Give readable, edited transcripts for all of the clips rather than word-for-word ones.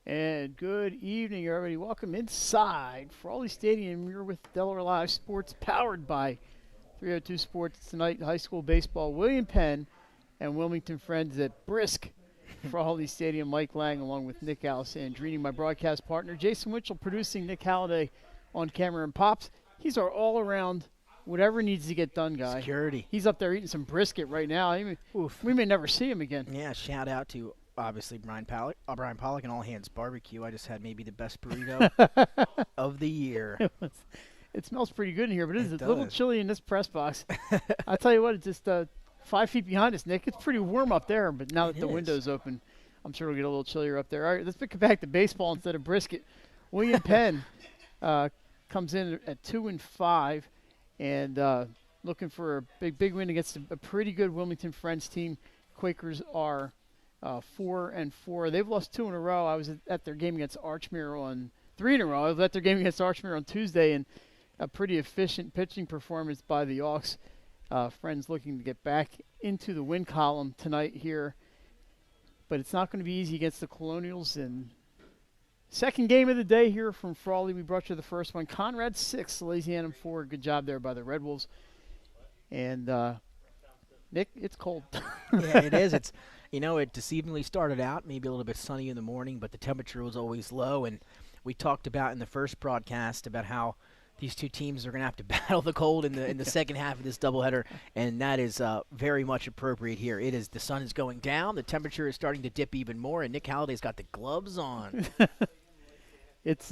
And good evening, everybody. Welcome inside Frawley Stadium. You're with Delaware Live Sports, powered by 302 Sports tonight. High school baseball. William Penn and Wilmington Friends at brisk Frawley Stadium. Mike Lang, along with Nick Alessandrini, my broadcast partner. Jason Winchell producing. Nick Halliday on camera and pops. He's our all-around, whatever needs to get done guy. Security. He's up there eating some brisket right now. We may never see him again. Yeah, shout out to obviously Brian Pollock and All Hands Barbecue. I just had maybe the best burrito of the year. It smells pretty good in here, but it is a does. little chilly in this press box. I'll tell you what, it's just 5 feet behind us, Nick. It's pretty warm up there, but now that the window's open, I'm sure it'll get a little chillier up there. All right, let's pick it back to baseball instead of brisket. William Penn comes in at 2-5 and looking for a big win against a pretty good Wilmington Friends team. Quakers are 4-4. They've lost 2 in a row. I was at their game against Archmere on 3 in a row. I was at their game against Archmere on Tuesday, and a pretty efficient pitching performance by the Hawks. Friends looking to get back into the win column tonight here, but it's not going to be easy against the Colonials. And second game of the day here from Frawley. We brought you the first one. Conrad 6, Elysianum 4. Good job there by the Red Wolves. And Nick, it's cold. Yeah, it is. It deceivingly started out maybe a little bit sunny in the morning, but the temperature was always low. And we talked about in the first broadcast about how these two teams are going to have to battle the cold in the second half of this doubleheader, and that is very much appropriate here. It is. The sun is going down. The temperature is starting to dip even more, and Nick Halliday's got the gloves on. It's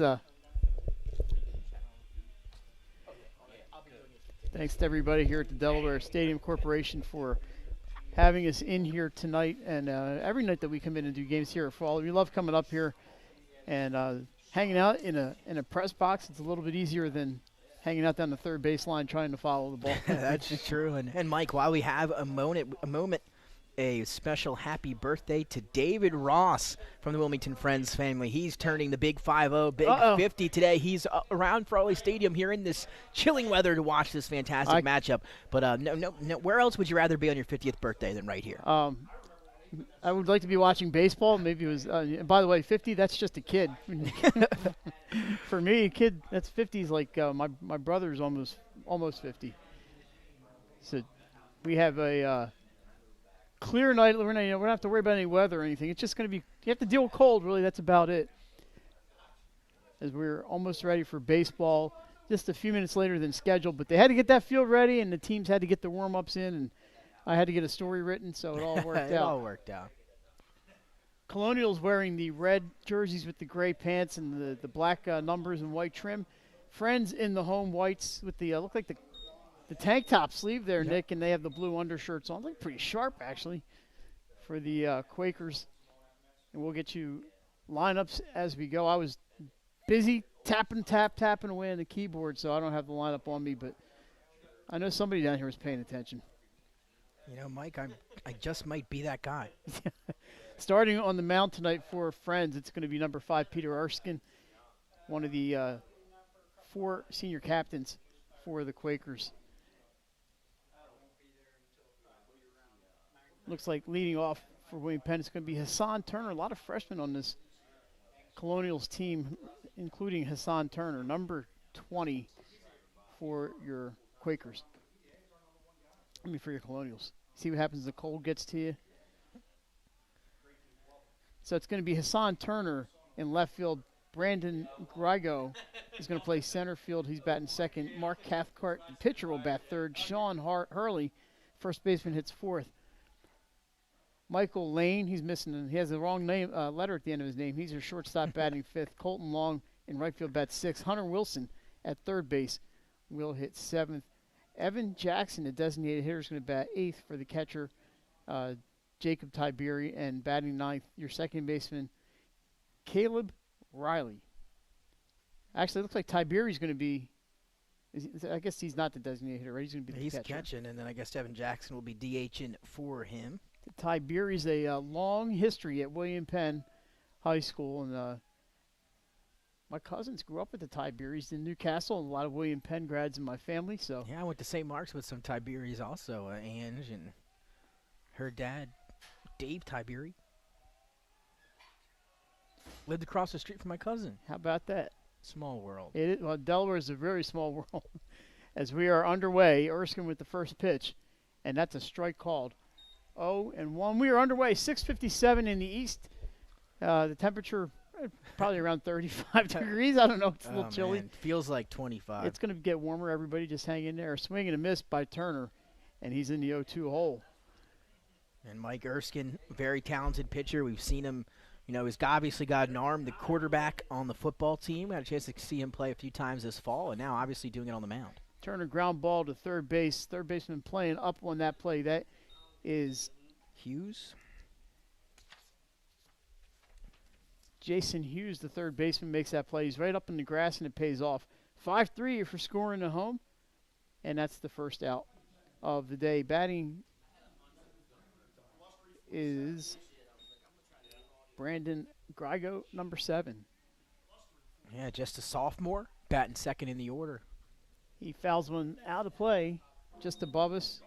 thanks to everybody here at the Delaware Stadium Corporation for having us in here tonight, and every night that we come in and do games here at Frawley. We love coming up here and hanging out in a press box. It's a little bit easier than hanging out down the third baseline trying to follow the ball. That's true. And Mike, while we have a moment, a special happy birthday to David Ross from the Wilmington Friends family. He's turning the big 50, big 50 today. He's around Frawley Stadium here in this chilling weather to watch this fantastic matchup. But no, where else would you rather be on your 50th birthday than right here? I would like to be watching baseball. Maybe it was. By the way, 50. That's just a kid. For me, a kid that's 50 is like my brother's almost 50. So we have a clear night. We don't have to worry about any weather or anything. It's just going to be. You have to deal with cold. Really, that's about it. As we're almost ready for baseball, just a few minutes later than scheduled. But they had to get that field ready, and the teams had to get the warm-ups in, and I had to get a story written, so it all worked out. It all worked out. Colonials wearing the red jerseys with the gray pants and the black numbers and white trim. Friends in the home whites with the look like the tank top sleeve there, Nick, and they have the blue undershirts on. Look pretty sharp, actually, for the Quakers. And we'll get you lineups as we go. I was busy tapping away on the keyboard, so I don't have the lineup on me, but I know somebody down here was paying attention. Mike, I just might be that guy. Starting on the mound tonight for Friends, it's going to be number 5, Peter Erskine, one of the 4 senior captains for the Quakers. Looks like leading off for William Penn, it's going to be Hassan Turner. A lot of freshmen on this Colonials team, including Hassan Turner, number 20 for your Quakers. For your Colonials. See what happens. The cold gets to you. So it's going to be Hassan Turner in left field. Brandon Grigo is going to play center field. He's batting second. Mark Cathcart, the pitcher, will bat third. Sean Hurley, first baseman, hits fourth. Michael Lane, he's missing. He has the wrong name letter at the end of his name. He's your shortstop batting fifth. Colton Long in right field bats sixth. Hunter Wilson at third base will hit seventh. Evan Jackson, the designated hitter, is going to bat eighth for the catcher, Jacob Tiberi, and batting ninth, your second baseman, Caleb Riley. Actually, it looks like Tiberi's going to be, I guess he's not the designated hitter, right? He's going to be the catcher. He's catching, and then I guess Evan Jackson will be DHing for him. Tiberi's a long history at William Penn High School, and my cousins grew up with the Tiberis in Newcastle, and a lot of William Penn grads in my family. So yeah, I went to St. Mark's with some Tiberis also, Ange and her dad, Dave Tiberi. Lived across the street from my cousin. How about that? Small world. It is, well, Delaware is a very small world. As we are underway, Erskine with the first pitch, and that's a strike called. 0-1. We are underway. 6:57 in the east. The temperature probably around 35 degrees. I don't know. It's a little chilly. Man. Feels like 25. It's going to get warmer. Everybody just hang in there. Swing and a miss by Turner, and he's in the 0-2 hole. And Mike Erskine, very talented pitcher. We've seen him, he's obviously got an arm, the quarterback on the football team. Had a chance to see him play a few times this fall, and now obviously doing it on the mound. Turner ground ball to third base. Third baseman playing up on that play. That is Hughes. Jason Hughes, the third baseman, makes that play. He's right up in the grass, and it pays off. 5-3 for scoring at home, and that's the first out of the day. Batting is Brandon Grigo, number 7. Yeah, just a sophomore, batting second in the order. He fouls one out of play, just above us.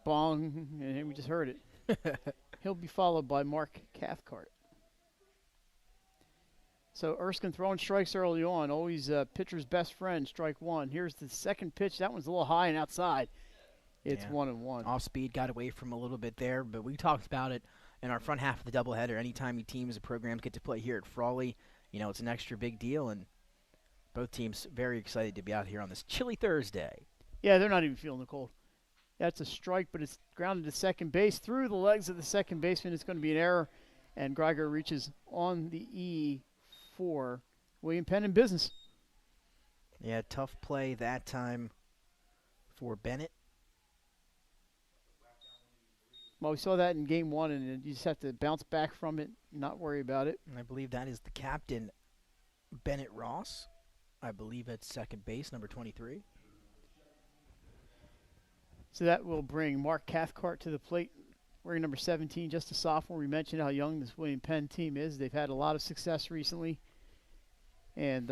Bong, and we just heard it. He'll be followed by Mark Cathcart. So Erskine throwing strikes early on, always pitcher's best friend, strike one. Here's the second pitch. That one's a little high and outside. It's 1-1. Off speed, got away from a little bit there, but we talked about it in our front half of the doubleheader. Anytime teams and programs get to play here at Frawley, it's an extra big deal, and both teams very excited to be out here on this chilly Thursday. Yeah, they're not even feeling the cold. That's a strike, but it's grounded to second base. Through the legs of the second baseman, it's going to be an error, and Grigo reaches on the E4. William Penn in business. Yeah, tough play that time for Bennett. Well, we saw that in game 1, and you just have to bounce back from it, not worry about it. And I believe that is the captain, Bennett Ross. I believe at second base, number 23. So that will bring Mark Cathcart to the plate, wearing number 17, just a sophomore. We mentioned how young this William Penn team is. They've had a lot of success recently, and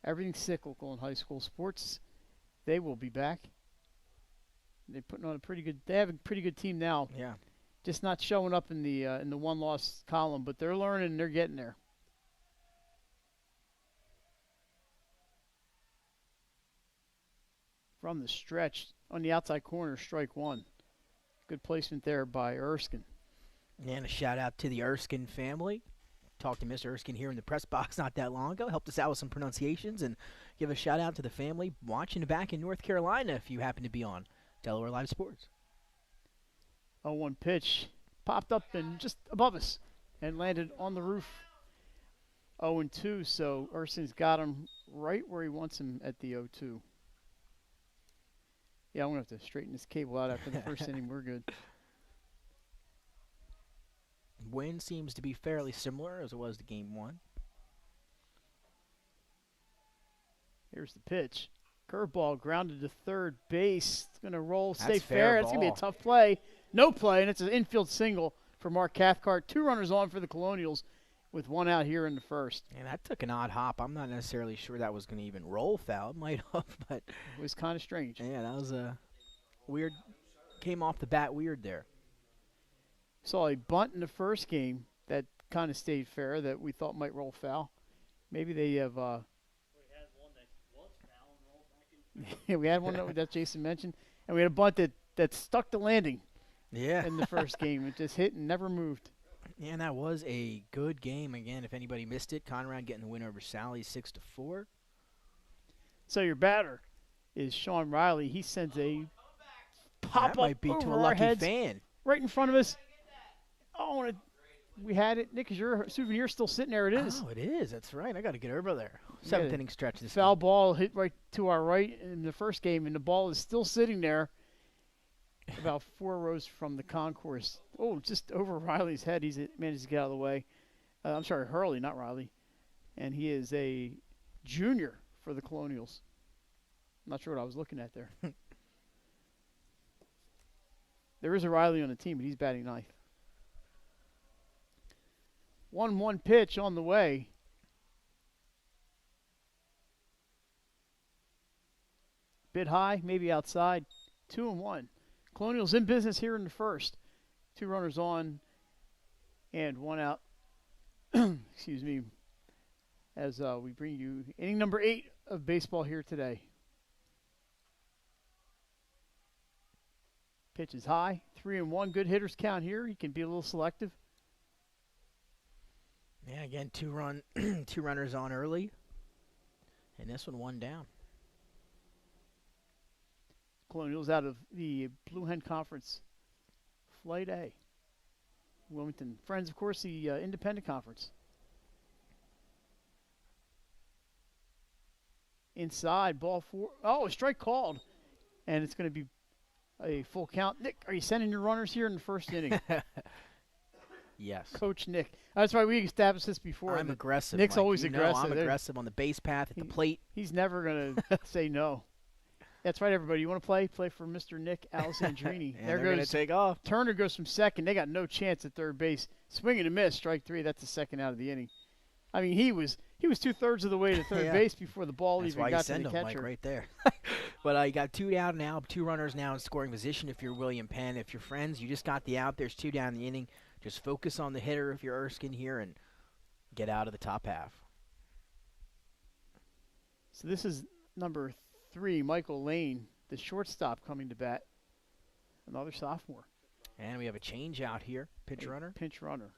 everything's cyclical in high school sports. They will be back. They're putting on they have a pretty good team now. Yeah. Just not showing up in the one-loss column, but they're learning and they're getting there. From the stretch on the outside corner, strike one. Good placement there by Erskine. And a shout out to the Erskine family. Talked to Mr. Erskine here in the press box not that long ago. Helped us out with some pronunciations, and give a shout out to the family watching back in North Carolina if you happen to be on Delaware Live Sports. 0-1 pitch popped up and just above us and landed on the roof. 0-2, so Erskine's got him right where he wants him at the 0-2. Yeah, I'm going to have to straighten this cable out after the first inning. We're good. Wind seems to be fairly similar as it was to game 1. Here's the pitch. Curveball grounded to third base. It's going to roll, stay That's fair. fair It's going to be a ball. tough play. No play, and it's an infield single for Mark Cathcart. 2 runners on for the Colonials with 1 out here in the first. And that took an odd hop. I'm not necessarily sure that was going to even roll foul. It might have, but It was kind of strange. yeah, that was a weird. Came off the bat weird there. Saw a bunt in the first game that kind of stayed fair that we thought might roll foul. Maybe they have. Yeah, we had one that Jason mentioned, and we had a bunt that stuck the landing Yeah. in the first game. It just hit and never moved. Yeah, and that was a good game. Again, if anybody missed it, Conrad getting the win over Sally 6-4. So your batter is Sean Riley. He sends a pop That up might be over to a our lucky heads, fan. right in front of us. Oh, and we had it. Nick, is your souvenir still sitting there? It is. Oh, it is. That's right. I got to get over there. Yeah. 7th inning stretch this Foul game. ball hit right to our right in the first game, and the ball is still sitting there about 4 rows from the concourse. Oh, just over Riley's head. He's managed to get out of the way. I'm sorry, Hurley, not Riley. And he is a junior for the Colonials. I'm not sure what I was looking at there. There is a Riley on the team, but he's batting ninth. 1-1 pitch on the way. Bit high, maybe outside. 2-1. Colonials in business here in the first. 2 runners on and 1 out excuse me, as we bring you inning number 8 of baseball here today. Pitch is high, 3-1, good hitters count here. He can be a little selective. Yeah, again, two runners on early, and this one down. Colonials out of the Blue Hen Conference, Flight A. Wilmington Friends, of course, the Independent Conference. Inside, ball 4. Oh, a strike called, and it's going to be a full count. Nick, are you sending your runners here in the first inning? Yes. Coach Nick. That's why we established this before. I'm aggressive. Nick's Mike. always aggressive. I'm aggressive on the base path at the plate. He's never going to say no. That's right, everybody. You want to play? Play for Mr. Nick Alessandrini. And they're going to take off. Turner goes from second. They got no chance at third base. Swing and a miss, strike 3. That's the second out of the inning. I mean, he was 2/3 of the way to third base before the ball even got to the catcher. Mike, right there. But you got 2 down now, 2 runners now in scoring position if you're William Penn. If you're Friends, you just got the out. There's 2 down in the inning. Just focus on the hitter if you're Erskine here and get out of the top half. So this is number 3, Michael Lane, the shortstop, coming to bat. Another sophomore. And we have a change out here. Pinch runner. Pinch runner.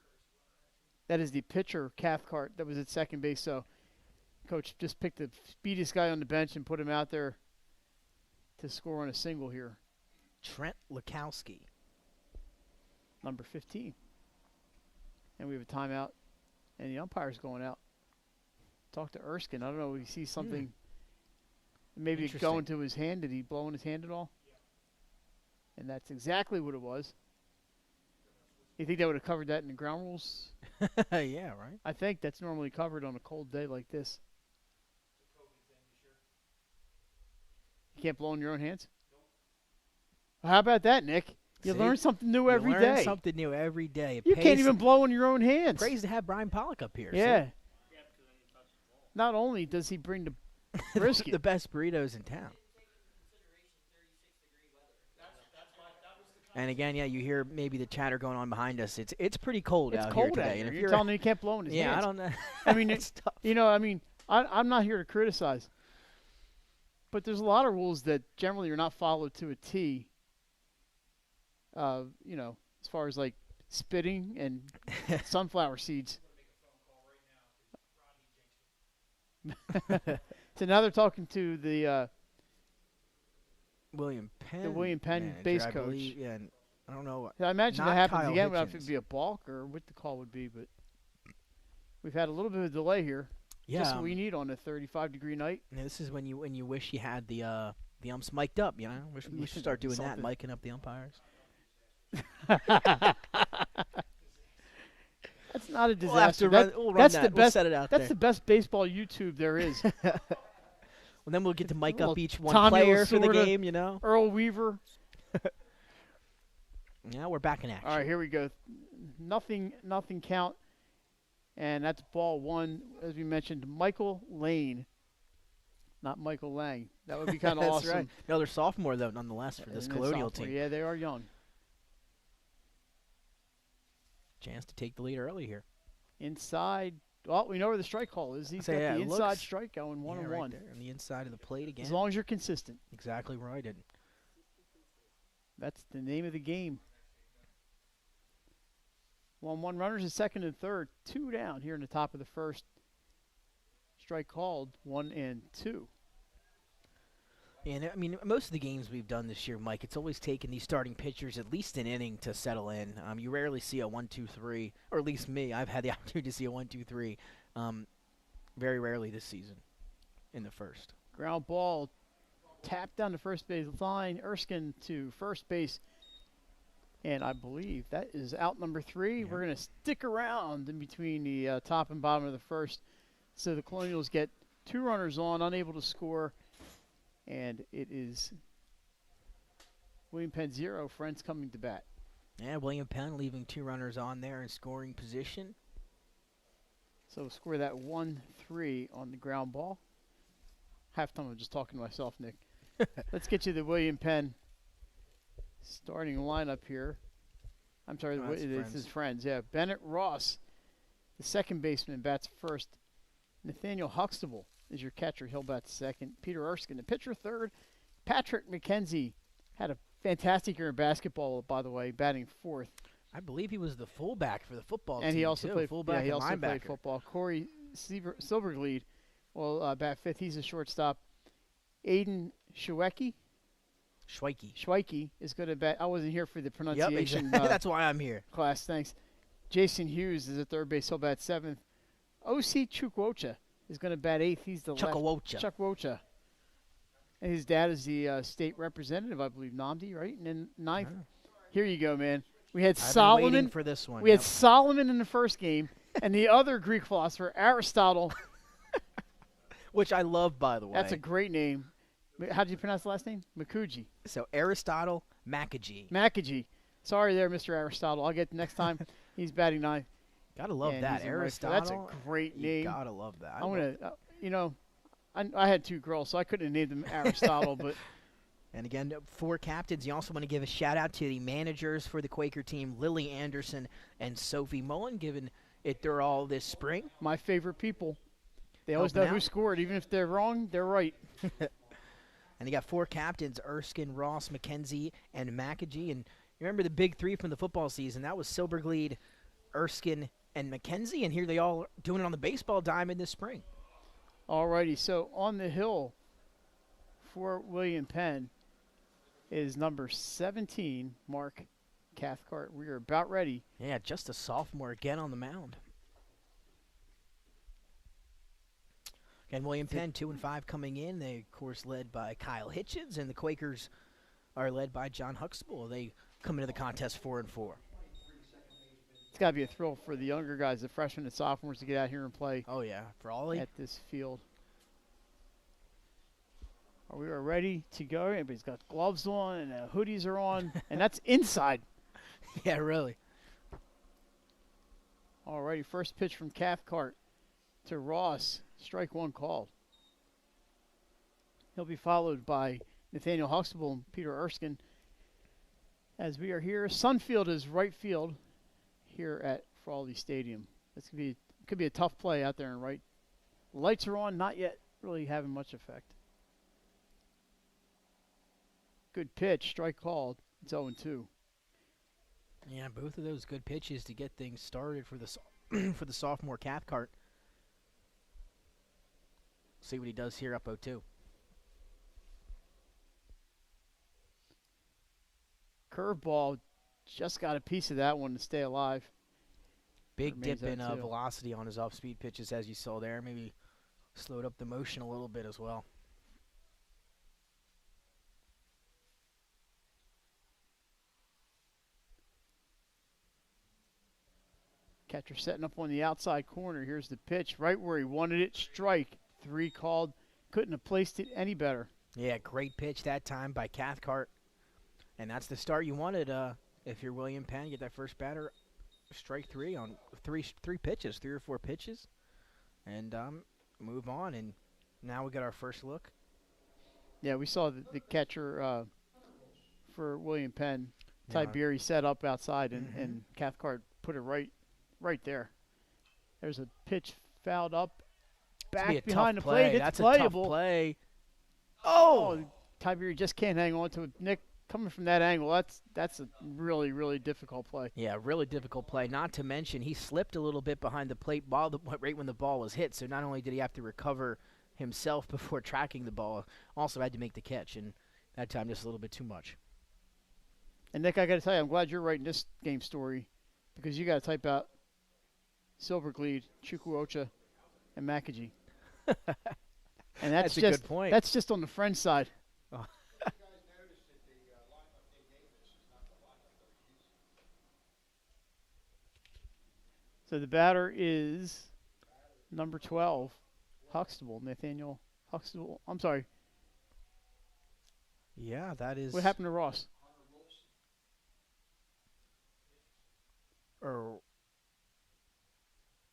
That is the pitcher, Cathcart, that was at second base. So Coach just picked the speediest guy on the bench and put him out there to score on a single here. Trent Lukowski. Number 15. And we have a timeout. And the umpire's going out. Talk to Erskine. I don't know if he sees something. Maybe it's going to his hand. Did he blow in his hand at all? Yeah. And that's exactly what it was. You think that would have covered that in the ground rules? Yeah, right. I think that's normally covered on a cold day like this. You can't blow in your own hands? Nope. How about that, Nick? You learn something new every day. You learn something new every day. You can't even blow in your own hands. Praise to have Brian Pollock up here. Yeah. Not only does he bring the brisket. The best burritos in town. And again, yeah, you hear maybe the chatter going on behind us. It's pretty cold out here today. And if you're telling me you can't blow in his hands. Yeah, I don't know. I mean, it's tough. I'm not here to criticize. But there's a lot of rules that generally are not followed to a T. As far as like spitting and sunflower seeds. So now they're talking to the William Penn. The William Penn manager, base I coach. believe, yeah, I don't know. I imagine that happens Kyle again. If Hitchens. it'd be a balk or what the call would be, but we've had a little bit of a delay here. Yeah, just what we need on a 35-degree night. Yeah, this is when you wish you had the umps mic'd up. You know, we should start doing that, micing up the umpires. That's not a disaster. That's the best baseball YouTube there is. Well, then we'll get to mic up each one Tommy player for the Lasorda, game, you know. Earl Weaver. Yeah, we're back in action. All right, here we go. Nothing count. And that's ball 1, as we mentioned, Michael Lane, not Michael Lang. That would be kind of awesome. That's right. Another sophomore, though, nonetheless, for this Colonial team. Yeah, they are young. Chance to take the lead early here. Inside. Well, we know where the strike call is. He's got the inside strike going 1-1. Right there on the inside of the plate again. As long as you're consistent. Exactly right. And that's the name of the game. 1-1 runners in second and third. 2 down here in the top of the first. Strike called 1 and 2. And I mean, most of the games we've done this year, Mike, it's always taken these starting pitchers at least an inning to settle in. You rarely see a 1-2-3, or at least me. I've had the opportunity to see a 1-2-3 very rarely this season in the first. Ground ball tapped down the first base line. Erskine to first base. And I believe that is out number 3. Yep. We're going to stick around in between the top and bottom of the first. So the Colonials get 2 runners on, unable to score. And it is William Penn 0, Friends coming to bat. Yeah, William Penn leaving 2 runners on there in scoring position. So score that 1-3 on the ground ball. Halftime, I'm just talking to myself, Nick. Let's get you the William Penn starting lineup here. I'm sorry, this is Friends. Yeah, Bennett Ross The second baseman bats first. Nathaniel Huxtable is your catcher. He'll bat second. Peter Erskine, the pitcher, third. Patrick Mckenzie had a fantastic year in basketball, by the way, batting fourth. I believe he was the fullback for the football team, And he also too. played Fullback yeah, he and also linebacker. played football. Corey Silverglead will bat fifth. He's a shortstop. Aiden Schweicke is going to bat. I wasn't here for the Yep, pronunciation exactly. That's why I'm here. class. Thanks. Jason Hughes is at third base. He'll bat seventh. O.C. Chukwuocha is going to bat eighth. He's the Chukwuocha. And his dad is the state representative, I believe, Namdi, right? And then ninth. Here you go, man. We had Solomon. I've been waiting for this one. We had Solomon in the first game, and the other Greek philosopher, Aristotle. Which I love, by the way. That's a great name. How did you pronounce the last name? Mckenzie. So Aristotle Mckenzie. Mckenzie. Sorry there, Mr. Aristotle. I'll get next time. He's batting ninth. Gotta love that. Aristotle. That's a great name. You gotta love that. I'm going to, I had two girls, so I couldn't have named them Aristotle, but. And again, 4 captains. You also want to give a shout-out to the managers for the Quaker team, Lily Anderson and Sophie Mullen, given it they're all this spring. My favorite people. They always know who scored. Even if they're wrong, they're right. And you got 4 captains, Erskine, Ross, Mckenzie, and Mckenzie. And you remember the big 3 from the football season. That was Silverglead, Erskine, and Mckenzie. And here they all doing it on the baseball diamond this spring. All righty. So on the hill for William Penn is number 17, Mark Cathcart. We are about ready. Yeah, just a sophomore again on the mound. Again, William Penn, 2-5 coming in. They, of course, led by Kyle Hitchens, and the Quakers are led by John Huxtable. They come into the contest 4-4. It's got to be a thrill for the younger guys, the freshmen and sophomores, to get out here and play. Oh, yeah, Frawley at this field. We are ready to go. Everybody's got gloves on and hoodies are on, and that's inside. Yeah, really. All righty, first pitch from Cathcart to Ross. Strike one called. He'll be followed by Nathaniel Huxtable and Peter Erskine. As we are here, Sunfield is right field here at Frawley Stadium. This could be a tough play out there in right. Lights are on, not yet really having much effect. Good pitch, strike called. It's 0-2. Yeah, both of those good pitches to get things started for the for the sophomore Cathcart. See what he does here, up 0-2. Curveball, just got a piece of that one to stay alive. Big dip in velocity on his off-speed pitches, as you saw there. Maybe slowed up the motion a little bit as well. Catcher setting up on the outside corner. Here's the pitch, right where he wanted it. Strike, 3 called. Couldn't have placed it any better. Yeah, great pitch that time by Cathcart. And that's the start you wanted if you're William Penn. Get that first batter, strike 3 on three pitches, 3 or 4 pitches. And move on. And now we got our first look. Yeah, we saw the catcher for William Penn, Tiberi, set up outside, and Cathcart put it right there. There's a pitch fouled up, back behind the plate. It's playable. A tough play. Oh, Tiberi just can't hang on to it. Nick, coming from that angle, that's a really, really difficult play. Yeah, really difficult play. Not to mention he slipped a little bit behind the plate right when the ball was hit. So not only did he have to recover himself before tracking the ball, also had to make the catch, and that time just a little bit too much. And Nick, I got to tell you, I'm glad you're writing this game story because you got to type out Silverglead, Chukwuocha, and Mckenzie. And that's a just good point. That's just on the French side. Oh. So the batter is number 12, Huxtable, Nathaniel Huxtable. I'm sorry. Yeah, that is. What happened to Ross?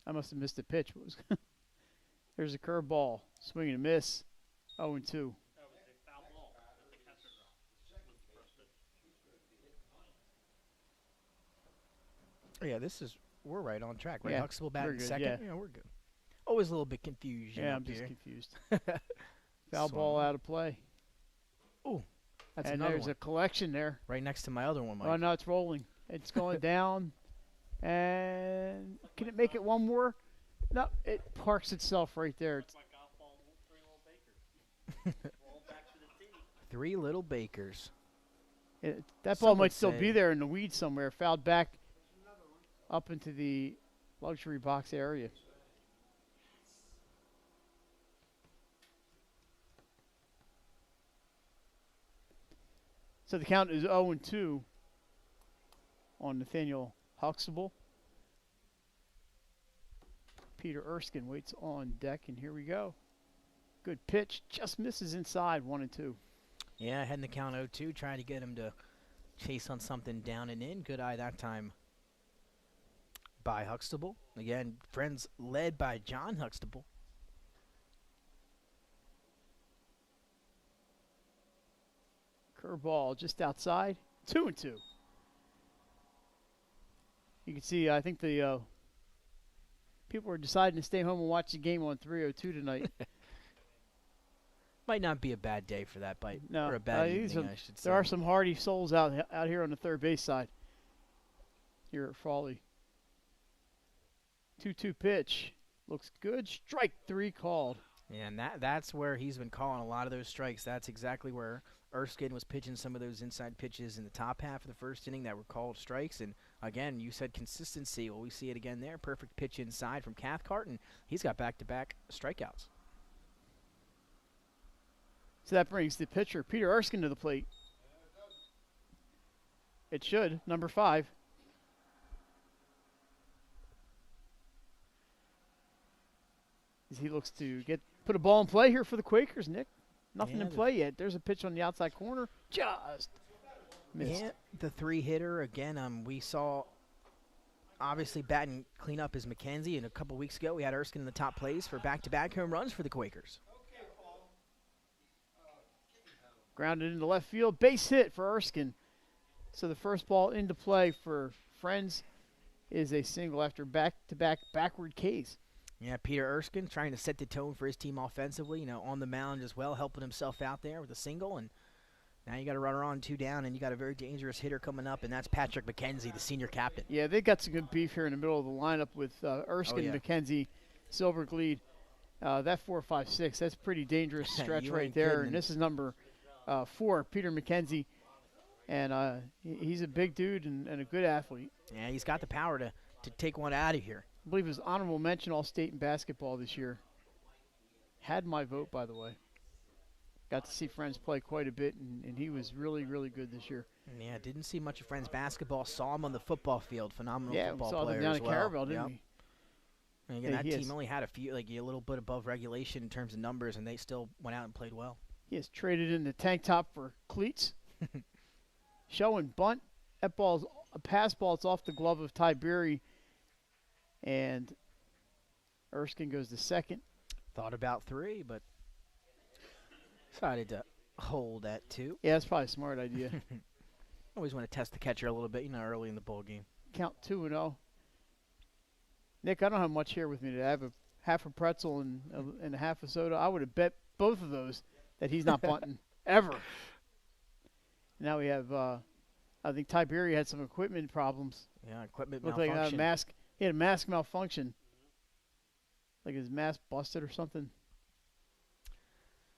I must have missed the pitch. There's a curveball. Swing and a miss. 0-2. Yeah, this is we're right on track, right? Yeah, Huxtable batting good, second. yeah. We're good. Always a little bit confusion. Yeah, up I'm just here. confused. Foul ball out of play. Ooh, that's and another there's one. a collection there. Right next to my other one, Mike. Oh, no, it's rolling. It's going down. And can it make it one more? No, it parks itself right there. It's 3 little Bakers. that Some ball would might still say- be there in the weeds somewhere, fouled back up into the luxury box area. So the count is 0-2 on Nathaniel Huxtable. Peter Erskine waits on deck, and here we go. Good pitch, just misses inside, 1-2. Yeah, heading the count 0-2, trying to get him to chase on something down and in. Good eye that time by Huxtable. Again, Friends led by John Huxtable. Curveball just outside, 2-2. You can see, I think the people are deciding to stay home and watch the game on 302 tonight. Might not be a bad day for that bite. No, or a bad evening, I should say. There are some hardy souls out here on the third base side here at Frawley. 2-2 pitch. Looks good. Strike 3 called. Yeah, and that's where he's been calling a lot of those strikes. That's exactly where Erskine was pitching some of those inside pitches in the top half of the first inning that were called strikes. And again, you said consistency. Well, we see it again there. Perfect pitch inside from Cathcart, and he's got back-to-back strikeouts. So that brings the pitcher, Peter Erskine, to the plate. It should. Number 5. As he looks to put a ball in play here for the Quakers, Nick. Nothing in play yet. There's a pitch on the outside corner. Just missed. Yeah, the 3-hitter. Again, we saw obviously batting clean up is Mckenzie, and a couple weeks ago we had Erskine in the top plays for back-to-back home runs for the Quakers. Grounded into left field. Base hit for Erskine. So the first ball into play for Friends is a single after back-to-back backward Ks. Yeah, Peter Erskine trying to set the tone for his team offensively, on the mound as well, helping himself out there with a single. And now you got a runner on, 2 down, and you got a very dangerous hitter coming up, and that's Patrick Mckenzie, the senior captain. Yeah, they got some good beef here in the middle of the lineup with Erskine, Mckenzie, Silverglead. That 4-5-6, that's a pretty dangerous stretch right there. And this is number 4, Peter Mckenzie. And he's a big dude and a good athlete. Yeah, he's got the power to take one out of here. I believe it was honorable mention All-State in basketball this year. Had my vote, by the way. Got to see Friends play quite a bit, and he was really, really good this year. Yeah, didn't see much of Friends basketball. Saw him on the football field. Phenomenal football saw player them down as at well. Caravel, didn't we? And again, that team only had a little bit above regulation in terms of numbers, and they still went out and played well. He has traded in the tank top for cleats. Showing bunt. That ball's a pass ball. It's off the glove of Ty Beery. And Erskine goes to second. Thought about 3, but decided to hold at 2. Yeah, that's probably a smart idea. Always want to test the catcher a little bit, early in the ball game. Count 2-0. Nick, I don't have much here with me today. I have a half a pretzel and a half a soda. I would have bet both of those that he's not bunting ever. Now we have, I think Ty Beery had some equipment problems. Yeah, equipment Looked malfunction. like he had a mask malfunction. Like his mask busted or something.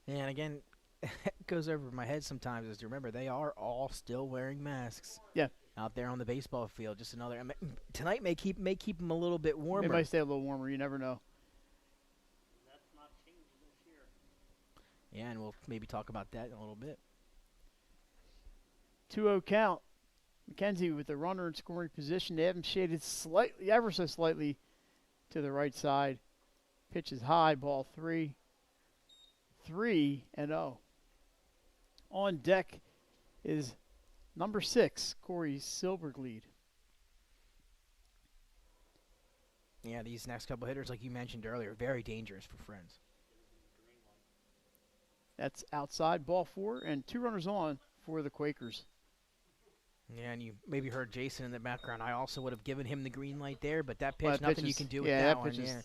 And again, it goes over my head sometimes is to remember they are all still wearing masks. Yeah. Out there on the baseball field. Just another. Tonight may keep them a little bit warmer. They might stay a little warmer. You never know. That's not changing this year. Yeah, and we'll maybe talk about that in a little bit. 2-0 count. Mckenzie with the runner in scoring position. They have him shaded slightly, ever so slightly, to the right side. Pitch is high, ball 3. 3-0. On deck is number 6, Corey Silverglead. Yeah, these next couple hitters, like you mentioned earlier, very dangerous for Friends. That's outside, ball 4, and 2 runners on for the Quakers. Yeah, and you maybe heard Jason in the background. I also would have given him the green light there, but that Well, pitch, that nothing pitch you is- can do yeah, with that that one. pitch is- Yeah.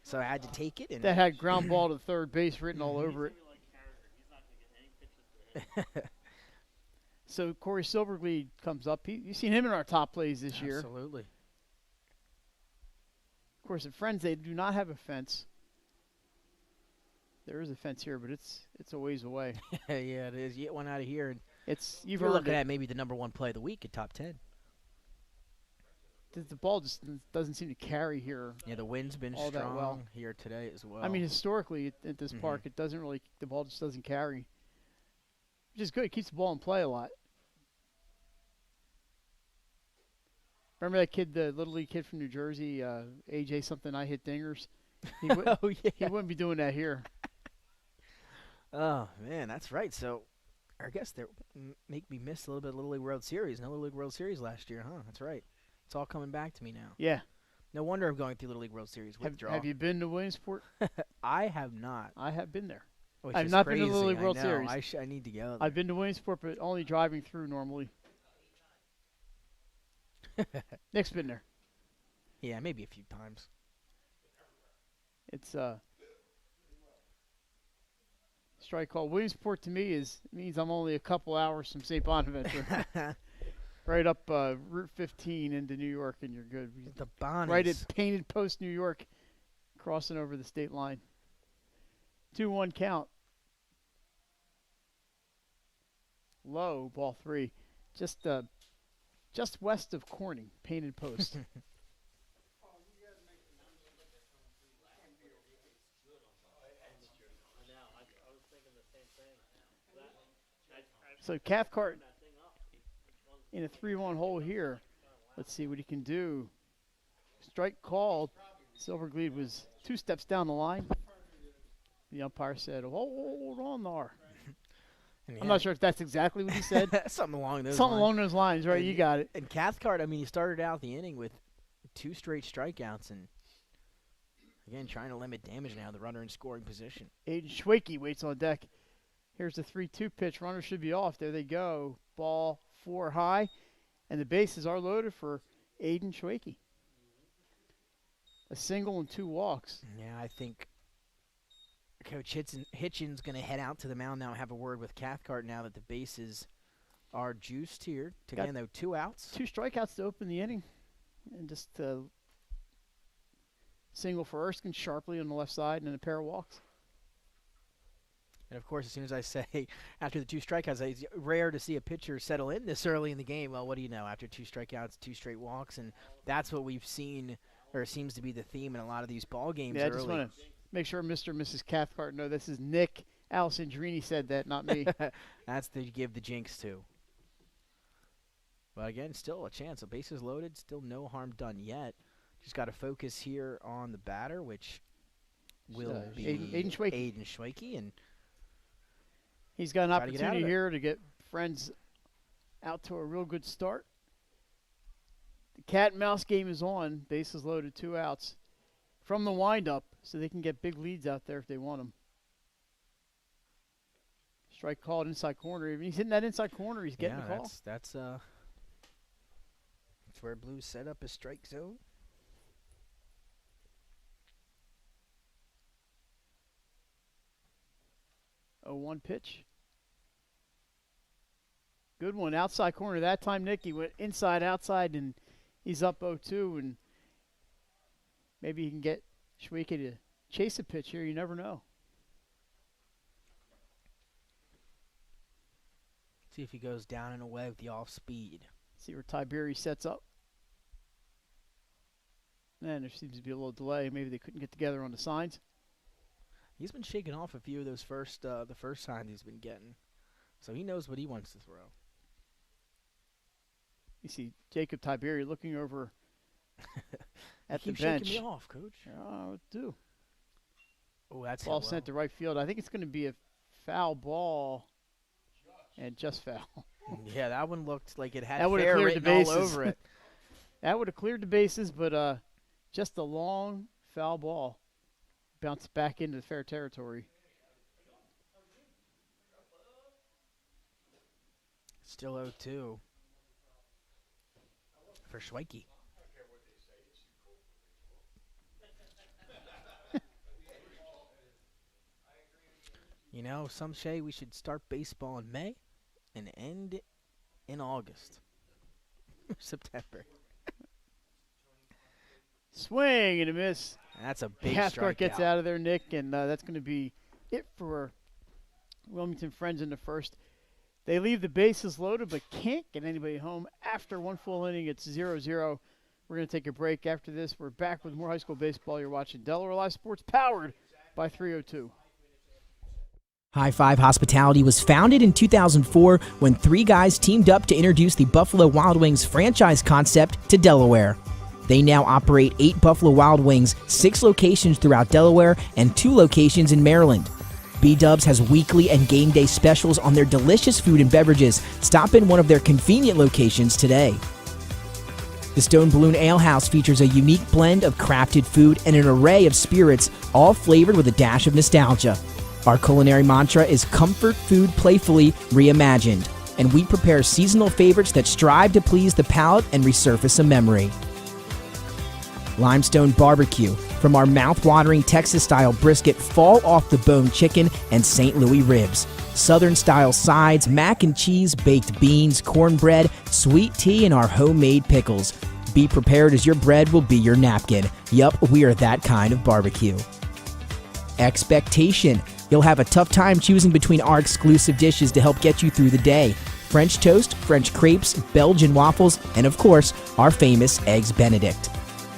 So I had to take it. And That had ground ball to third base written all Mhm. over it. He's gonna be like Carragher. He's not gonna get any pitches to him. So Corey Silverglead comes up. You've seen him in our top plays this year. Absolutely. Of course, at Friends, they do not have a fence. There is a fence here, but it's a ways away. Yeah, it is. You get one out of here, and You've you're earned looking it. at maybe the #1 play of the week at top 10. The ball just doesn't seem to carry here. Yeah, the wind's been all that strong well. here today as well. I mean, historically at this Mhm. park, it doesn't really. The ball just doesn't carry, which is good. It keeps the ball in play a lot. Remember that kid, the little league kid from New Jersey, AJ something? I hit dingers. He wouldn't, oh yeah. he wouldn't be doing that here. Oh man, that's right. So, I guess they make me miss a little bit of Little League World Series. No Little League World Series last year, huh? That's right. It's all coming back to me now. Yeah. No wonder I'm going through Little League World Series withdrawal. Have you been to Williamsport? I have not. I have been there. Which I've is not been to crazy. Little League World I know. Series. I need to go. I've been to Williamsport, but only driving through normally. Nick's been there. Yeah, maybe a few times. It's strike call. Williamsport to me means I'm only a couple hours from St. Bonaventure. Right up Route 15 into New York, and you're good. The Bonnies. Right at Painted Post, New York, crossing over the state line. 2-1 count. Low, ball 3. Just west of Corning, Painted Post. I know. I was thinking the same thing. So Cathcart in a 3-1 hole here. Let's see what he can do. Strike called. Silverglead was 2 steps down the line. The umpire said, "Hold on there." I'm not sure if that's exactly what he said. Something along those Something lines. along those lines, right? And- You got it. And Cathcart, I mean, he started out the inning with 2 straight strikeouts, and again trying to limit damage now. The runner in scoring position. Aiden Schwakey waits on deck. Here's the 3-2 pitch. Runner should be off. There they go. Ball 4 high, and the bases are loaded for Aiden Schwakey. A single and 2 walks. Yeah, I think Coach Hitchin's going to head out to the mound now and have a word with Cathcart now that the bases are juiced here. Again, though, 2 outs. 2 strikeouts to open the inning, and just single for Erskine sharply on the left side, and then a pair of walks. And, of course, as soon as I say after the 2 strikeouts, it's rare to see a pitcher settle in this early in the game. Well, what do you know? After 2 strikeouts, 2 straight walks, and that's what we've seen, or seems to be the theme in a lot of these ball games Yeah, I early. just want to make sure Mr. and Mrs. Cathcart know this is Nick Alessandrini said that, not me. That's to give the jinx to. But again, still a chance. The bases loaded, still no harm done yet. Just got to focus here on the batter, which will be Aiden Schwakey. Aiden Schwakey, and He's got an Try to get out of opportunity it. here to get Friends out to a real good start. The cat and mouse game is on. Bases loaded, 2 outs from the windup, so they can get big leads out there if they want them. Strike called inside corner. If he's hitting that inside corner, he's getting the call. that's where Blues set up his strike zone. Oh, 1 pitch. Good one. Outside corner. That time, Nick, he went inside, outside, and he's up 0-2. And maybe he can get Schwake to chase a pitch here. You never know. See if he goes down and away with the off speed. See where Tiberi sets up. And there seems to be a little delay. Maybe they couldn't get together on the signs. He's been shaking off a few of those the first signs he's been getting, so he knows what he wants to throw. You see Jacob Tiberi looking over at the Keep bench. shaking me off, Coach. Oh, it do. Oh, that's Ball hit well. sent to right field. I think it's going to be a foul ball, and just foul. Yeah, that one looked like it had That would've fair cleared the written all bases. over it. That would have cleared the bases, but just a long foul ball bounced back into the fair territory. Still 0-2. for Schweike. You know, some say we should start baseball in May and end it in August. September. Swing and a miss. That's a big Cathcart gets strikeout. out of there, Nick, and that's going to be it for Wilmington Friends in the first. They leave the bases loaded but can't get anybody home. After one full inning, it's 0-0. We're going to take a break after this. We're back with more high school baseball. You're watching Delaware Live Sports, powered by 302. High Five Hospitality was founded in 2004 when three guys teamed up to introduce the Buffalo Wild Wings franchise concept to Delaware. They now operate 8 Buffalo Wild Wings, 6 locations throughout Delaware, and 2 locations in Maryland. B-Dubs has weekly and game day specials on their delicious food and beverages. Stop in one of their convenient locations today. The Stone Balloon Ale House features a unique blend of crafted food and an array of spirits, all flavored with a dash of nostalgia. Our culinary mantra is comfort food playfully reimagined, and we prepare seasonal favorites that strive to please the palate and resurface a memory. Limestone Barbecue, from our mouth-watering Texas-style brisket, fall-off-the-bone chicken, and St. Louis ribs. Southern-style sides, mac and cheese, baked beans, cornbread, sweet tea, and our homemade pickles. Be prepared as your bread will be your napkin. Yup, we are that kind of barbecue. Expectation. You'll have a tough time choosing between our exclusive dishes to help get you through the day. French toast, French crepes, Belgian waffles, and of course, our famous Eggs Benedict.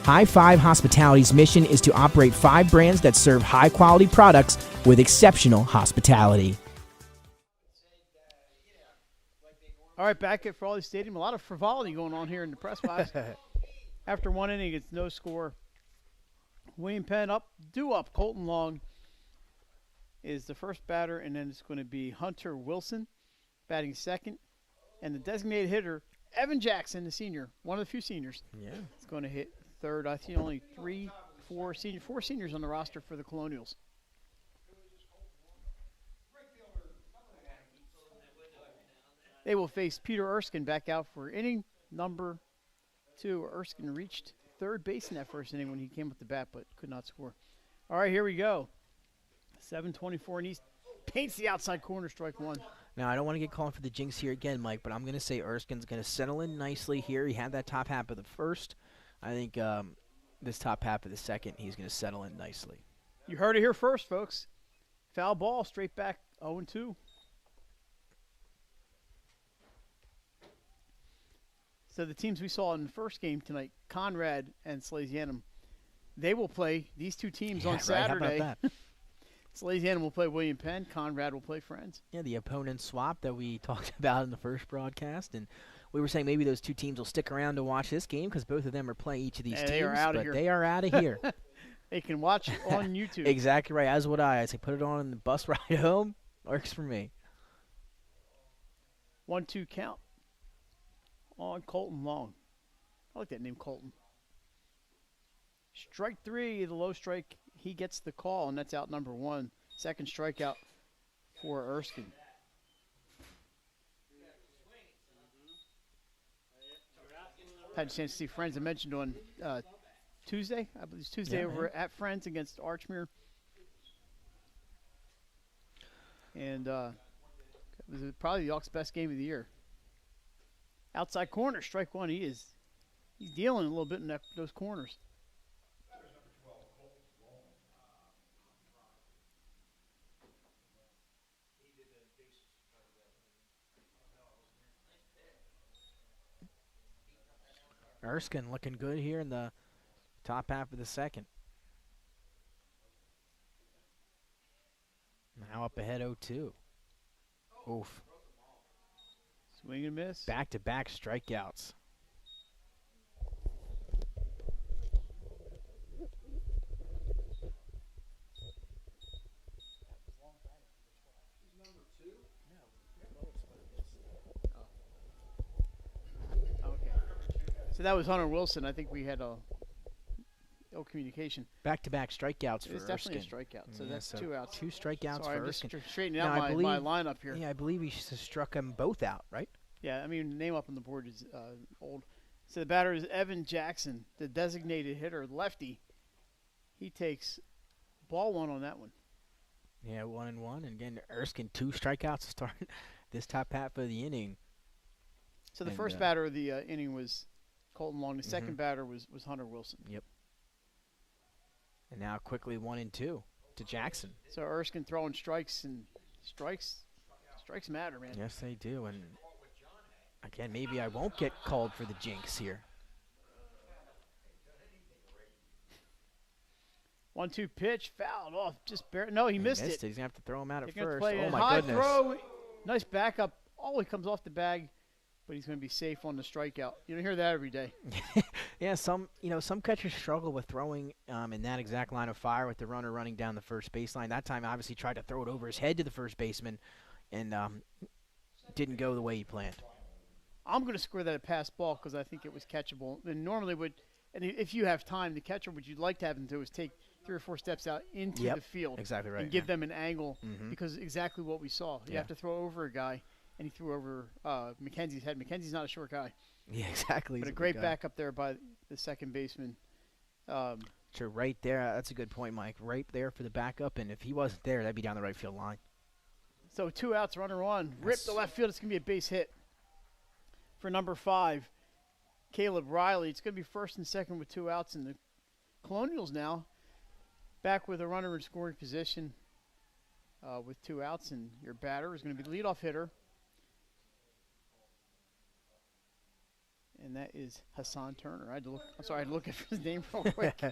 High Five Hospitality's mission is to operate 5 brands that serve high-quality products with exceptional hospitality. All right, back at Frawley Stadium. A lot of frivolity going on here in the press box. After one inning, it's no score. William Penn due up. Colton Long is the first batter, and then it's going to be Hunter Wilson batting second. And the designated hitter, Evan Jackson, the senior, one of the few seniors, is going to hit third. I see only 4 seniors on the roster for the Colonials. They will face Peter Erskine back out for inning number 2. Erskine reached third base in that first inning when he came with the bat, but could not score. All right, here we go. 7:24 and East paints the outside corner, strike 1. Now, I don't want to get called for the jinx here again, Mike, but I'm going to say Erskine's going to settle in nicely here. He had that top half of the first. I think this top half of the second, he's going to settle in nicely. You heard it here first, folks. Foul ball, straight back, 0-2. So the teams we saw in the first game tonight, Conrad and Salesianum, they will play these two teams on Saturday. Right, how about that? Salesianum will play William Penn. Conrad will play Friends. Yeah, the opponent swap that we talked about in the first broadcast. And we were saying maybe those two teams will stick around to watch this game because both of them are playing each of these teams. They are out of here. They are out of here. They can watch it on YouTube. Exactly right. As would I. I say put it on the bus ride home. Works for me. 1-2 count on Colton Long. I like that name, Colton. Strike 3, the low strike. He gets the call, and that's out number 1. Second strikeout for Erskine. Had a chance to see Friends. I mentioned on Tuesday. I believe it's Tuesday over at Friends against Archmere. And it was probably the Hawks' best game of the year. Outside corner, strike 1. He's dealing a little bit in those corners. Erskine looking good here in the top half of the second. Now up ahead 0-2. Oof. Swing and miss. Back-to-back strikeouts. Okay. So that was Hunter Wilson. I think we had ill communication. Back-to-back strikeouts for It's Erskine. definitely a strikeout. So that's 2 outs. 2 strikeouts Sorry, for I'm just Erskine. straightening Now, out I my believe- lineup here. Yeah, I believe he struck them both out, right? Yeah, I mean, name up on the board is old. So the batter is Evan Jackson, the designated hitter, lefty. He takes ball one on that one. Yeah, 1-1. And again, Erskine, 2 strikeouts to start this top half of the inning. So the first batter of the inning was Colton Long. The second batter was Hunter Wilson. Yep. And now quickly 1-2 to Jackson. So Erskine throwing strikes, and strikes matter, man. Yes, they do. And again, maybe I won't get called for the jinx here. 1-2 pitch, fouled off, just barely. No, he missed it. He's going to have to throw him out at They're gonna first. play Oh, a my high goodness. throw. Nice backup. Oh, he comes off the bag, but he's going to be safe on the strikeout. You don't hear that every day. Yeah, some catchers struggle with throwing in that exact line of fire with the runner running down the first baseline. That time, obviously, tried to throw it over his head to the first baseman, and didn't go the way he planned. I'm going to score that a pass ball because I think it was catchable. And normally if you have time, the catcher, what you'd like to have them do is take 3 or 4 steps out into the field. Exactly right. And give them an angle because exactly what we saw. You have to throw over a guy, and he threw over Mckenzie's head. Mckenzie's not a short guy. Yeah, exactly. But a great backup there by the second baseman. Sure, right there. That's a good point, Mike. Right there for the backup, and if he wasn't there, that'd be down the right field line. So 2 outs, runner on. Rip to left field. It's going to be a base hit for number 5, Caleb Riley. It's going to be first and second with 2 outs, and the Colonials now back with a runner in scoring position with 2 outs, and your batter is going to be the leadoff hitter. And that is Hassan Turner. I had to look at his name real quick.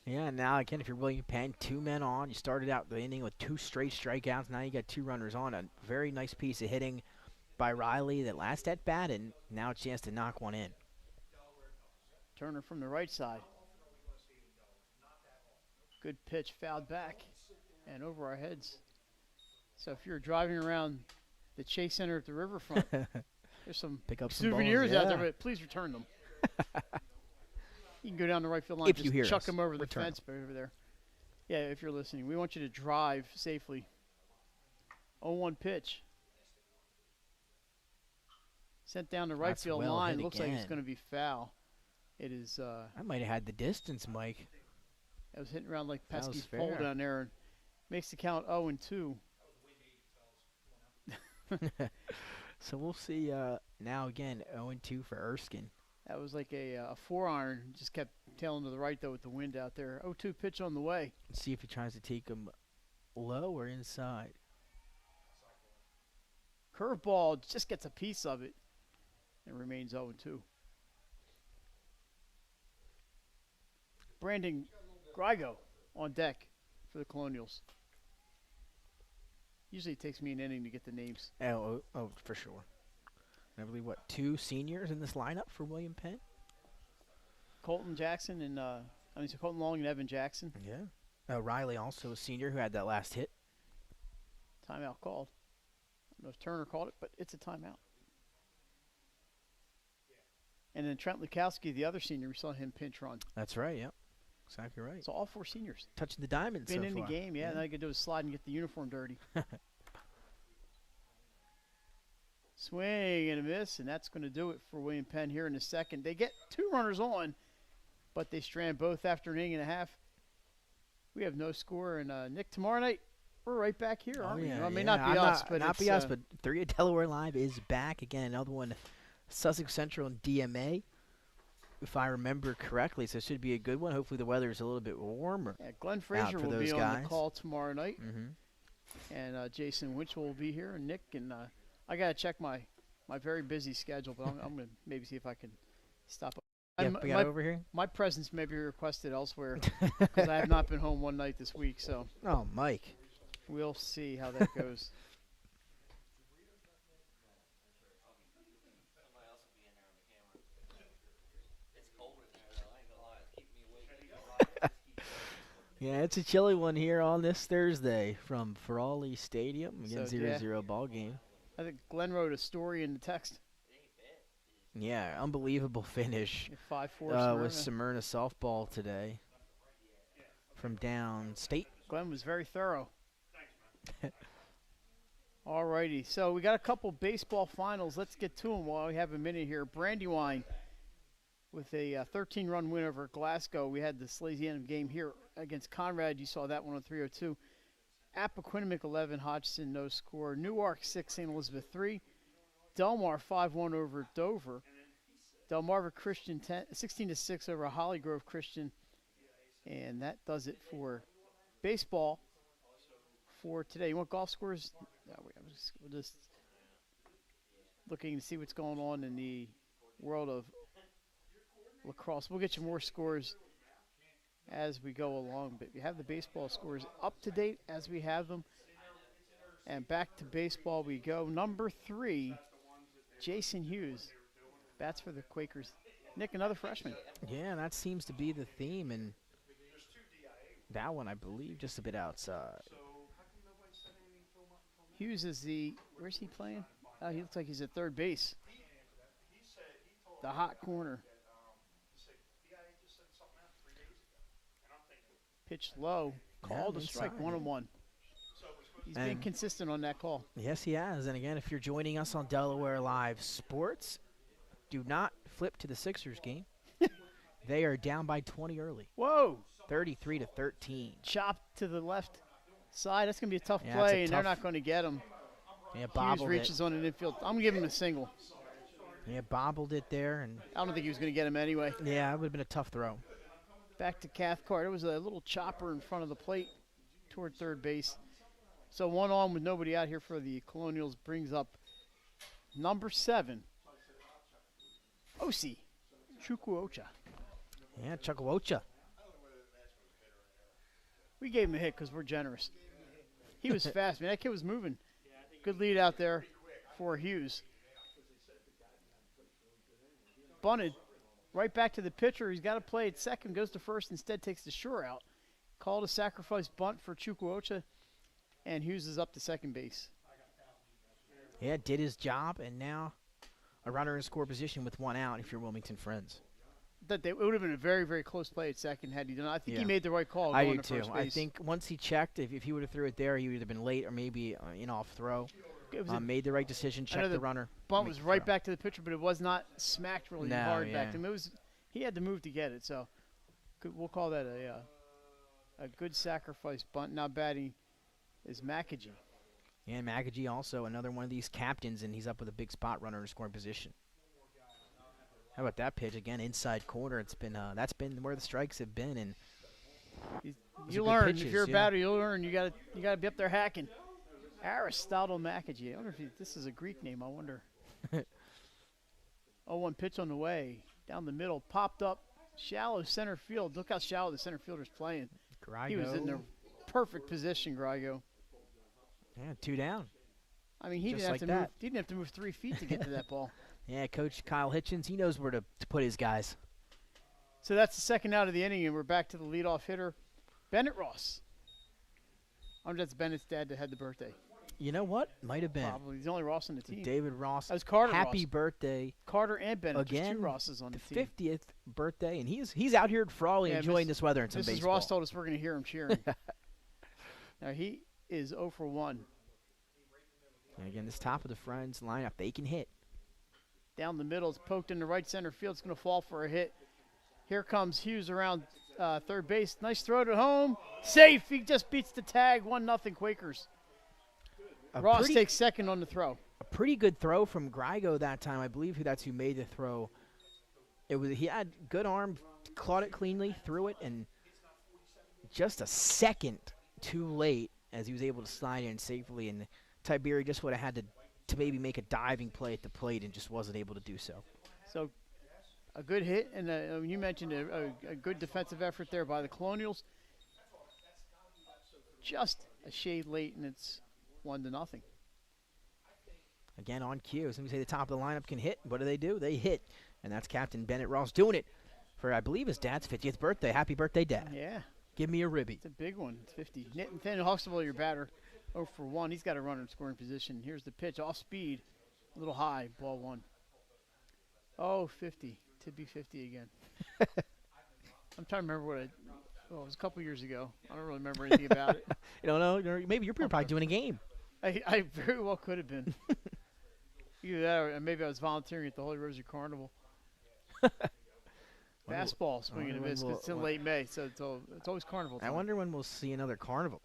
Yeah, now again, if you're William Penn, 2 men on. You started out the inning with 2 straight strikeouts. Now you got 2 runners on. A very nice piece of hitting by Riley that last at bat, and now a chance to knock one in. Turner from the right side. Good pitch, fouled back and over our heads. So if you're driving around the Chase Center at the riverfront, there's some Pick up some souvenirs balls, out there, but please return them. You can go down the right field line, If you hear chuck us, them over the return fence over there. Yeah, if you're listening. We want you to drive safely. 0-1 pitch. Sent down the right That's field well line. hit Looks like it's again. going to be foul. It is. I might have had the distance, Mike. I was hitting around like That was pesky pole fair. down there, and makes the count 0-2. So we'll see now again, 0-2 for Erskine. That was like a 4-iron. Just kept tailing to the right, though, with the wind out there. 0-2 pitch on the way. Let's see if he tries to take him low or inside. Curveball just gets a piece of it and remains 0-2. Brandon Grigo on deck for the Colonials. Usually it takes me an inning to get the names. Oh, for sure. And I believe, 2 seniors in this lineup for William Penn? Colton Jackson and, so Colton Long and Evan Jackson. Yeah. Riley also a senior who had that last hit. Timeout called. I don't know if Turner called it, but it's a timeout. And then Trent Lukowski, the other senior, we saw him pinch run. That's right, yep. Exactly right. So all 4 seniors. Touching the diamond Been so in far. the game, yeah. And all you can do is slide and get the uniform dirty. Swing and a miss, and that's going to do it for William Penn here in the second. They get 2 runners on, but they strand both after an inning and a half. We have no score, and Nick, tomorrow night we're right back here, aren't we? Well, it may not be us, but not be us, but 3 at Delaware Live is back again. Another one, Sussex Central and DMA, if I remember correctly. So it should be a good one. Hopefully the weather is a little bit warmer. Yeah, Glenn Frazier will be on guys. the call tomorrow night, Mm-hmm. and Jason Winchell will be here, and Nick, and I got to check my very busy schedule, but I'm going to maybe see if I can stop. Yeah, we got over here. My presence may be requested elsewhere because I have not been home one night this week, so Oh, Mike. we'll see how that goes. Somebody else will be in there on the camera. It's cold in there, though. I ain't gonna lie. It's keeping me awake. Yeah, it's a chilly one here on this Thursday from Frawley Stadium. Again, So, 0-0 ball game. I think Glenn wrote a story in the text. Yeah, unbelievable finish 5-4 with Smyrna. Smyrna softball today from downstate. Glenn was very thorough. All righty, so we got a couple baseball finals. Let's get to them while we have a minute here. Brandywine with a 13-run win over Glasgow. We had the Slasianum game here against Conrad. You saw that one on 302. Appoquinimink 11, Hodgson no score. Newark 6, St. Elizabeth 3. Delmar 5-1 over Dover. Delmarva Christian 16-6 over Hollygrove Christian. And that does it for baseball for today. You want golf scores? No, we're just looking to see what's going on in the world of lacrosse. We'll get you more scores as we go along, but we have the baseball scores up to date as we have them. And back to baseball we go. Number 3, Jason Hughes, bats for the Quakers. Nick, another freshman. Yeah, that seems to be the theme, and that one, I believe, just a bit outside. Hughes is where's he playing? He looks like he's at third base. The hot corner. Pitched low. Called a strike, 1-1. He's been consistent on that call. Yes, he has. And again, if you're joining us on Delaware Live Sports, do not flip to the Sixers game. They are down by 20 early. Whoa. 33-13. Chopped to the left side. That's going to be a tough Yeah, play, and they're not going to get him. Yeah, Hughes bobbled reaches it. on an infield. I'm going to give him a single. Yeah, bobbled it there, and I don't think he was going to get him anyway. yeah, it would have been a tough throw. Back to Cathcart. It was a little chopper in front of the plate toward third base. So 1 on with nobody out here for the Colonials brings up number 7, Osi Chukwuocha. Yeah, Chukwuocha. We gave him a hit because we're generous. He was fast, man. That kid was moving. Good lead out there for Hughes. Bunted right back to the pitcher. He's got to play at second, goes to first, instead takes the shore out. Called a sacrifice bunt for Chukwuocha, and Hughes is up to second base. Yeah, did his job, and now a runner in score position with 1 out if you're Wilmington Friends. It would have been a very, very close play at second had he done. I think he Yeah. made the right call. I going do to too. first I base. think once he checked, if he would have threw it there, he would have been late or maybe an off throw. It was Made the right decision, checked the runner. bunt make was the right throw. back to the pitcher, but it was not smacked really No, hard yeah. back to him. He had to move to get it, so we'll call that a good sacrifice bunt. Now batting is Mckenzie. And Mckenzie also another one of these captains, and he's up with a big spot runner in scoring position. How about that pitch again, inside corner? It's been that's been where the strikes have been, and You good learn pitches, if you're a yeah. batter. You learn. You got to be up there hacking. Aristotle Mckenzie. I wonder if this is a Greek name. I wonder. 0-1 pitch on the way down the middle, popped up, shallow center field. Look how shallow the center fielder's playing. Grigo. He was in the perfect position, Grigo. Yeah, 2 down. I mean, he Just didn't like have to move. that. He didn't have to move 3 feet to get to that ball. Yeah, Coach Kyle Hitchens, he knows where to put his guys. So that's the second out of the inning, and we're back to the leadoff hitter, Bennett Ross. I wonder if that's Bennett's dad that had the birthday. You know what? Might have been. Probably. He's the only Ross on the team. David Ross. That was Carter Happy Ross. birthday. Carter and Bennett. Again, Just 2 Rosses on the The team. 50th birthday, and he's out here at Frawley Yeah, enjoying this weather and some Mrs. baseball. Ross told us we're going to hear him cheering. Now, he is 0 for 1. And again, this top of the Friends lineup, they can hit. Down the middle, it's poked into right center field. It's going to fall for a hit. Here comes Hughes around third base. Nice throw to home. Safe. He just beats the tag. 1-0 Quakers. Ross takes second on the throw. A pretty good throw from Grigo that time. I believe that's who made the throw. He had good arm, caught it cleanly, threw it, and just a second too late as he was able to slide in safely. And Tiberi just would have had to maybe make a diving play at the plate and just wasn't able to do so. So a good hit, and you mentioned a good defensive effort there by the Colonials. Just a shade late, and it's 1-0. Again, on cue. As soon as we say the top of the lineup can hit, what do? They hit. And that's Captain Bennett Ross doing it for, I believe, his dad's 50th birthday. Happy birthday, Dad. Yeah, Give me a ribby. it's a big one. It's 50. Nathaniel Huxtable, your batter, 0 for 1. He's got a runner in scoring position. Here's the pitch, off speed, a little high, ball 1. Oh, 50. To be 50 again. I'm trying to remember what it was a couple years ago. I don't really remember anything about it. You don't know? Maybe you're probably doing a game. I very well could have been. Either that or maybe I was volunteering at the Holy Rosary Carnival. Fastball, swing and a miss. 'Cause it's in late May, so it's always carnival time. I wonder when we'll see another carnival.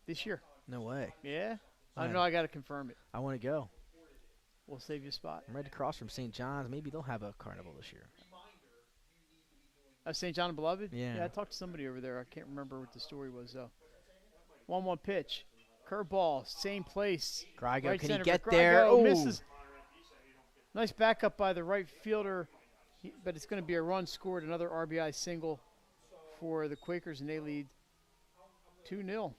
This year. No way. Yeah? I don't know. I got to confirm it. I want to go. We'll save you a spot. I'm right across from St. John's. Maybe they'll have a carnival this year. St. John and Beloved? Yeah. I talked to somebody over there. I can't remember what the story was, though. 1-1 pitch. Curveball. Same place. Grigo, Right can he center, get but there? Grigo Oh, misses. Nice backup by the right fielder, but it's going to be a run scored, another RBI single for the Quakers, and they lead 2-0.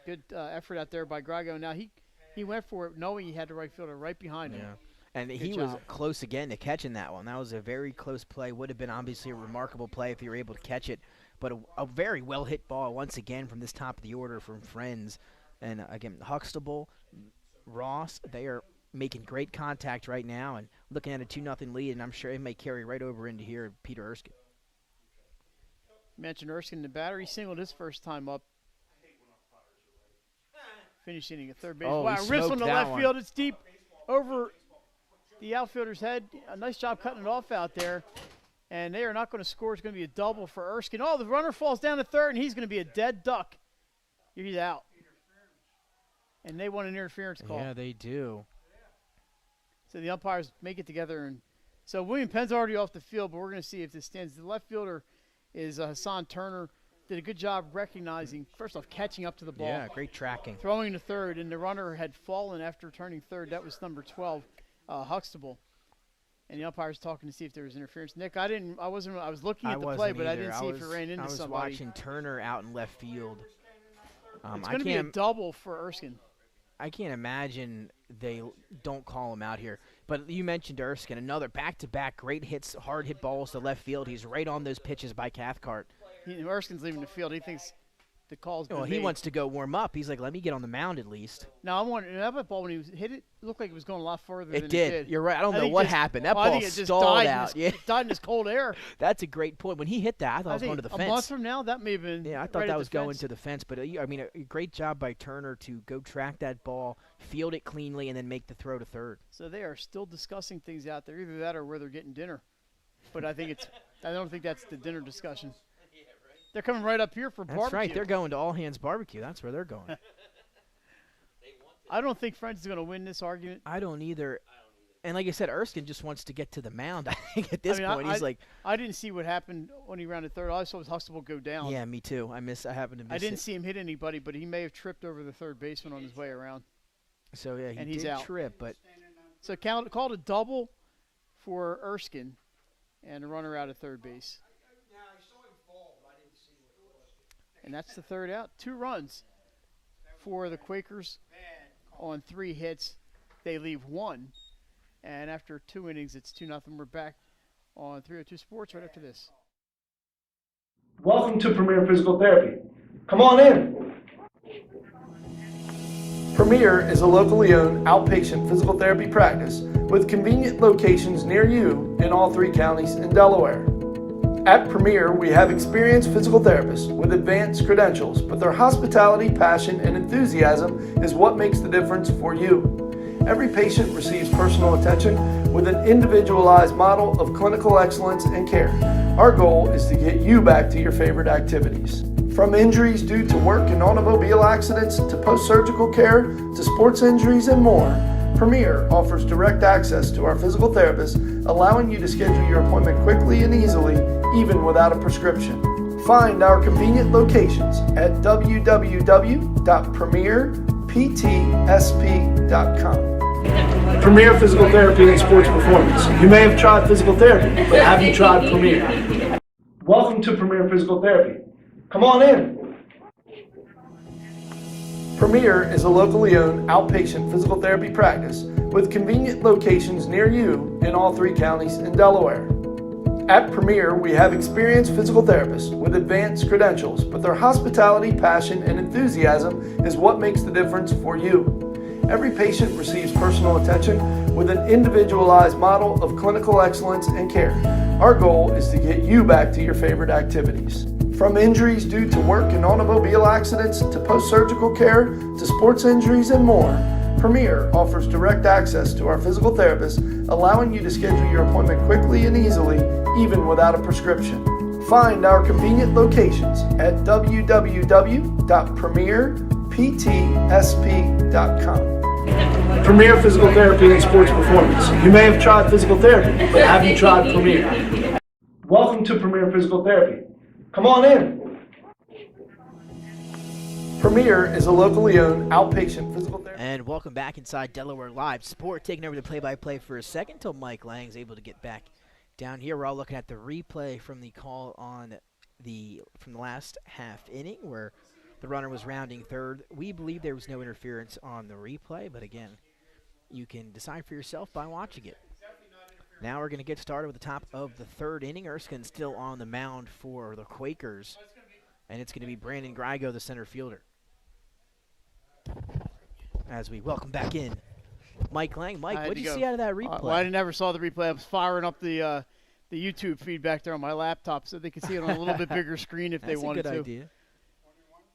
Good effort out there by Grigo. Now, he went for it knowing he had the right fielder right behind him. Yeah. And Good he job. was close again to catching that one. That was a very close play. Would have been obviously a remarkable play if you were able to catch it. But a very well-hit ball once again from this top of the order from Friends. And, again, Huxtable, Ross, they are making great contact right now and looking at a 2-0 lead, and I'm sure it may carry right over into here, Peter Erskine. You mentioned Erskine, the batter. He singled his first time up. Finishing at third base. Oh, Wow, he wrist on smoked the that left one. field. It's deep over the outfielder's head. A nice job cutting it off out there. And they are not going to score. It's going to be a double for Erskine. Oh, the runner falls down to third, and he's going to be a dead duck. He's out. And they want an interference call. Yeah, they do. So the umpires make it together. And so William Penn's already off the field, but we're going to see if this stands. The left fielder is Hassan Turner. Did a good job recognizing, first off, catching up to the ball. Yeah, great tracking. Throwing to third, and the runner had fallen after turning third. That was number 12, Huxtable. And the umpire's talking to see if there was interference. Nick, I was looking at the play, but I didn't see if it ran into somebody. I was watching Turner out in left field. It's going to be a double for Erskine. I can't imagine they don't call him out here. But you mentioned Erskine, another back-to-back great hits, hard hit balls to left field. He's right on those pitches by Cathcart. Erskine's leaving the field. He thinks the call's been Well, he wants to go warm up. He's like, let me get on the mound at least. Now, I'm wondering, that ball, when he hit it, looked like it was going a lot further than it did. did. You're right. I don't know what happened. That I ball think it just stalled died out. It died in this cold air. That's a great point. When he hit that, I thought it was think going to the a fence. month from now, that may have been Yeah, I thought right that at was the going fence. to the fence. But, I mean, a great job by Turner to go track that ball, field it cleanly, and then make the throw to third. So they are still discussing things out there, either that or where they're getting dinner. But I don't think that's the dinner discussion. They're coming right up here for barbecue. That's right. They're going to All Hands Barbecue. That's where they're going. I don't think Friends is going to win this argument. I don't either. And like I said, Erskine just wants to get to the mound. I think at this point he's like, I didn't see what happened when he rounded third. All I saw was Huxtable go down. yeah, me too. I happened to miss I didn't it. see him hit anybody, but he may have tripped over the third baseman on his way around. So yeah, and he he's did out. trip, but So called a double for Erskine, and a runner out at third base. And that's the third out. 2 runs for the Quakers on 3 hits. They leave 1. And after 2 innings, it's 2-0. We're back on 302 Sports right after this. Welcome to Premier Physical Therapy. Come on in. Premier is a locally owned outpatient physical therapy practice with convenient locations near you in all 3 counties in Delaware. At Premier, we have experienced physical therapists with advanced credentials, but their hospitality, passion, and enthusiasm is what makes the difference for you. Every patient receives personal attention with an individualized model of clinical excellence and care. Our goal is to get you back to your favorite activities. From injuries due to work and automobile accidents to post-surgical care to sports injuries and more, Premier offers direct access to our physical therapists, allowing you to schedule your appointment quickly and easily, even without a prescription. Find our convenient locations at www.premierptsp.com. Premier Physical Therapy and Sports Performance. You may have tried physical therapy, but have you tried Premier? Welcome to Premier Physical Therapy. Come on in. Premier is a locally owned outpatient physical therapy practice with convenient locations near you in all 3 counties in Delaware. At Premier, we have experienced physical therapists with advanced credentials, but their hospitality, passion, and enthusiasm is what makes the difference for you. Every patient receives personal attention with an individualized model of clinical excellence and care. Our goal is to get you back to your favorite activities. From injuries due to work and automobile accidents to post-surgical care to sports injuries and more, Premier offers direct access to our physical therapist, allowing you to schedule your appointment quickly and easily, even without a prescription. Find our convenient locations at www.premierptsp.com. Premier Physical Therapy and Sports Performance. You may have tried physical therapy, but have you tried Premier? Welcome to Premier Physical Therapy. Come on in. Premier is a locally owned outpatient physical therapy. And welcome back inside Delaware Live Sport, taking over the play-by-play for a second until Mike Lang's able to get back down here. We're all looking at the replay from the call from the last half inning where the runner was rounding third. We believe there was no interference on the replay, but again, you can decide for yourself by watching it. Now we're going to get started with the top of the third inning. Erskine's still on the mound for the Quakers, and it's going to be Brandon Grigo, the center fielder. As we welcome back in Mike Lang. Mike, what did you see out of that replay? Well, I never saw the replay. I was firing up the YouTube feedback there on my laptop so they could see it on a little bit bigger screen if they wanted to. That's a good idea.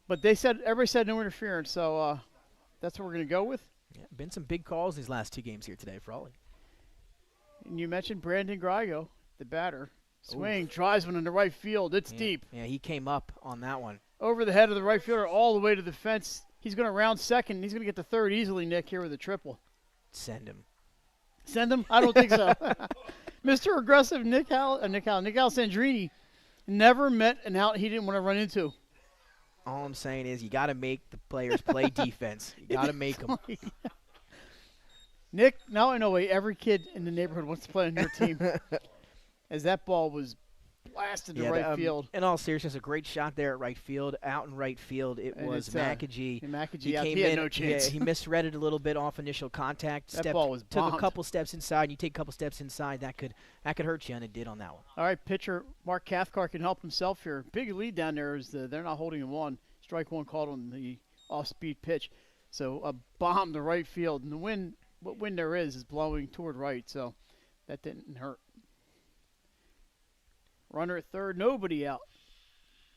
But everybody said no interference, so that's what we're going to go with. Yeah, been some big calls these last two games here today, Frawley. And you mentioned Brandon Grigo, the batter. Swing, drives one into right field. It's deep. Yeah, he came up on that one. Over the head of the right fielder, all the way to the fence. He's going to round second, and he's going to get to third easily, Nick, here with a triple. Send him. Send him? I don't think so. Mr. Aggressive Nick Alessandrini never met an out he didn't want to run into. All I'm saying is you got to make the players play defense. You got to make them. Nick, now I know why every kid in the neighborhood wants to play on your team. As that ball was blasted to right field. In all seriousness, a great shot there at right field. Out in right field, it was Mckenzie. He had no chance. Yeah, he misread it a little bit off initial contact. That ball was bombed. Took a couple steps inside. You take a couple steps inside, that could hurt you, and it did on that one. All right, pitcher Mark Cathcart can help himself here. Big lead down there is they're not holding him on. Strike one called on the off-speed pitch. So a bomb to right field. And the wind, what wind there is blowing toward right, so that didn't hurt. Runner at third, nobody out.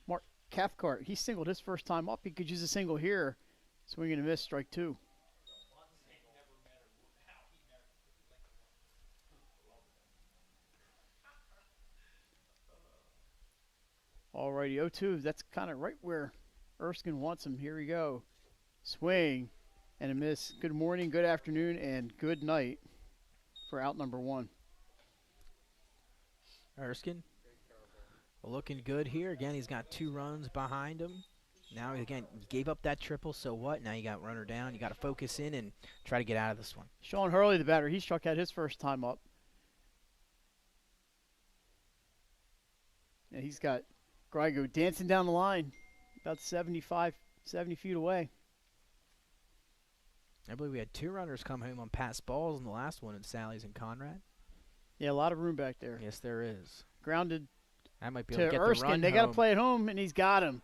Mark Cathcart, he singled his first time up. He could use a single here. Swing and a miss, strike two. Alrighty, 0-2. That's kind of right where Erskine wants him. Here we go. Swing and a miss. Good morning, good afternoon, and good night for out number one. Erskine looking good here. Again, he's got 2 runs behind him. Now, again, he gave up that triple, so what? Now you got runner down. You got to focus in and try to get out of this one. Sean Hurley, the batter, he struck out his first time up. And he's got Grigo dancing down the line, about 70 feet away. I believe we had 2 runners come home on passed balls in the last one at Sally's and Conrad. Yeah, a lot of room back there. Yes, there is. Grounded I might be able to get Erskine. the run They got to play at home, and he's got him.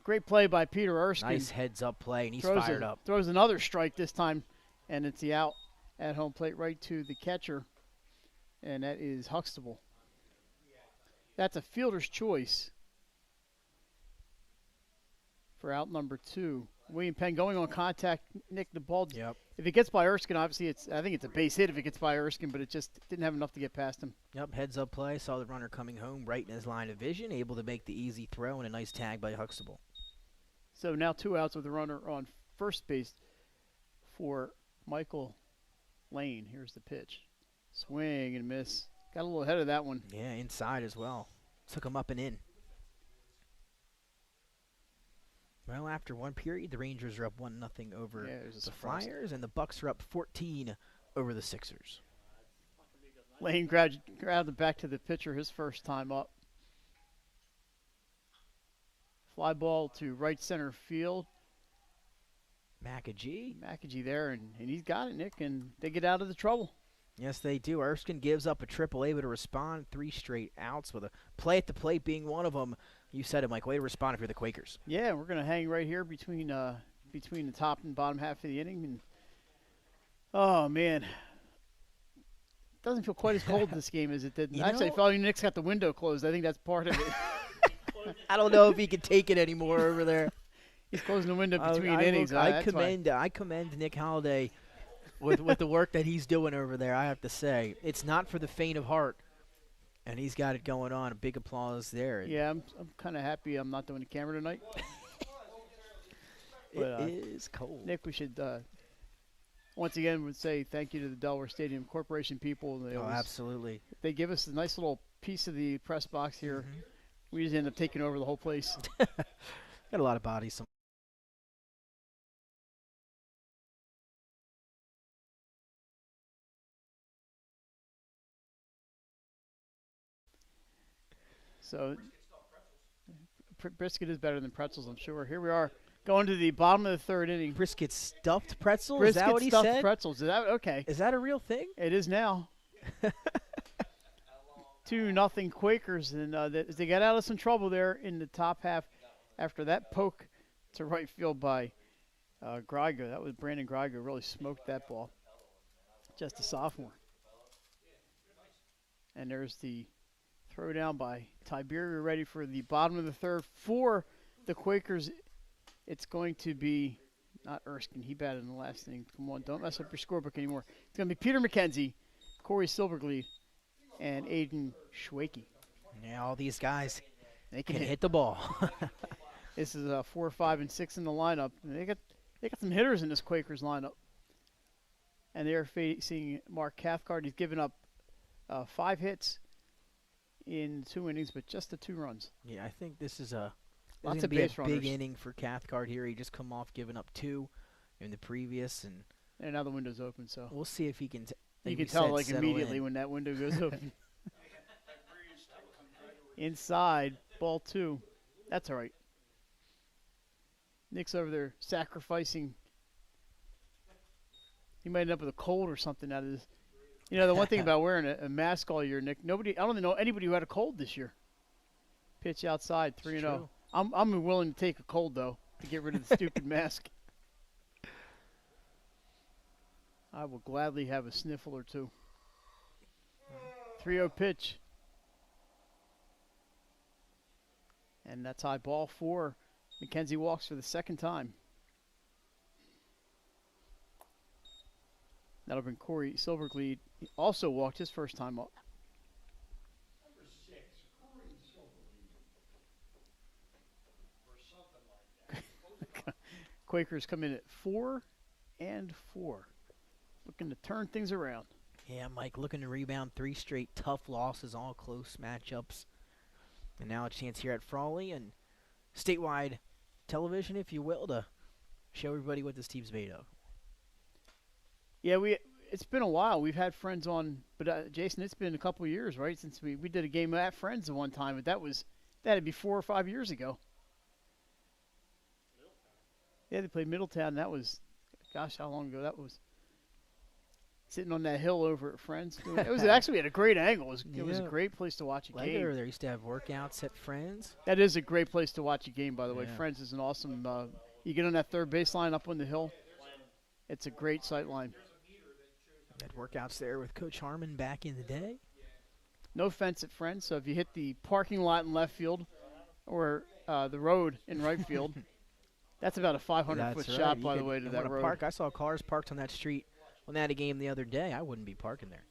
Great play by Peter Erskine. Nice heads-up play, and he's fired up. Throws another strike this time, and it's the out at home plate right to the catcher, and that is Huxtable. That's a fielder's choice for out number 2. William Penn going on contact. Nick, the ball. Yep. If it gets by Erskine, obviously I think it's a base hit if it gets by Erskine, but it just didn't have enough to get past him. Yep, heads-up play. Saw the runner coming home right in his line of vision, able to make the easy throw, and a nice tag by Huxtable. So now 2 outs with the runner on first base for Michael Lane. Here's the pitch. Swing and miss. Got a little ahead of that one. Yeah, inside as well. Took him up and in. Well, after one period, the Rangers are up 1-0 over the Flyers, and the Bucks are up 14 over the Sixers. Lane grabbed it back to the pitcher his first time up. Fly ball to right center field. Mckenzie there, and he's got it, Nick, and they get out of the trouble. Yes, they do. Erskine gives up a triple, able to respond. 3 straight outs with a play at the plate being one of them. You said it, Mike. Way to respond if you're the Quakers. Yeah, we're going to hang right here between the top and bottom half of the inning. And oh, man. It doesn't feel quite as cold this game as it did. Actually, I felt Nick's got the window closed. I think that's part of it. I don't know if he can take it anymore over there. He's closing the window between innings. I commend Nick Holliday with the work that he's doing over there, I have to say. It's not for the faint of heart. And he's got it going on. A big applause there. Yeah, I'm kind of happy I'm not doing the camera tonight. It But, is cold. Nick, we should once again would say thank you to the Delaware Stadium Corporation people. They always, Absolutely. they give us a nice little piece of the press box here. We just end up taking over the whole place. Got a lot of bodies. So brisket is better than pretzels, I'm sure. Here we are going to the bottom of the third inning. Brisket stuffed pretzel? Brisket Is that what he stuffed said? pretzels. Is that okay? Is that a real thing? It is now. 2-0 Quakers, and they got out of some trouble there in the top half after that poke to right field by Grigo. That was Brandon Grigo, really smoked that ball. Just a sophomore. And there's the throw down by Tiberia, ready for the bottom of the third. For the Quakers, it's going to be not Erskine. He batted in the last inning. Come on, don't mess up your scorebook anymore. It's going to be Peter Mckenzie, Corey Silverglead, and Aiden Schwakey. Yeah, all these guys, They can hit the ball. This is 4, 5, and 6 in the lineup. And they got some hitters in this Quakers lineup. And they're facing Mark Cathcart. He's given up 5 hits in 2 innings, but just the 2 runs. Yeah, I think this is a Lots this of be a base runners. big inning for Cathcart here. He just come off giving up 2 in the previous, and Now the window's open, so we'll see if he can. you like can we tell said, like settle immediately in. when that window goes open. Inside, ball 2. That's all right. Nick's over there sacrificing. He might end up with a cold or something out of this. You know, the one thing about wearing a mask all year, Nick, I don't even know anybody who had a cold this year. Pitch outside, 3-0. true. I'm willing to take a cold, though, to get rid of the stupid mask. I will gladly have a sniffle or 2. 3-0 pitch. And that's high ball 4. Mckenzie walks for the second time. That'll bring Corey Silverglead. He also walked his first time up. Quakers come in at 4 and 4. Looking to turn things around. Yeah, Mike looking to rebound 3 straight tough losses, all close matchups. And now a chance here at Frawley and statewide television, if you will, to show everybody what this team's made of. Yeah, it's been a while. We've had Friends on, but Jason, it's been a couple of years, right, since we did a game at Friends at one time, but that had to be 4 or 5 years ago. Yeah, they played Middletown. That was, gosh, how long ago that was. Sitting on that hill over at Friends. It was actually at a great angle. It was a great place to watch a game. There used to have workouts at Friends. That is a great place to watch a game, by the way. Yeah. Friends is an awesome. You get on that third baseline up on the hill. It's a great sight line. Had workouts there with Coach Harmon back in the day. No fence at Friends, so if you hit the parking lot in left field or the road in right field, that's about a 500-foot shot, by the way, to that road. Park. I saw cars parked on that street when they had a game the other day. I wouldn't be parking there.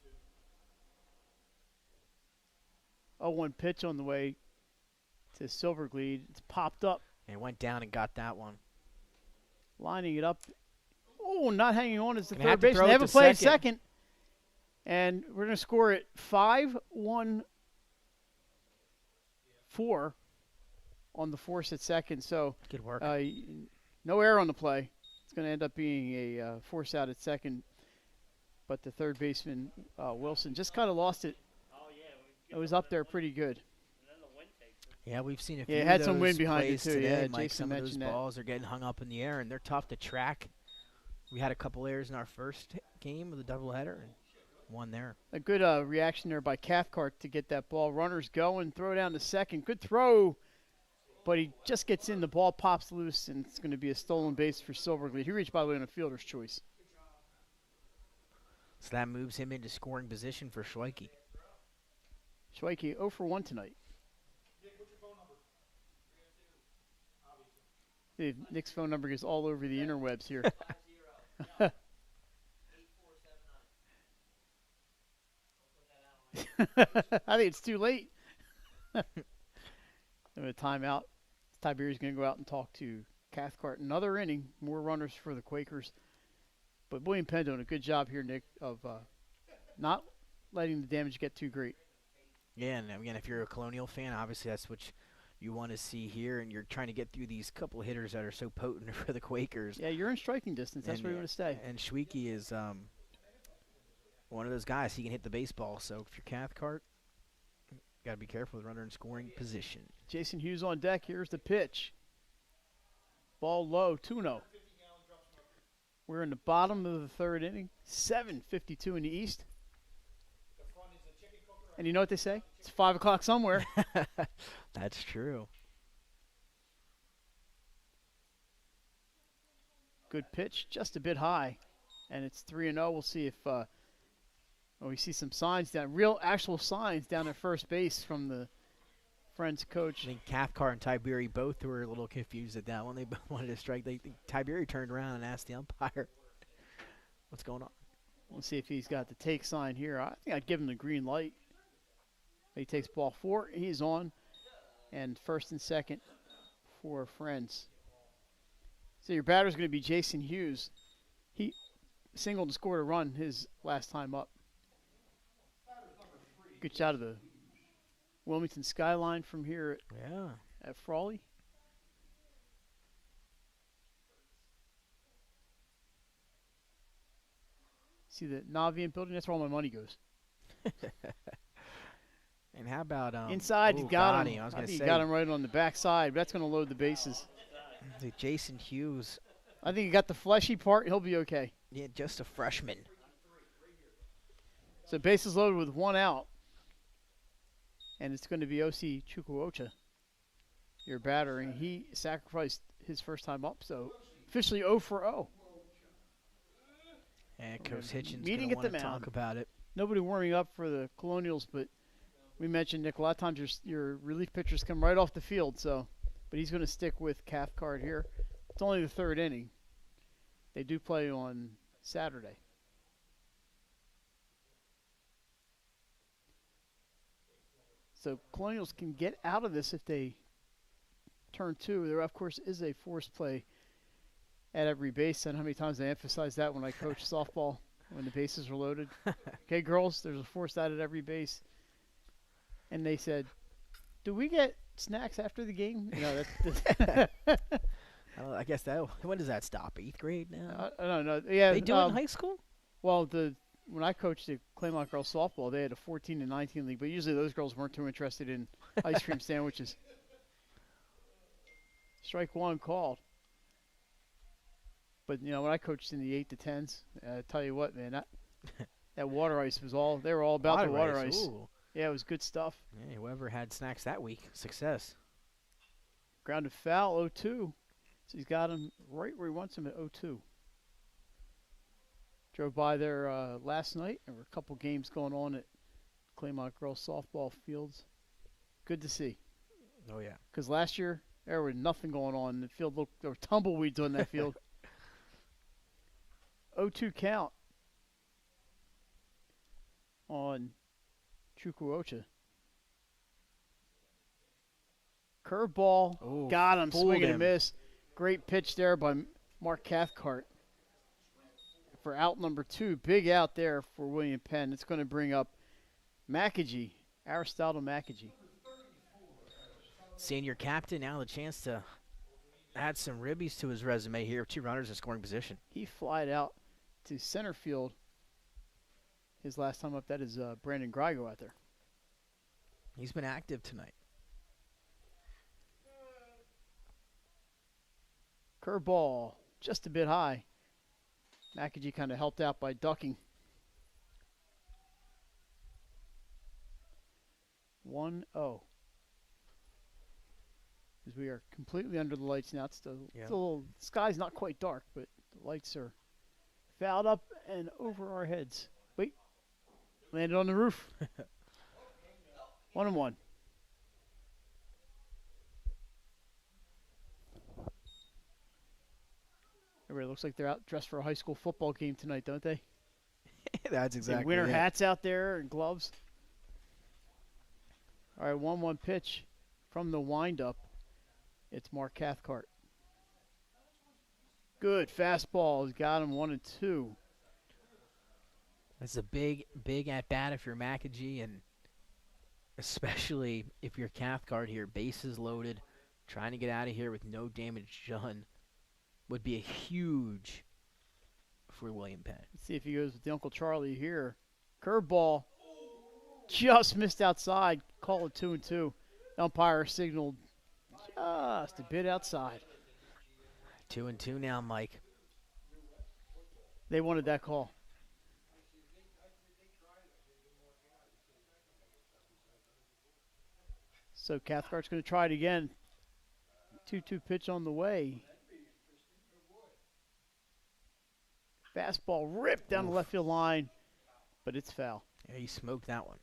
0-1 pitch on the way to Silverglead. It's popped up. And went down and got that one. Lining it up. Oh, not hanging on is the Gonna third have to baseman. throw They it have a to play at second. second. And we're going to score it 5-1-4 on the force at second. So Good work. no error on the play. It's going to end up being a force out at second. But the third baseman, Wilson, just kind of lost it. It was up there pretty good. Yeah, we've seen a few Yeah, it had of some those wind behind it plays too. today, Yeah, Mike. Jason Some of those mentioned that. balls are getting hung up in the air, and they're tough to track. We had a couple errors in our first game of the doubleheader, and one there. A good reaction there by Cathcart to get that ball. Runners go and throw down to second. Good throw, but he just gets in. The ball pops loose, and it's going to be a stolen base for Silverglead. He reached, by the way, on a fielder's choice. So that moves him into scoring position for Schweike. Schweike 0 for 1 tonight. Nick's phone number is all over the interwebs here. I think it's too late. A timeout. Tiberius going to go out and talk to Cathcart. Another inning, more runners for the Quakers. But William Penn doing a good job here, Nick, of not letting the damage get too great. Yeah, and again, if you're a Colonial fan, obviously that's what you want to see here, and you're trying to get through these couple hitters that are so potent for the Quakers. Yeah, you're in striking distance. That's where you want to stay. And Schweike is one of those guys. He can hit the baseball. So if you're Cathcart, got to be careful with runner in scoring position. Jason Hughes on deck. Here's the pitch. Ball low, 2-0. We're in the bottom of the third inning. 7:52 in the East. And you know what they say? It's 5 o'clock somewhere. That's true. Good pitch, just a bit high. And it's 3-0. We'll see if we see some signs down, real actual signs down at first base from the Friends coach. I think Cathcart and Tiberi both were a little confused at that one. They both wanted to strike. Tiberi turned around and asked the umpire, what's going on? We'll see if he's got the take sign here. I think I'd give him the green light. He takes ball 4. He's on. And first and second for Friends. So your batter's going to be Jason Hughes. He singled and scored a run his last time up. Good shot of the Wilmington skyline from here at Frawley. See the Navient building? That's where all my money goes. And how about inside? You got him. I was going to say, you got him right on the backside. That's going to load the bases. Jason Hughes. I think he got the fleshy part. He'll be okay. Yeah, just a freshman. So bases loaded with 1 out. And it's going to be O.C. Chukwuocha, your batter. And he sacrificed his first time up, so officially 0 for 0. And Coach Hitchens meeting going at to the talk mound. about it. Nobody warming up for the Colonials, but we mentioned, Nick, a lot of times your relief pitchers come right off the field. So, but he's going to stick with Cathcart here. It's only the third inning. They do play on Saturday. So Colonials can get out of this if they turn 2. There, of course, is a forced play at every base. And how many times I emphasize that when I coach softball, when the bases are loaded. Okay, girls, there's a forced out at every base. And they said, do we get snacks after the game? You know, I guess when does that stop? 8th grade now? I don't know. Yeah, they do it in high school? Well, when I coached the Claymont girls softball, they had a 14 and 19 league, but usually those girls weren't too interested in ice cream sandwiches. Strike 1 called. But you know, when I coached in the 8 to 10s, I tell you what, man, that water ice was they were all about the water ice. Ooh. Yeah, it was good stuff. Yeah, whoever had snacks that week, success. Grounded foul, 0-2. So he's got him right where he wants him at 0-2. Drove by there last night. There were a couple games going on at Claymont girls softball fields. Good to see. Oh, yeah. Because last year, there was nothing going on in the field. Look, there were tumbleweeds on that field. 0-2 count on Chukwuocha. Curveball, got him, swing and a miss. Great pitch there by Mark Cathcart for out number 2. Big out there for William Penn. It's going to bring up Mckenzie, Aristotle Mckenzie. Senior captain, now the chance to add some ribbies to his resume here. 2 runners in scoring position. He flied out to center field his last time up. That is Brandon Grigo out there. He's been active tonight. Curveball, just a bit high. Mckenzie kind of helped out by ducking. 1-0. As we are completely under the lights now. It's the sky's not quite dark, but the lights are fouled up and over our heads. Wait. Landed on the roof. 1-1. Everybody looks like they're out dressed for a high school football game tonight, don't they? That's exactly winter it. hats out there and gloves. All right, 1-1 pitch from the windup. It's Mark Cathcart. Good fastball. He's got him 1-2. That's a big at-bat if you're Mckenzie, and especially if you're Cathcart here. Bases loaded, trying to get out of here with no damage done would be a huge for William Penn. Let's see if he goes with the Uncle Charlie here. Curveball. Just missed outside. Call it 2-2. Umpire signaled just a bit outside. 2-2 now, Mike. They wanted that call. So Cathcart's going to try it again. 2-2 pitch on the way. Fastball ripped down the left field line, but it's foul. Yeah, he smoked that one.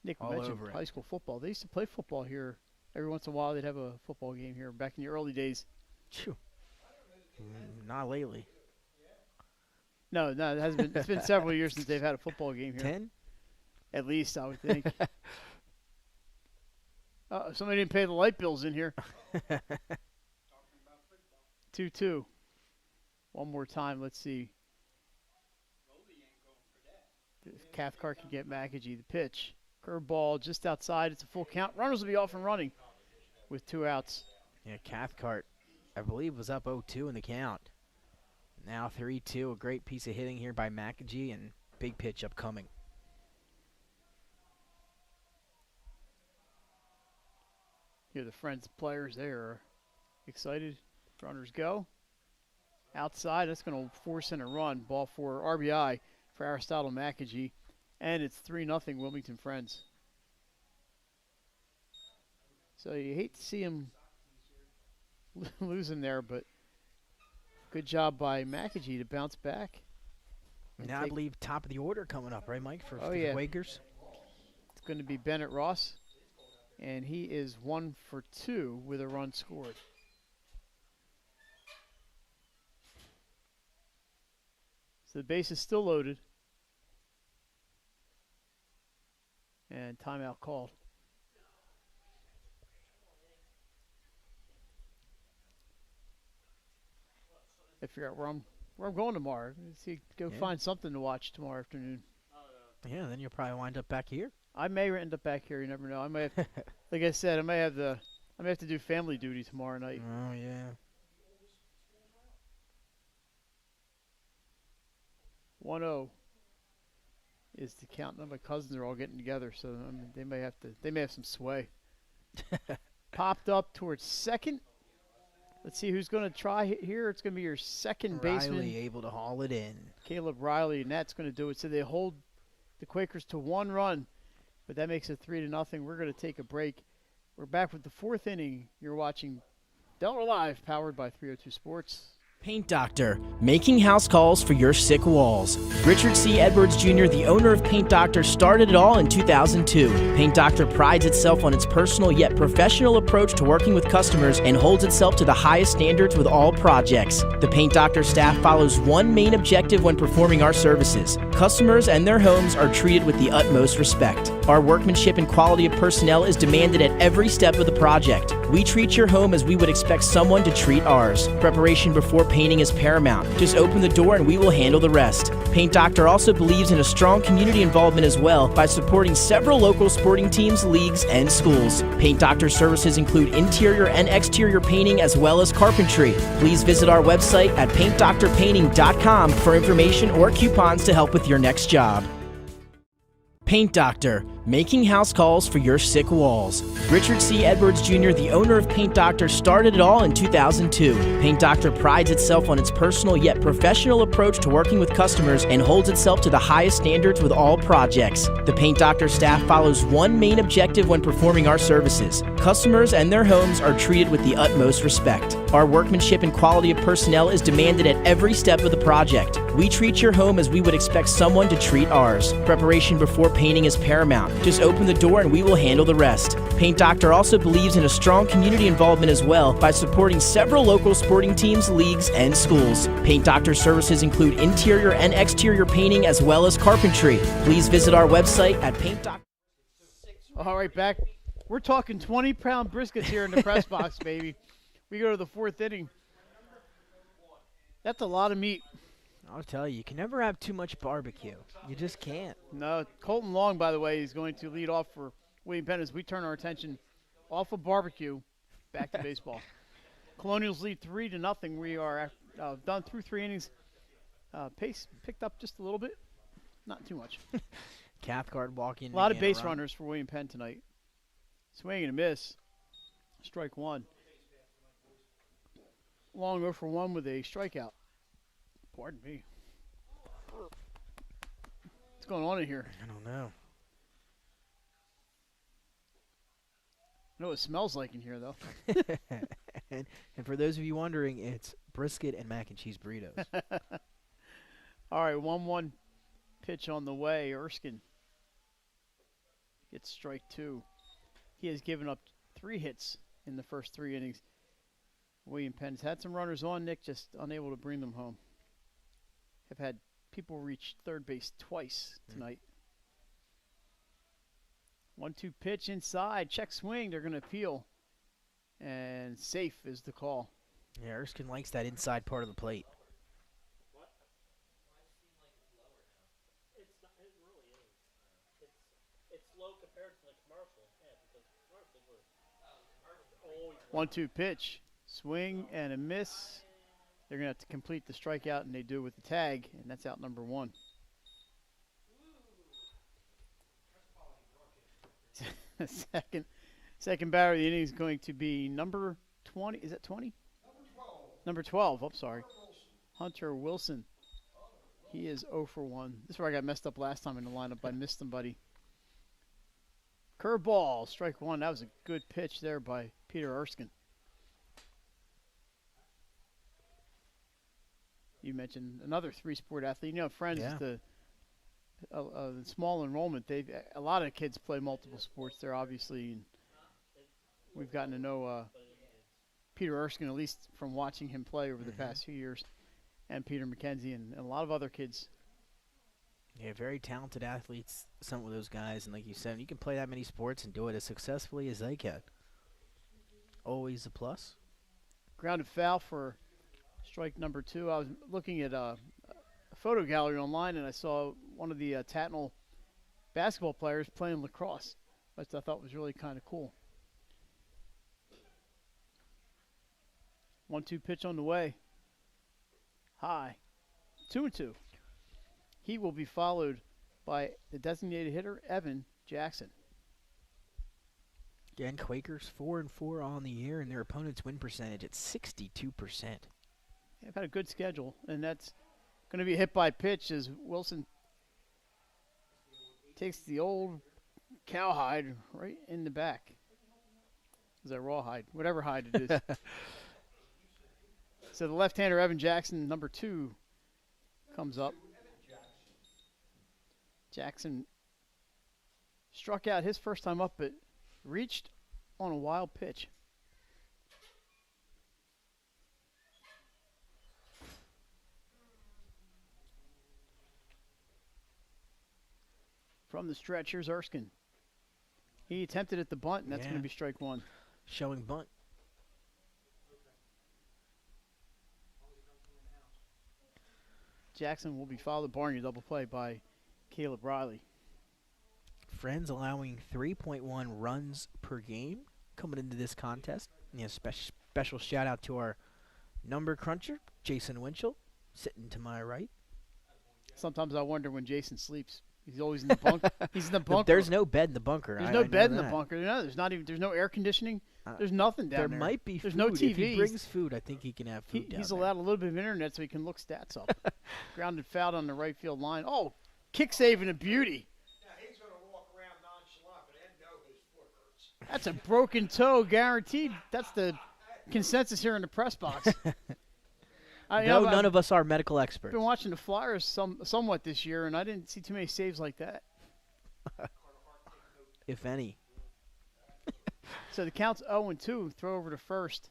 Nick All mentioned over it. high school football. They used to play football here. Every once in a while, they'd have a football game here back in the early days. Phew. Not lately. No, it hasn't been. It's been several years since they've had a football game here. 10? At least, I would think. Somebody didn't pay the light bills in here. 2-2. One more time. Let's see. If Cathcart can get Mckenzie. The pitch. Curveball just outside. It's a full count. Runners will be off and running with 2 outs. Yeah, Cathcart, I believe, was up 0-2 in the count. Now 3-2. A great piece of hitting here by Mckenzie, and big pitch upcoming. Here, the Friends players there are excited. Runners go. Outside, that's going to force in a run. Ball for RBI for Aristotle Mckenzie. And it's 3-0 Wilmington Friends. So you hate to see him losing there, but good job by Mckenzie to bounce back. Now I believe top of the order coming up, right, Mike, for the yeah. Quakers? It's going to be Bennett Ross, and he is 1 for 2 with a run scored. So the base is still loaded. And timeout called. I figure out where I'm going tomorrow. See, find something to watch tomorrow afternoon. Yeah, then you'll probably wind up back here. I may end up back here. You never know. I may have, like I said, I may have to do family duty tomorrow night. Oh yeah. 1-0 is the count. Now my cousins are all getting together, so they may have some sway. Popped up towards second. Let's see who's going to try here. It's going to be your second baseman. Riley able to haul it in. Caleb Riley, and that's going to do it. So they hold the Quakers to 1 run, but that makes it 3-0. We're going to take a break. We're back with the 4th inning. You're watching Delaware Live, powered by 302 Sports. Paint Doctor, making house calls for your sick walls. Richard C. Edwards Jr., the owner of Paint Doctor, started it all in 2002. Paint Doctor prides itself on its personal yet professional approach to working with customers and holds itself to the highest standards with all projects. The Paint Doctor staff follows one main objective when performing our services. Customers and their homes are treated with the utmost respect. Our workmanship and quality of personnel is demanded at every step of the project. We treat your home as we would expect someone to treat ours. Preparation before painting is paramount. Just open the door and we will handle the rest. Paint Doctor also believes in a strong community involvement as well by supporting several local sporting teams, leagues, and schools. Paint Doctor services include interior and exterior painting as well as carpentry. Please visit our website at paintdoctorpainting.com for information or coupons to help with your next job. Paint Doctor, making house calls for your sick walls. Richard C. Edwards Jr., the owner of Paint Doctor, started it all in 2002. Paint Doctor prides itself on its personal yet professional approach to working with customers and holds itself to the highest standards with all projects. The Paint Doctor staff follows one main objective when performing our services. Customers and their homes are treated with the utmost respect. Our workmanship and quality of personnel is demanded at every step of the project. We treat your home as we would expect someone to treat ours. Preparation before painting is paramount. Just open the door and we will handle the rest. Paint Doctor also believes in a strong community involvement as well by supporting several local sporting teams, leagues, and schools. Paint Doctor services include interior and exterior painting as well as carpentry. Please visit our website at paintdoctor. All right, back. We're talking 20-pound briskets here in the press box, baby. We go to the 4th inning. That's a lot of meat. I'll tell you can never have too much barbecue. You just can't. No, Colton Long, by the way, is going to lead off for William Penn as we turn our attention off of barbecue back to baseball. Colonials lead 3-0. We are done through 3 innings. Pace picked up just a little bit. Not too much. Cathcart walking. A lot of base runners for William Penn tonight. Swing and a miss. Strike 1. Long 0 for 1 with a strikeout. Pardon me. What's going on in here? I don't know. I know what it smells like in here, though. and for those of you wondering, it's brisket and mac and cheese burritos. All right, 1-1 pitch on the way. Erskine gets strike 2. He has given up 3 hits in the first 3 innings. William Penn's had some runners on, Nick, just unable to bring them home. Have had people reach third base twice tonight. 1-2 pitch inside. Check swing. They're going to appeal. And safe is the call. Yeah, Erskine likes that inside part of the plate. It's low compared to the commercial. Yeah, because commercials were. 1-2 pitch. Swing and a miss. They're going to have to complete the strikeout, and they do with the tag, and that's out number 1. Second batter of the inning is going to be number 20. Is that 20? Number 12. I'm sorry. Hunter Wilson. He is 0 for 1. This is where I got messed up last time in the lineup. I missed somebody. Curveball, strike 1. That was a good pitch there by Peter Erskine. You mentioned another 3-sport athlete. You know, Friends is the small enrollment. A lot of kids play multiple sports there, obviously. And we've gotten to know Peter Erskine, at least from watching him play over the past few years, and Peter Mckenzie and a lot of other kids. Yeah, very talented athletes, some of those guys. And like you said, you can play that many sports and do it as successfully as they can. Always a plus. Grounded foul for strike number 2. I was looking at a photo gallery online, and I saw one of the Tatnall basketball players playing lacrosse, which I thought was really kind of cool. 1-2 pitch on the way. High. 2-2. He will be followed by the designated hitter, Evan Jackson. Again, Quakers 4-4 on the year, and their opponent's win percentage at 62%. They've had a good schedule, and that's going to be a hit by pitch as Wilson takes the old cowhide right in the back. Is that rawhide? Whatever hide it is. So the left-hander, Evan Jackson, number 2, comes up. Jackson struck out his first time up, but reached on a wild pitch. From the stretch, here's Erskine. He attempted at the bunt, and that's going to be strike 1. Showing bunt. Jackson will be followed, barring a double play, by Caleb Riley. Friends allowing 3.1 runs per game coming into this contest. Yeah, special shout out to our number cruncher, Jason Winchell, sitting to my right. Sometimes I wonder when Jason sleeps. He's always in the bunker. He's in the bunker. There's no bed in the bunker. There's no bed in the bunker. No, there's no air conditioning. There's nothing down there. There might be There's food. no TV. If he brings food, I think he can have food down He's there. allowed a little bit of internet so he can look stats up. Grounded foul on the right field line. Oh, kick save and a beauty. Now he's going to walk around nonchalant, but then know his foot hurts. That's a broken toe guaranteed. That's the consensus here in the press box. None of us are medical experts. I've been watching the Flyers somewhat this year, and I didn't see too many saves like that. If any. So the count's 0-2. Throw over to first.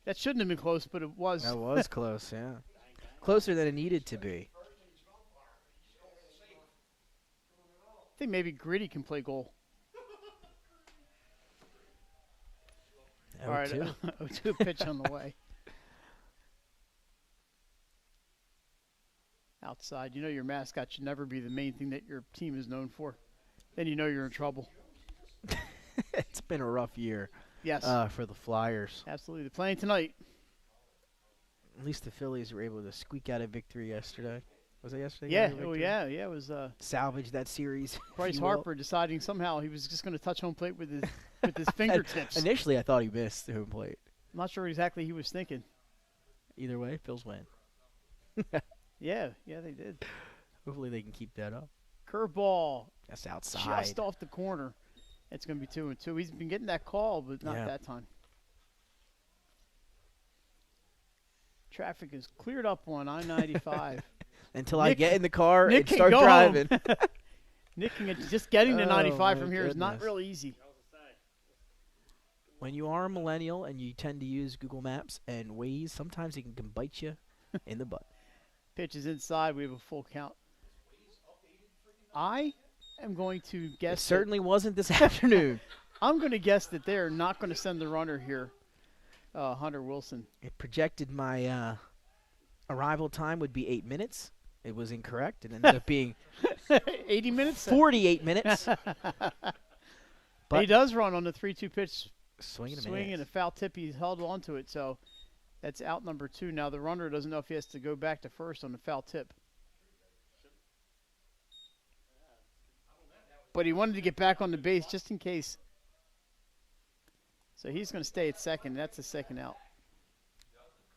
That shouldn't have been close, but it was. That was close, yeah. Closer than it needed to be. I think maybe Gritty can play goal. All right, 0-2. 0-2 pitch on the way. Outside, you know your mascot should never be the main thing that your team is known for. Then you know you're in trouble. It's been a rough year Yes, for the Flyers. absolutely. They're playing tonight. At least the Phillies were able to squeak out a victory yesterday. Was it yesterday? Yeah, Got a oh victory? yeah. It was Salvage that series. if Bryce you will. Harper deciding somehow he was just going to touch home plate with his fingertips. I'm Initially, I thought he missed home plate. not sure exactly he was thinking. Either way, Phil's win. Yeah, they did. Hopefully, they can keep that up. Curveball That's outside. just off the corner. It's going to be 2-2. He's been getting that call, but not Yeah. that time. Traffic is cleared up on I-95. Until I Nick- get in the car Nick and can start go driving. Nick, just getting to Oh, 95 my from here is not goodness. real easy. When you are a millennial and you tend to use Google Maps and Waze, sometimes it can bite you in the butt. Pitch is inside. We have a full count. I am going to It guess. certainly wasn't this afternoon. I'm going to guess that they are not going to send the runner here, Hunter Wilson. It projected my arrival time would be 8 minutes. It was incorrect. It ended up being 80 minutes? 48 minutes. But He does run on the 3-2 pitch, swing and a swing and a miss. foul tip. He's held on to it, so that's out number 2. Now the runner doesn't know if he has to go back to first on the foul tip. But he wanted to get back on the base just in case. So he's going to stay at second. That's a second out.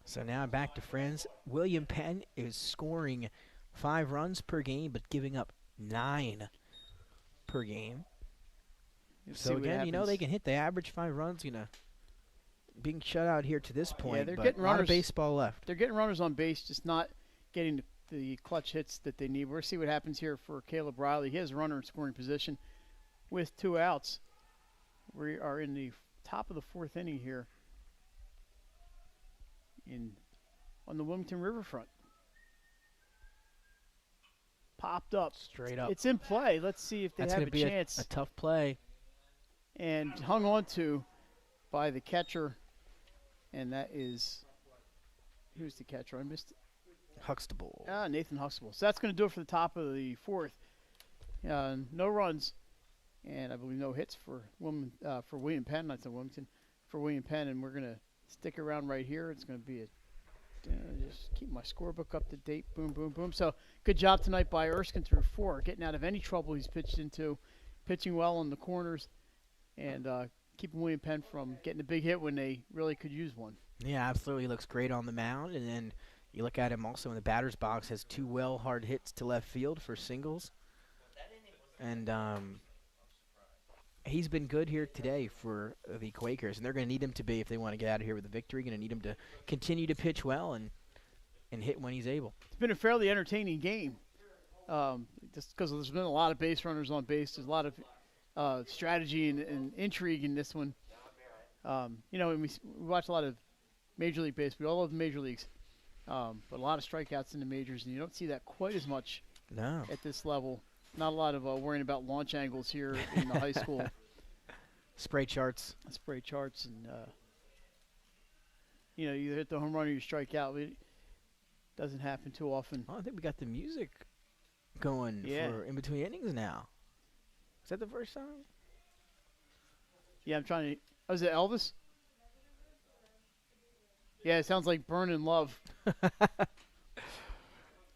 So now back to friends. William Penn is scoring 5 runs per game, but giving up 9 per game. We'll see So what again, you know happens. they can hit the average 5 runs. Being shut out here to this point. they're but getting a lot of runners. baseball left. They're getting runners on base, just not getting the clutch hits that they need. We'll see what happens here for Caleb Riley. He has a runner in scoring position with 2 outs. We are in the top of the 4th inning here on the Wilmington Riverfront. Popped up. Straight up. It's in play. Let's see if they That's have going a to be chance. a tough play. And hung on to by the catcher. And that is, who's the catcher? I missed it. Huxtable. Nathan Huxtable. So that's going to do it for the top of the 4th. No runs, and I believe no hits for William Penn. Not to Wilmington, for William Penn, and we're going to stick around right here. It's going to be just keep my scorebook up to date. Boom, boom, boom. So good job tonight by Erskine through 4, getting out of any trouble he's pitched into, pitching well on the corners, and keeping William Penn from getting a big hit when they really could use one. Yeah, absolutely. Looks great on the mound. And then you look at him also in the batter's box, has 2 well hard hits to left field for singles. And he's been good here today for the Quakers. And they're going to need him to be, if they want to get out of here with a victory, going to need him to continue to pitch well and hit when he's able. It's been a fairly entertaining game, just because there's been a lot of base runners on base. There's a lot of strategy and intrigue in this one. And we watch a lot of Major League Baseball. We all love the major leagues, but a lot of strikeouts in the majors, and you don't see that quite as much No. at this level. Not a lot of worrying about launch angles here in the high school Spray charts. spray charts, and you either hit the home run or you strike out. It doesn't happen too often. Oh, I think we got the music going for in between innings now. Is that the first time? Yeah, I'm trying to. Oh, is it Elvis? Yeah, it sounds like Burnin' Love.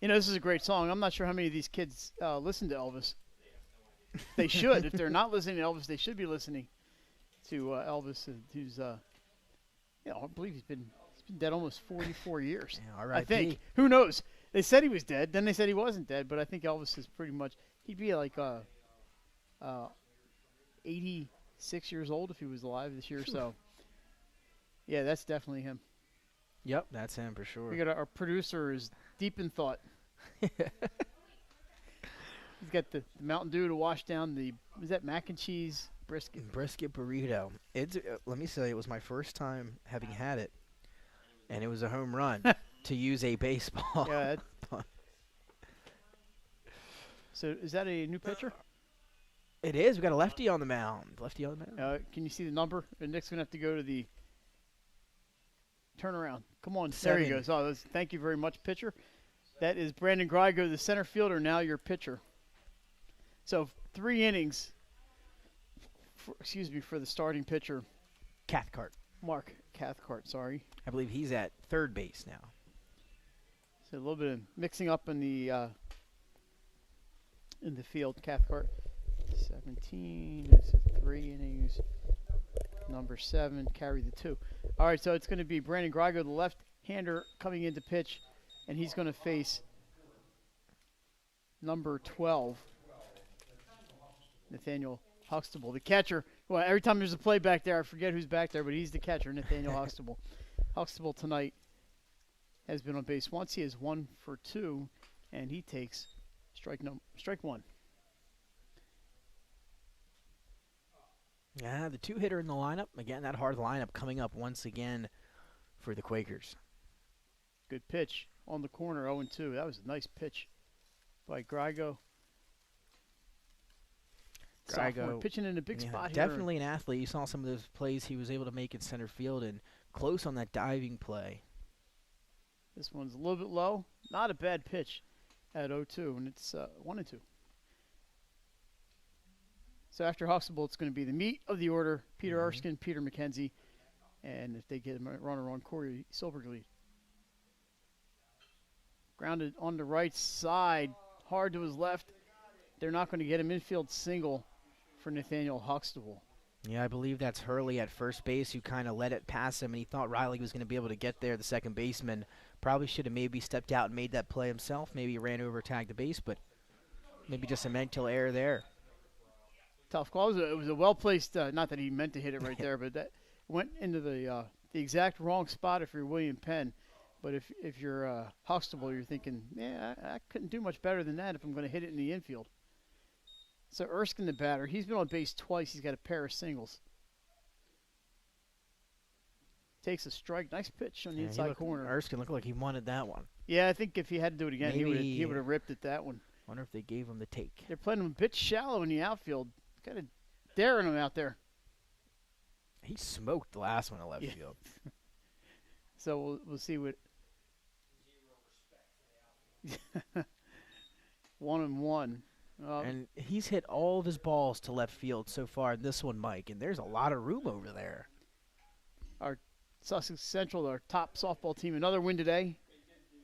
This is a great song. I'm not sure how many of these kids listen to Elvis. They should. If they're not listening to Elvis, they should be listening to Elvis, who's, I believe he's been dead almost 44 years. Yeah, I R.I.P. think. Who knows? They said he was dead. Then they said he wasn't dead. But I think Elvis is pretty much. He'd be like 86 years old if he was alive this year. So, yeah, that's definitely him. Yep, that's him for sure. We got our producer is deep in thought. He's got the Mountain Dew to wash down is that mac and cheese brisket? Brisket burrito. It's let me say, it was my first time having had it, and it was a home run to use a baseball. Yeah. So is that a new pitcher? It is. We got a lefty on the mound. Lefty on the mound. Can you see the number? And Nick's gonna have to go to the Turn around. Come on. There he 7. goes. Oh, thank you very much, pitcher. That is Brandon Grigo, the center fielder, now your pitcher. So 3 innings, for the starting pitcher, Cathcart. Mark Cathcart, sorry. I believe he's at third base now. So a little bit of mixing up in the field. Cathcart, 17. That's 3 innings. Number 7, carry the 2. All right, so it's going to be Brandon Grigo, the left-hander, coming into pitch, and he's going to face number 12, Nathaniel Huxtable, the catcher. Well, every time there's a play back there, I forget who's back there, but he's the catcher, Nathaniel Huxtable. Huxtable tonight has been on base once. He is 1 for 2, and he takes strike 1. Yeah, the 2-hitter in the lineup. Again, that hard lineup coming up once again for the Quakers. Good pitch on the corner, 0-2. That was a nice pitch by Grigo. Sophomore pitching in a big spot here. Definitely an athlete. You saw some of those plays he was able to make in center field and close on that diving play. This one's a little bit low. Not a bad pitch at 0-2, and it's 1-2. So after Huxtable, it's going to be the meat of the order, Peter Erskine, Peter Mckenzie, and if they get a runner on Corey Silverglead. Grounded on the right side, hard to his left. They're not going to get him infield single for Nathaniel Huxtable. Yeah, I believe that's Hurley at first base who kind of let it pass him, and he thought Riley was going to be able to get there. The second baseman probably should have maybe stepped out and made that play himself. Maybe he ran over, tagged the base, but maybe just a mental error there. Tough call. It was a well-placed, not that he meant to hit it right there, but that went into the exact wrong spot if you're William Penn. But if you're Huxtable, you're thinking, yeah, I couldn't do much better than that if I'm going to hit it in the infield. So Erskine, the batter, he's been on base twice. He's got a pair of singles. Takes a strike. Nice pitch on the inside corner. Erskine looked like he wanted that one. Yeah, I think if he had to do it again, he would have ripped at that one. Wonder if they gave him the take. They're playing him a bit shallow in the outfield. Kind of daring him out there. He smoked the last one at left field. So we'll see what. 1-1. And he's hit all of his balls to left field so far in this one, Mike, and there's a lot of room over there. Our Sussex Central, our top softball team, another win today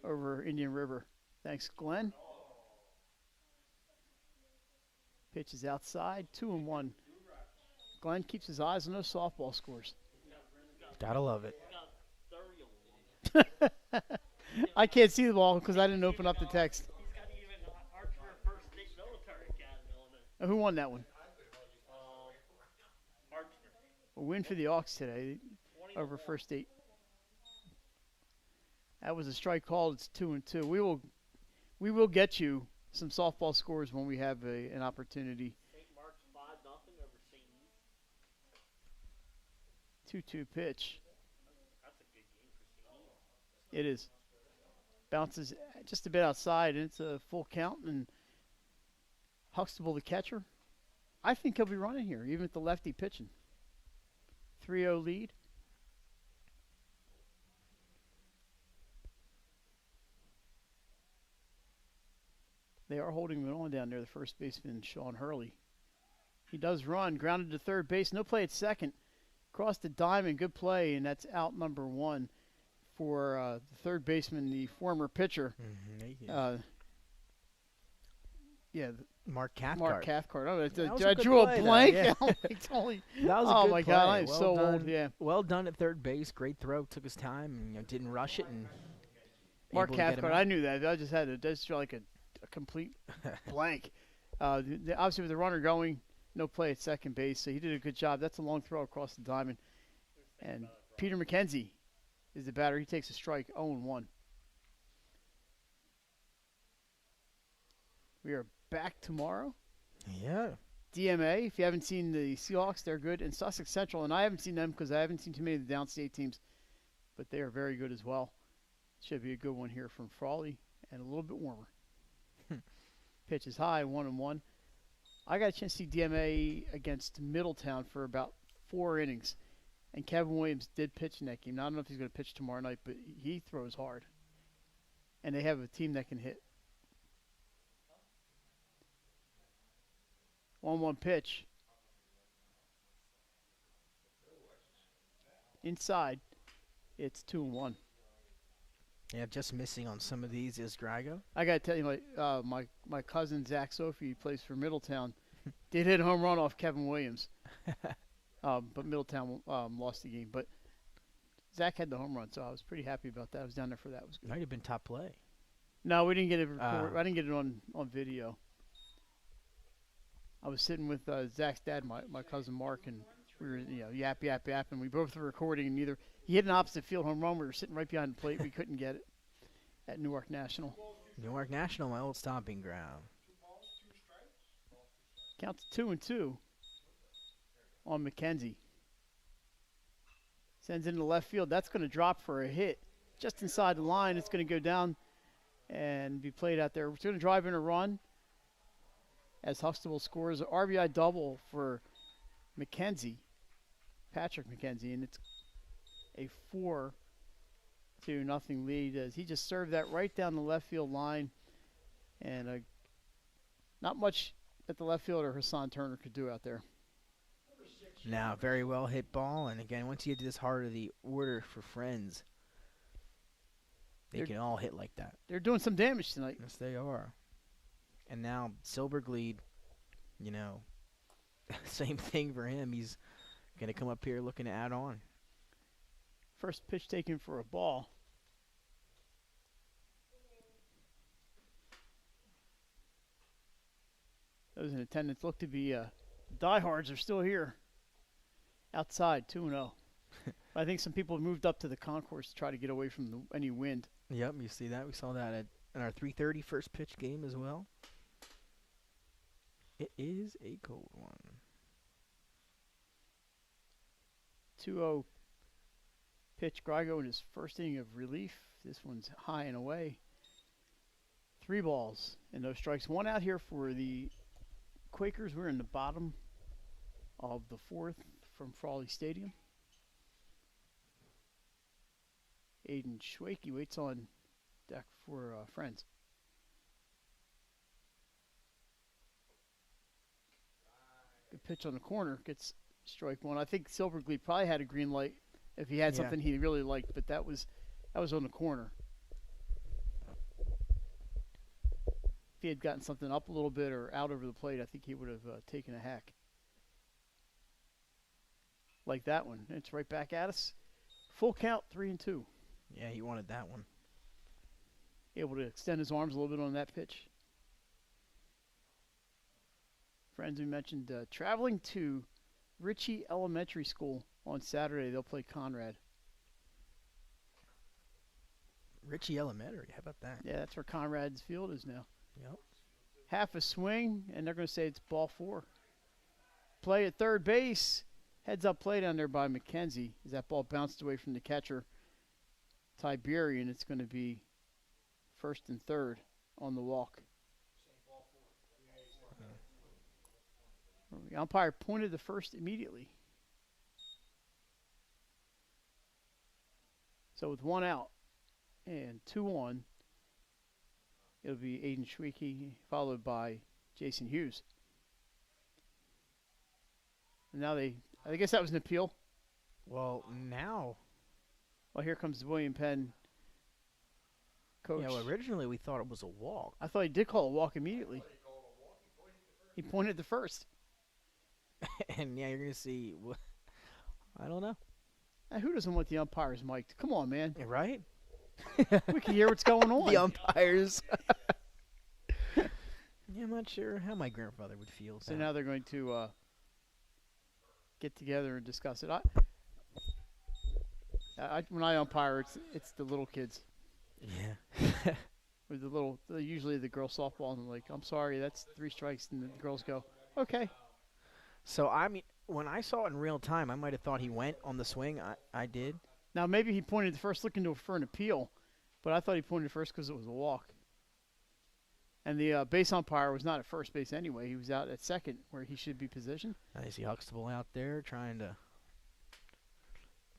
over Indian River. Thanks, Glenn. Pitch is outside, 2-1. Glenn keeps his eyes on those softball scores. Gotta love it. I can't see the ball because I didn't open up the text. He's got even Archer First State Military Academy on it. Who won that one? Archer. A win for the Hawks today over First State. That was a strike called. It's 2-2. We will get you some softball scores when we have an opportunity. St. Mark's 5-0 over St. East. 2-2 pitch. That's a good game for St. East. It is. Bounces just a bit outside, and it's a full count. And Huxtable, the catcher, I think he'll be running here, even with the lefty pitching. 3-0 lead. They are holding it on down there, the first baseman, Sean Hurley. He does run, grounded to third base, no play at second. Crossed the diamond, good play, and that's out number 1 for the third baseman, the former pitcher. Mark Cathcart. Mark Cathcart. Oh, was I a good drew a play, though, blank. yeah. That was a Oh good my play. God, I'm Well so done. old. Yeah. Well done at third base. Great throw. Took his time and didn't rush it. And Mark able to get him Cathcart, out. I knew that. I just had to just feel like a complete blank. Obviously, with the runner going, no play at second base, so he did a good job. That's a long throw across the diamond. And Peter Mckenzie is the batter. He takes a strike, 0-1. We are back tomorrow. Yeah. DMA, if you haven't seen the Seahawks, they're good. And Sussex Central, and I haven't seen them because I haven't seen too many of the downstate teams, but they are very good as well. Should be a good one here from Frawley and a little bit warmer. Pitch is high, 1-1. I got a chance to see DMA against Middletown for about 4 innings. And Kevin Williams did pitch in that game. Now, I don't know if he's going to pitch tomorrow night, but he throws hard. And they have a team that can hit. 1-1 pitch. Inside, it's 2-1. Yeah, just missing on some of these is Grigo. I got to tell you, my cousin Zach Sophie, who plays for Middletown, did hit a home run off Kevin Williams. But Middletown lost the game. But Zach had the home run, so I was pretty happy about that. I was down there for that. It was good. Might have been top play. No, we didn't get it recorded. I didn't get it on video. I was sitting with Zach's dad, my cousin Mark, and we were yap, and we both were recording. And he hit an opposite field home run. We were sitting right behind the plate. We couldn't get it at Newark National. Newark National, my old stomping ground. Counts 2-2 on Mckenzie. Sends into left field. That's going to drop for a hit just inside the line. It's going to go down and be played out there. We're going to drive in a run as Huxtable scores an RBI double for Mckenzie, Patrick Mckenzie, and it's a 4-0 lead as he just served that right down the left field line, and not much that the left fielder Hassan Turner could do out there. Now, very well hit ball, and again, once you get to this heart of the order for Friends, they can all hit like that. They're doing some damage tonight. Yes, they are. And now Silverglead, same thing for him. He's going to come up here looking to add on. First pitch taken for a ball. Those in attendance look to be diehards are still here. Outside, 2-0. I think some people have moved up to the concourse to try to get away from any wind. Yep, you see that. We saw that in our 3:30 first pitch game as well. It is a cold one. 2-0 pitch. Grigo in his first inning of relief. This one's high and away. 3 balls and no strikes. 1 out here for the Quakers. We're in the bottom of the 4th from Frawley Stadium. Aiden Schwakey waits on deck for Friends. Good pitch on the corner. Gets strike 1. I think Silverglead probably had a green light if he had something he really liked, but that was on the corner. If he had gotten something up a little bit or out over the plate, I think he would have taken a hack. Like that one. It's right back at us. Full count, 3-2. Yeah, he wanted that one. Able to extend his arms a little bit on that pitch. Friends, we mentioned traveling to Ritchie Elementary School on Saturday. They'll play Conrad. Ritchie Elementary, how about that? Yeah, that's where Conrad's field is now. Yep. Half a swing, and they're going to say it's ball 4. Play at third base. Heads up play down there by Mckenzie as that ball bounced away from the catcher, Tiberian. It's going to be first and third on the walk. The umpire pointed the first immediately. So with 1 out and 2 on, it'll be Aiden Schwakey followed by Jason Hughes. And now I guess that was an appeal. Well, now. Well, here comes William Penn, coach. Yeah, well, originally we thought it was a walk. I thought he did call a walk immediately. He pointed the first. And yeah, you're going to see. I don't know. Now, who doesn't want the umpires mic'd? Come on, man. Yeah, right? We can hear what's going on. The umpires. Yeah, I'm not sure how my grandfather would feel. So now they're going to get together and discuss it. When I umpire, it's the little kids. Yeah. With usually the girl softball, and they're like, I'm sorry, that's 3 strikes, and the girls go, okay. So, I mean, when I saw it in real time, I might have thought he went on the swing. I did. Now, maybe he pointed first looking for an appeal, but I thought he pointed first because it was a walk. And the base umpire was not at first base anyway. He was out at second where he should be positioned. I see Huxtable out there trying to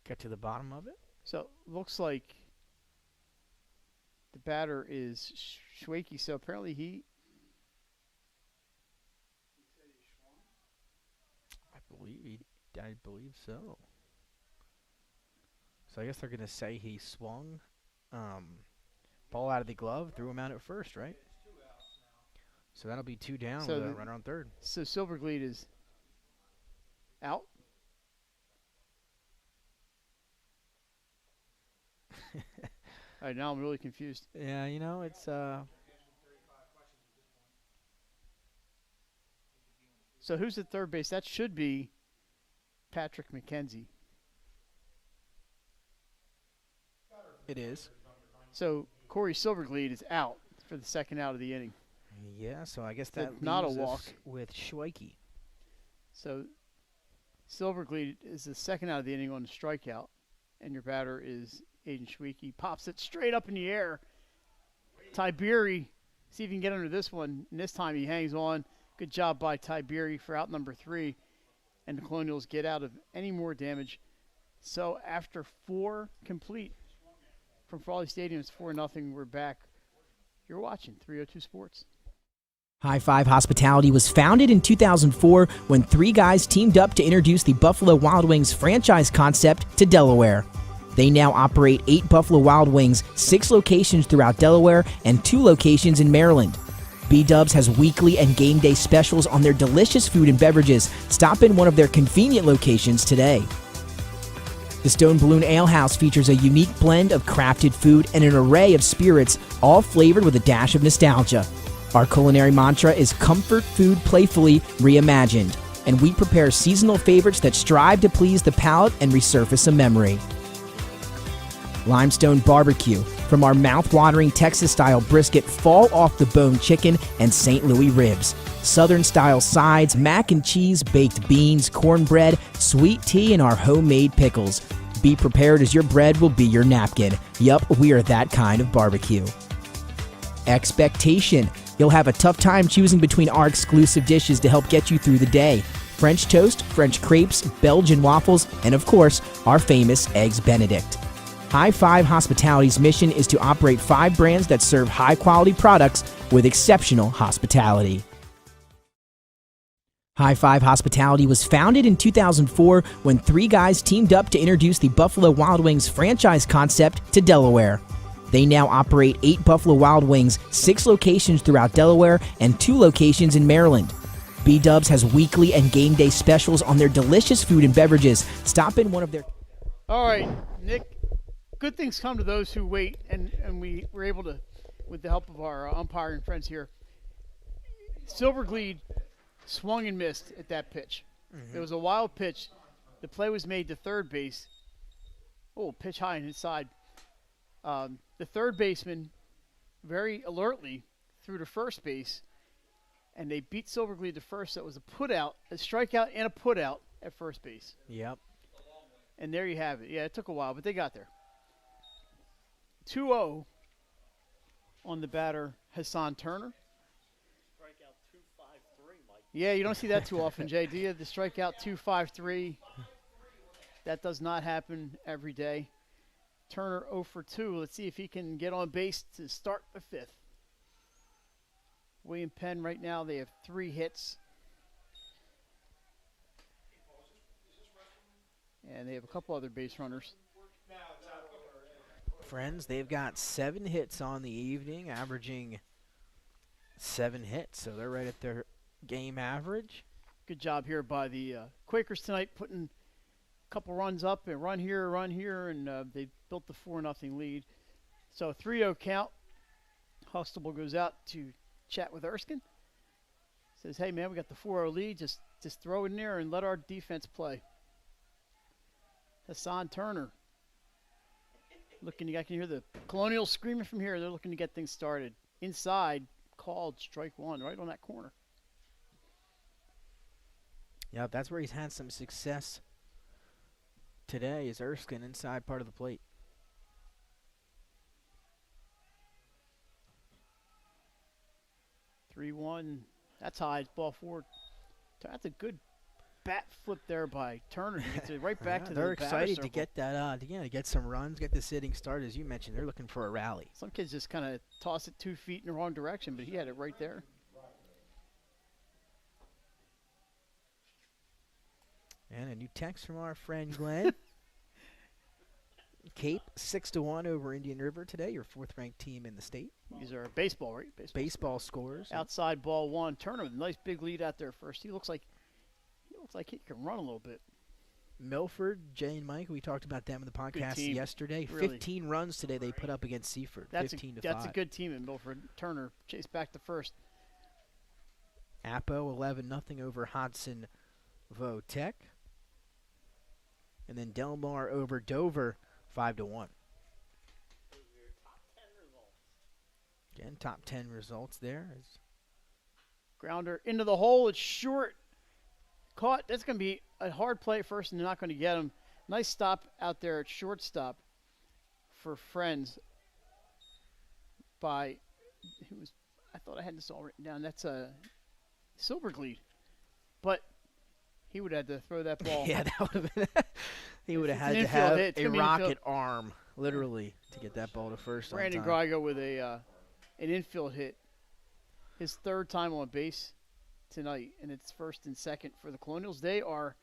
Get to the bottom of it. So looks like the batter is Schwakey. So apparently he. I believe so. So I guess they're gonna say he swung, ball out of the glove, threw him out at first, right? So that'll be 2 down So with a the- runner on third. So Silverglead is out. All right, now I'm really confused. Yeah, you know it's So who's at third base? That should be Patrick Mckenzie. it is. So Corey Silverglead is out for the second out of the inning. Yeah, so I guess So that not a leaves us walk. with Schweike. So Silverglead is the second out of the inning on the strikeout, and your batter is Aiden Schweike. Pops it straight up in the air. Tiberi, see if you can get under this one. And this time he hangs on. Good job by Tiberi for out number 3. And the Colonials get out of any more damage. So after 4 complete from Frawley Stadium, it's 4-0. We're back. You're watching 302 Sports. High Five Hospitality was founded in 2004 when 3 guys teamed up to introduce the Buffalo Wild Wings franchise concept to Delaware. They now operate 8 Buffalo Wild Wings, 6 locations throughout Delaware, and 2 locations in Maryland. B-Dubs has weekly and game day specials on their delicious food and beverages. Stop in one of their convenient locations today. The Stone Balloon Ale House features a unique blend of crafted food and an array of spirits, all flavored with a dash of nostalgia. Our culinary mantra is comfort food playfully reimagined, and we prepare seasonal favorites that strive to please the palate and resurface a memory. Limestone Barbecue, from our mouth-watering Texas-style brisket, fall-off-the-bone chicken, and St. Louis ribs. Southern-style sides, mac and cheese, baked beans, cornbread, sweet tea, and our homemade pickles. Be prepared as your bread will be your napkin. Yup, we are that kind of barbecue. Expectation. You'll have a tough time choosing between our exclusive dishes to help get you through the day. French toast, French crepes, Belgian waffles, and of course, our famous Eggs Benedict. High Five Hospitality's mission is to operate 5 brands that serve high-quality products with exceptional hospitality. High Five Hospitality was founded in 2004 when 3 guys teamed up to introduce the Buffalo Wild Wings franchise concept to Delaware. They now operate 8 Buffalo Wild Wings, 6 locations throughout Delaware, and 2 locations in Maryland. B-Dubs has weekly and game day specials on their delicious food and beverages. Stop in one of their... All right, Nick. Good things come to those who wait, and we were able to, with the help of our umpiring friends here, Silverglead swung and missed at that pitch. It was a wild pitch. The play was made to third base. Oh, pitch high and inside. The third baseman very alertly threw to first base, and they beat Silverglead to first. That was a putout, a strikeout and a putout at first base. Yep. And there you have it. Yeah, it took a while, but they got there. 2-0 on the batter, Hassan Turner. Strikeout 253, Mike. Yeah, you don't see that too often, Jay, do you? The strikeout 253. That does not happen every day. Turner 0 for 2. Let's see if he can get on base to start the 5th. William Penn right now, they have 3 hits. And they have a couple other base runners. Friends, they've got 7 hits on the evening, averaging 7 hits, so they're right at their game average. Good job here by the Quakers tonight, putting a couple runs up, and run here, and they built the 4-0 lead. So 3-0 count. Huxtable goes out to chat with Erskine. Says, hey, man, we got the 4-0 lead. Just throw it in there and let our defense play. Hassan Turner. I can hear the Colonials screaming from here. They're looking to get things started. Inside, called strike 1, right on that corner. Yep, that's where he's had some success today, is Erskine inside part of the plate. Three-one. That's high. Ball forward. That's a good bat flip there by Turner. He gets it right back to they're the batter excited to circle. get that, to get some runs, get the sitting started. As you mentioned, they're looking for a rally. Some kids just kind of toss it 2 feet in the wrong direction, but he had it right there. And a new text from our friend Glenn. Cape 6-1 over Indian River today. Your 4th-ranked team in the state. These are baseball, right? Baseball scores. Outside ball 1. Turner with a nice big lead out there first. He looks like he can run a little bit. Milford, Jay and Mike, we talked about them in the podcast team. yesterday. Really. 15 runs today they put up against Seaford. That's 15 to 5. That's a good team in Milford. Turner chased back to first. Apo 11-0 over Hodson Votech. And then Delmar over Dover 5-1. Those are your top 10 results. Again, top 10 results there. Grounder into the hole. It's short. Caught. That's going to be a hard play at first, and they're not going to get him. Nice stop out there at shortstop for Friends by who was. I thought I had this all written down. That's a Silverglead, but he would have had to throw that ball. Yeah, that would have been. He would have It's had an to infield have hit. It's a gonna be an rocket infield. arm, literally, to get that ball to first on Brandon time. Grigo with an infield hit. His 3rd time on base tonight, and it's 1st and 2nd for the Colonials. They are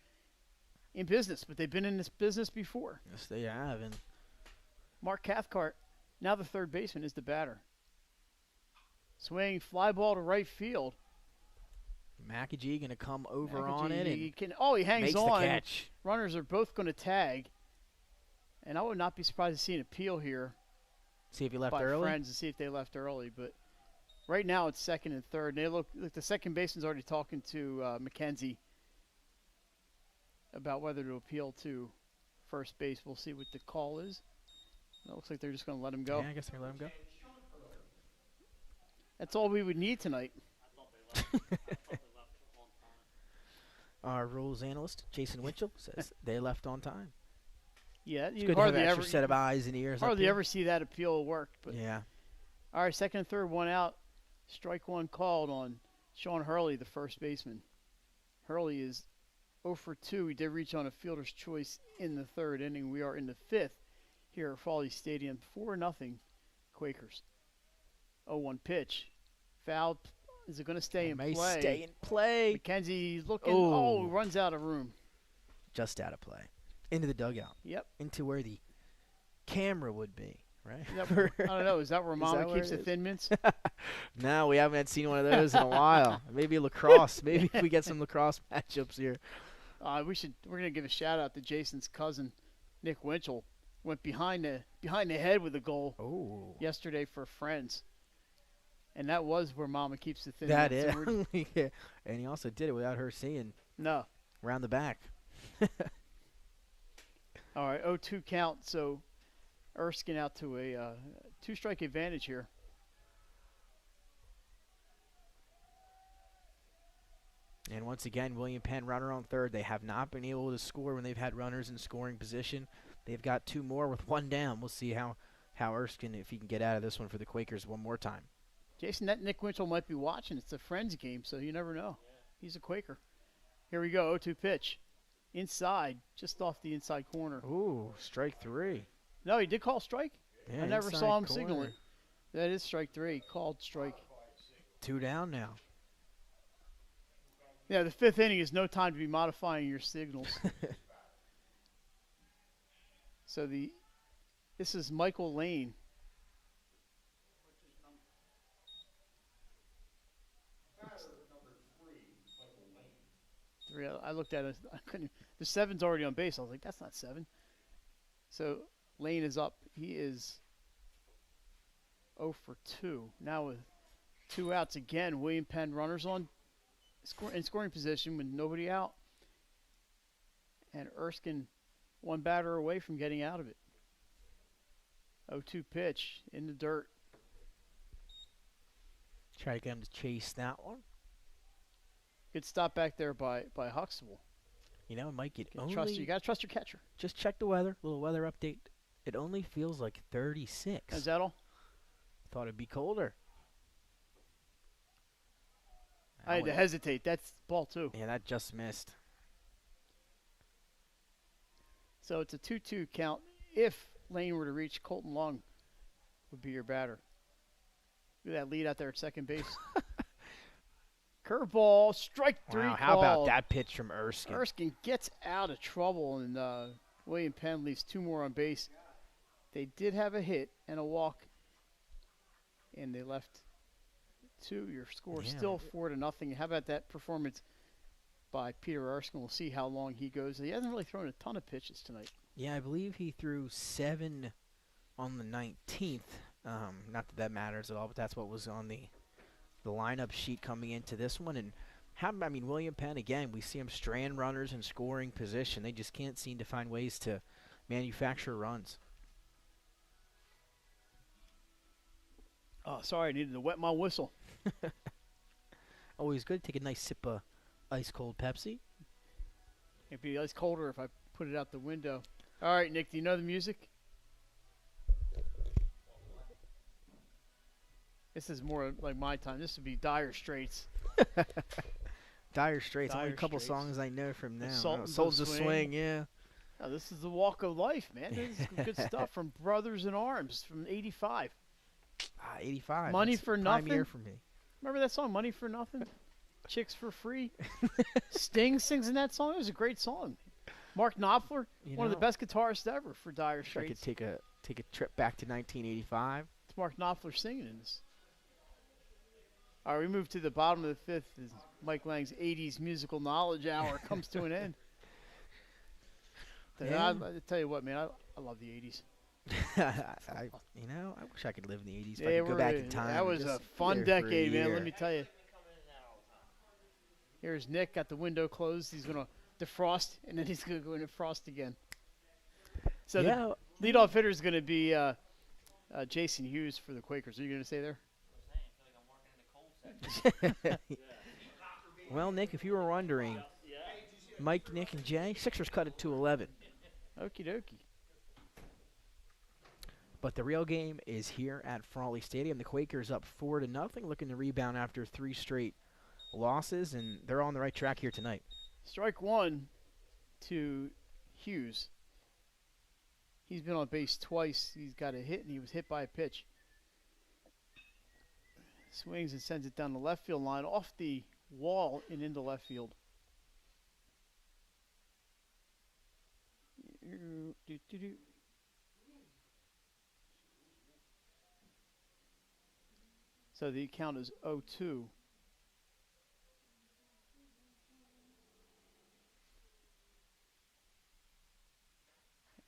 in business, but they've been in this business before. Yes, they have. And Mark Cathcart, now the 3rd baseman, is the batter. Swing, fly ball to right field. Mckenzie going to come over Mckenzie, on it and he hangs makes on. the catch. Runners are both going to tag. And I would not be surprised to see an appeal here See if he left by early. Friends to see if they left early. But right now it's 2nd and 3rd. And they look the second baseman's already talking to Mckenzie about whether to appeal to first base. We'll see what the call is. It looks like they're just going to let him go. Yeah, I guess they're going to let him That's all we would need tonight. I thought they left on time. go. Our rules analyst, Jason Winchell, says they left on time. Yeah, It's you good to have hardly an ever extra set of eyes and ears. up hardly here. ever see that appeal work. But Yeah. all right, 2nd and 3rd, 1 out. Strike 1 called on Sean Hurley, the first baseman. Hurley is 0 for 2. He did reach on a fielder's choice in the 3rd inning. We are in the 5th here at Frawley Stadium. 4-0 Quakers. 0-1 pitch. Fouled. Is it going to stay in May play? stay in play. Mckenzie looking. Oh. Runs out of room. Just out of play. Into the dugout. Yep. Into where the camera would be, right? Is that, I don't know. Is that where Is Mama that where keeps it the is? Thin Mints? No, we haven't seen one of those in a while. Maybe lacrosse. Maybe if we get some lacrosse matchups here. We're gonna give a shout out to Jason's cousin, Nick Winchell. Went behind the head with a goal Oh. yesterday for Friends, and that was where Mama keeps the Thin That Mints. is. So we're- Yeah. And he also did it without her seeing no. around the back. All right, 0-2 count. So Erskine out to a 2-strike advantage here. And once again, William Penn, runner on 3rd. They have not been able to score when they've had runners in scoring position. They've got 2 more with 1 down. We'll see how Erskine, if he can get out of this one for the Quakers one more time. Jason, that Nick Winchell might be watching. It's a Friends game, so you never know. He's a Quaker. Here we go, 0-2 pitch. Inside, just off the inside corner. Ooh, strike 3. No, he did call strike. Yeah, I never inside saw him corner. signal it. That is strike 3. Called strike. 2 down now. Yeah, the 5th inning is no time to be modifying your signals. So this is Michael Lane. Three. I looked at it. I couldn't. The 7's already on base. I was like, that's not 7. So Lane is up. He is 0 for 2. Now with 2 outs again. William Penn runners on in scoring position with nobody out. And Erskine 1 batter away from getting out of it. 0-2 pitch in the dirt. Try to get him to chase that one. Good stop back there by Huxtable. You know, Mike, it You only gotta trust your catcher. just check the weather. Little weather update. It only feels like 36. Is that all? Thought it'd be colder. I had to hesitate. That's ball 2. Yeah, that just missed. So it's a 2-2 count. If Lane were to reach, Colton Long would be your batter. Look at that lead out there at second base. Curveball, strike 3 Wow, how about called. that pitch from Erskine? Erskine gets out of trouble, and William Penn leaves 2 more on base. They did have a hit and a walk, and they left 2. Your score is still 4-0. How about that performance by Peter Erskine? We'll see how long he goes. He hasn't really thrown a ton of pitches tonight. Yeah, I believe he threw 7 on the 19th. Not that that matters at all, but that's what was on the lineup sheet coming into this one. And William Penn, again, we see him strand runners in scoring position. They just can't seem to find ways to manufacture runs. Oh, sorry, I needed to wet my whistle. Always good to take a nice sip of ice-cold Pepsi. It'd be ice colder if I put it out the window. All right, Nick, do you know the music? This is more like my time. This would be Dire Straits. Dire Straits. Only Dire a couple Straits. songs I know from them. Sultans Souls of of Swing. Swing, yeah. Oh, this is the walk of life, man. This is good stuff from Brothers in Arms from '85. 85. Money That's for prime Nothing? year for me. Remember that song, Money for Nothing? Chicks for Free? Sting sings in that song. It was a great song. Mark Knopfler, one of the best guitarists ever for Dire I could Straits. take a trip back to 1985. It's Mark Knopfler singing in this. All right, we move to the bottom of the 5th as Mike Lang's 80s musical knowledge hour comes to an end. Yeah. I tell you what, man, I love the 80s. I wish I could live in the 80s. If I They could go were- back in time. That was just a fun live for a decade, man. year. Let me tell you. Here's Nick, got the window closed. He's going to defrost, and then he's going to go in and frost again. So Yeah. the leadoff hitter is going to be Jason Hughes for the Quakers. Are you going to stay there? Well, Nick, if you were wondering, Mike, Nick, and Jay, Sixers cut it to 11. Okie dokie. But the real game is here at Frawley Stadium. The Quakers up 4-0, looking to rebound after 3 straight losses, and they're on the right track here tonight. Strike 1 to Hughes. He's been on base twice. He's got a hit, and he was hit by a pitch. Swings and sends it down the left field line, off the wall and into left field. So the count is 0-2.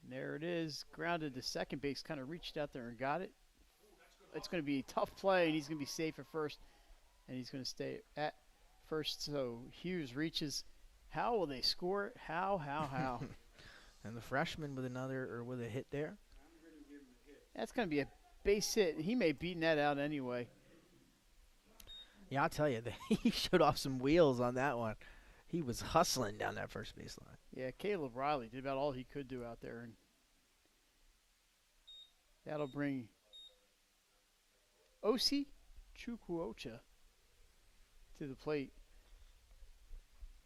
And there it is, grounded to second base, kind of reached out there and got it. It's going to be a tough play, and he's going to be safe at first, and he's going to stay at first. So Hughes reaches. How will they score it? How? And the freshman with a hit there. That's going to be a base hit. He may have beaten that out anyway. Yeah, I'll tell you, he showed off some wheels on that one. He was hustling down that first baseline. Yeah, Caleb Riley did about all he could do out there, and that'll bring Osi Chukwuocha to the plate.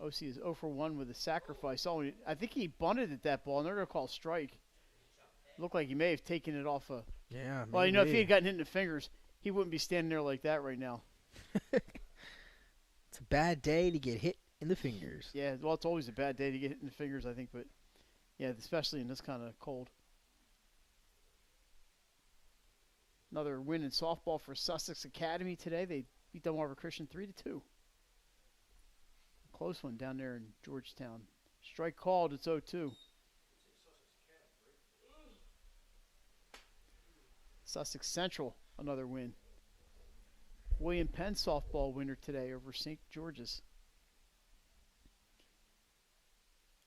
Osi is 0 for 1 with a sacrifice. Oh, I think he bunted at that ball, and they're going to call strike. Looked like he may have taken it off a. Yeah, Well, if he had gotten hit in the fingers, he wouldn't be standing there like that right now. It's a bad day to get hit in the fingers. Yeah, well, it's always a bad day to get hit in the fingers, I think, but yeah, especially in this kind of cold. Another win in softball for Sussex Academy today. They beat Delmarva Christian 3-2. Close one down there in Georgetown. Strike called. It's 0-2. Sussex Central, another win. William Penn softball winner today over St. George's.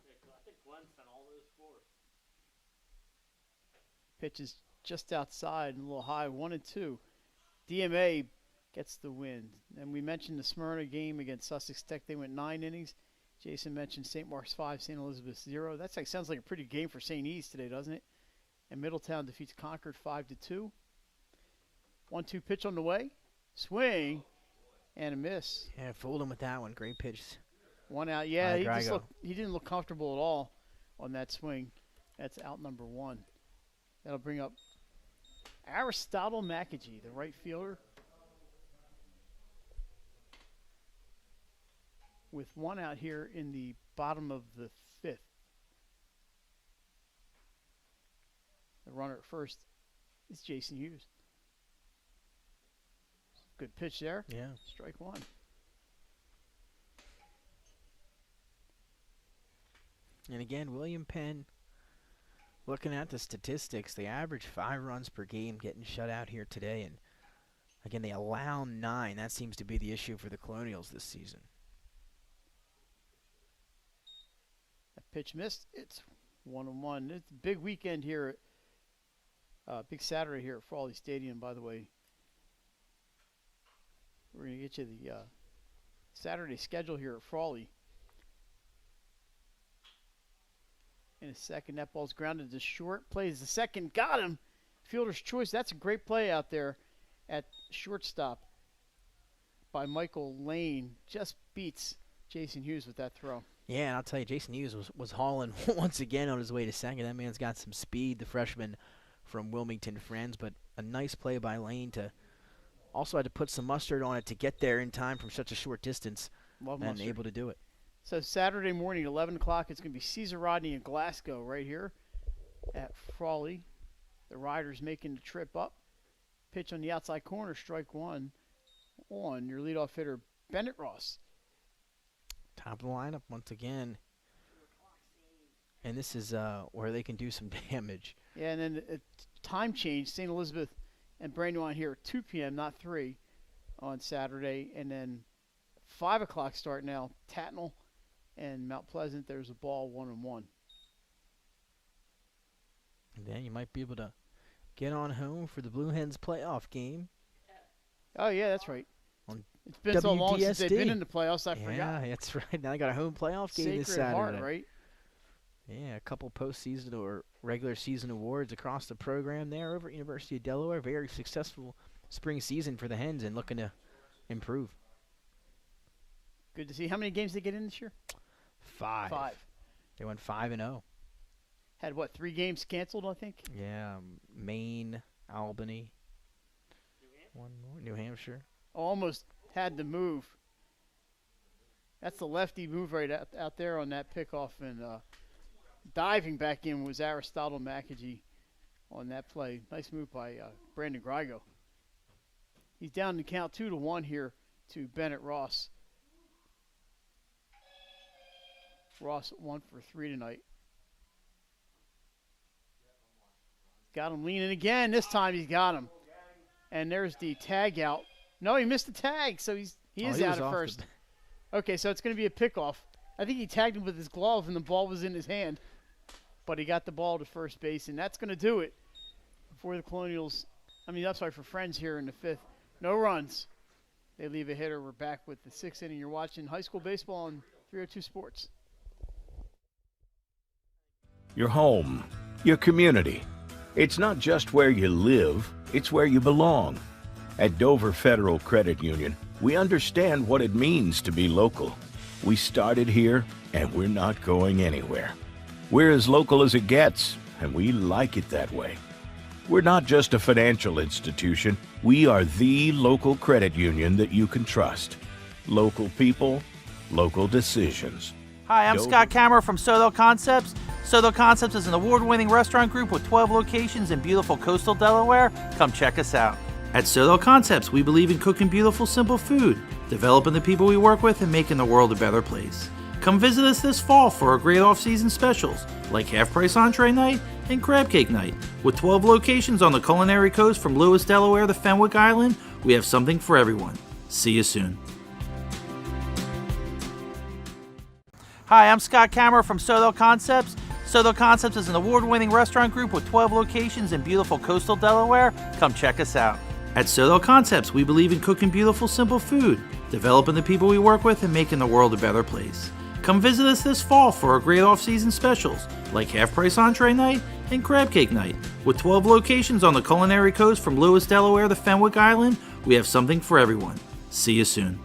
I think Glenn sent all those scores. Pitch is just outside and a little high, 1-2. DMA gets the win. And we mentioned the Smyrna game against Sussex Tech. They went 9 innings. Jason mentioned St. Mark's 5, St. Elizabeth 0. That sounds like a pretty good game for St. E's today, doesn't it? And Middletown defeats Concord 5-2. 1-2 pitch on the way. Swing and a miss. Yeah, fooled him with that one. Great pitch. One out. Yeah, Drago. he didn't look comfortable at all on that swing. That's out number 1. That'll bring up Aristotle Mckenzie, the right fielder, with 1 out here in the bottom of the 5th. The runner at first is Jason Hughes. Good pitch there. Yeah. Strike 1. And again, William Penn, looking at the statistics, they average 5 runs per game getting shut out here today. And again, they allow 9. That seems to be the issue for the Colonials this season. That pitch missed. It's 1-1. It's a big weekend here. Big Saturday here at Frawley Stadium, by the way. We're going to get you the Saturday schedule here at Frawley. In a second, that ball's grounded to short. Plays the second. Got him. Fielder's choice. That's a great play out there at shortstop by Michael Lane. Just beats Jason Hughes with that throw. Yeah, and I'll tell you, Jason Hughes was hauling once again on his way to second. That man's got some speed, the freshman from Wilmington Friends, but a nice play by Lane to also had to put some mustard on it to get there in time from such a short distance. Love and mustard. able to do it. So Saturday morning, 11 o'clock, it's going to be Caesar Rodney and Glasgow right here at Frawley. The Riders making the trip up. Pitch on the outside corner, strike 1 on your leadoff hitter, Bennett Ross. Top of the lineup once again. And this is where they can do some damage. Yeah, and then time change, St. Elizabeth and Brandywine here at 2 p.m., not 3 on Saturday. And then 5 o'clock start now, Tatnall and Mount Pleasant. There's a ball 1-1. And then you might be able to get on home for the Blue Hens playoff game. Oh, yeah, that's right. On It's been so long since they've been WDSD. in the playoffs, I forgot. Yeah, that's right. Now they got a home playoff game Sacred this Saturday. Heart, right? Yeah, a couple postseason or regular season awards across the program there over at University of Delaware. Very successful spring season for the Hens and looking to improve. Good to see. How many games did they get in this year? 5. 5. They went 5-0. Had, 3 games canceled, I think? Yeah, Maine, Albany, one more, New Hampshire. Almost had to move. That's the lefty move right out there on that pickoff. And diving back in was Aristotle Mckenzie on that play. Nice move by Brandon Grigo. He's down to count 2-1 here to Bennett Ross. Ross 1 for 3 tonight. Got him leaning again. This time he's got him. And there's the tag out. No, he missed the tag, so he is out at first. Okay, so it's going to be a pickoff. I think he tagged him with his glove, and the ball was in his hand. But he got the ball to first base, and that's going to do it for the Colonials. For Friends here in the 5th. No runs. They leave a hitter. We're back with the 6th inning. You're watching high school baseball on 302 Sports. Your home, your community. It's not just where you live, it's where you belong. At Dover Federal Credit Union, we understand what it means to be local. We started here, and we're not going anywhere. We're as local as it gets, and we like it that way. We're not just a financial institution. We are the local credit union that you can trust. Local people, local decisions. Hi, I'm Scott Kammerer from Soto Concepts. Soto Concepts is an award-winning restaurant group with 12 locations in beautiful coastal Delaware. Come check us out. At Soto Concepts, we believe in cooking beautiful, simple food, developing the people we work with, and making the world a better place. Come visit us this fall for our great off-season specials, like half-price entree night and crab cake night. With 12 locations on the culinary coast from Lewis, Delaware to Fenwick Island, we have something for everyone. See you soon. Hi, I'm Scott Kammerer from Soto Concepts. Soto Concepts is an award-winning restaurant group with 12 locations in beautiful coastal Delaware. Come check us out. At Soto Concepts, we believe in cooking beautiful, simple food, developing the people we work with, and making the world a better place. Come visit us this fall for our great off-season specials, like half-price entree night and crab cake night. With 12 locations on the culinary coast from Lewis, Delaware to Fenwick Island, we have something for everyone. See you soon.